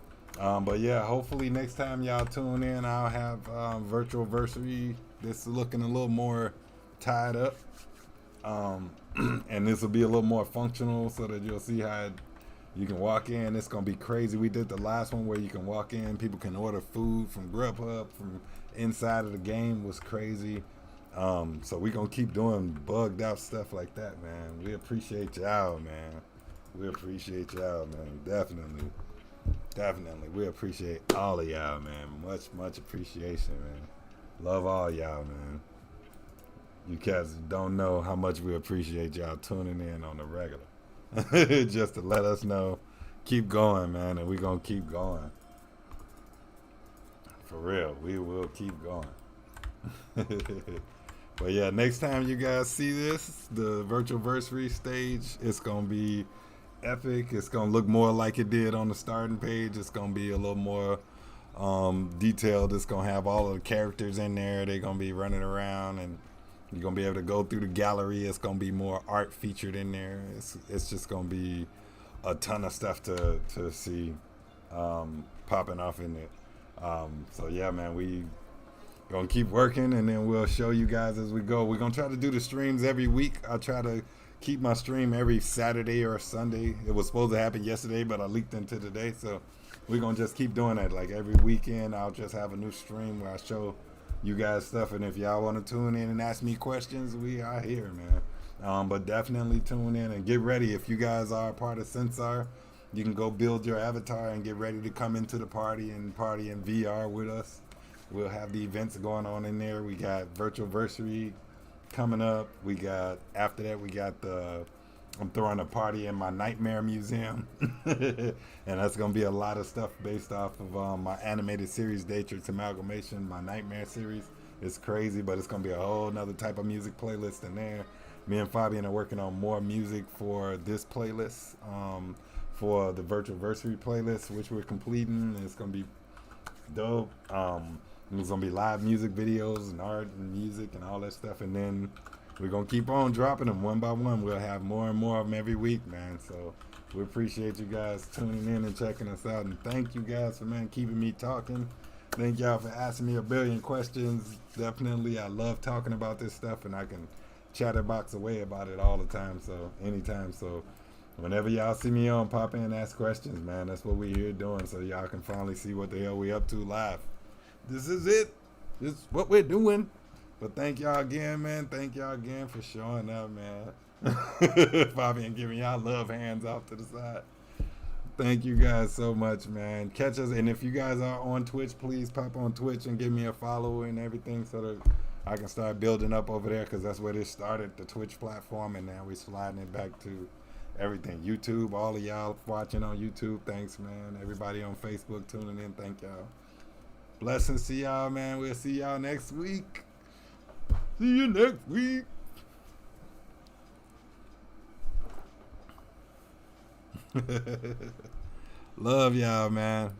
But yeah, hopefully next time y'all tune in, I'll have virtual versary. This is looking a little more tied up, and this will be a little more functional so that you'll see how you can walk in. It's gonna be crazy. We did the last one where you can walk in, people can order food from Grubhub from inside of the game. Was crazy. So we gonna keep doing bugged out stuff like that, man. We appreciate y'all, man. We appreciate y'all, man. Definitely we appreciate all of y'all, man. Much appreciation, man. Love all y'all, man. You cats don't know how much we appreciate y'all tuning in on the regular. Just to let us know, keep going, man, and we're going to keep going. For real, we will keep going. But yeah, next time you guys see this, the virtual versary stage, it's going to be epic. It's going to look more like it did on the starting page. It's going to be a little more detailed. It's going to have all of the characters in there. They're going to be running around, and you're going to be able to go through the gallery. It's going to be more art featured in there. It's just going to be a ton of stuff to see popping off in it. So yeah, man, we going to keep working, and then we'll show you guys as we go. We're going to try to do the streams every week. I'll try to keep my stream every Saturday or Sunday. It was supposed to happen yesterday, but I leaked into today. So we're going to just keep doing that. Like every weekend, I'll just have a new stream where I show you guys stuff, and if y'all want to tune in and ask me questions, we are here, man. But definitely tune in and get ready. If you guys are a part of Sansar, you can go build your avatar and get ready to come into the party in VR with us. We'll have the events going on in there. We got virtual versary coming up. We got, after that, we got I'm throwing a party in my Nightmare Museum. And that's going to be a lot of stuff based off of my animated series, Daetrix Amalgamation, my Nightmare series. It's crazy, but it's gonna be a whole nother type of music playlist in there. Me and Fabian are working on more music for this playlist, for the Virtualversary playlist, which we're completing. It's gonna be dope. There's gonna be live music videos and art and music and all that stuff, and then we're gonna keep on dropping them one by one. We'll have more and more of them every week, man. So we appreciate you guys tuning in and checking us out, and thank you guys for keeping me talking. Thank y'all for asking me a billion questions. Definitely, I love talking about this stuff, and I can chatterbox away about it all the time. So anytime, so whenever y'all see me on, pop in and ask questions, man. That's what we're here doing, so y'all can finally see what the hell we up to live. This is it. This is what we're doing. But thank y'all again, man. Thank y'all again for showing up, man. Fabian giving y'all love hands off to the side. Thank you guys so much, man. Catch us, and if you guys are on Twitch, please pop on Twitch and give me a follow and everything so that I can start building up over there, because that's where this started, the Twitch platform, and now we're sliding it back to everything. YouTube, all of y'all watching on YouTube, thanks, man. Everybody on Facebook tuning in, thank y'all. Blessings to y'all, man. We'll see y'all next week. See you next week. Love y'all, man.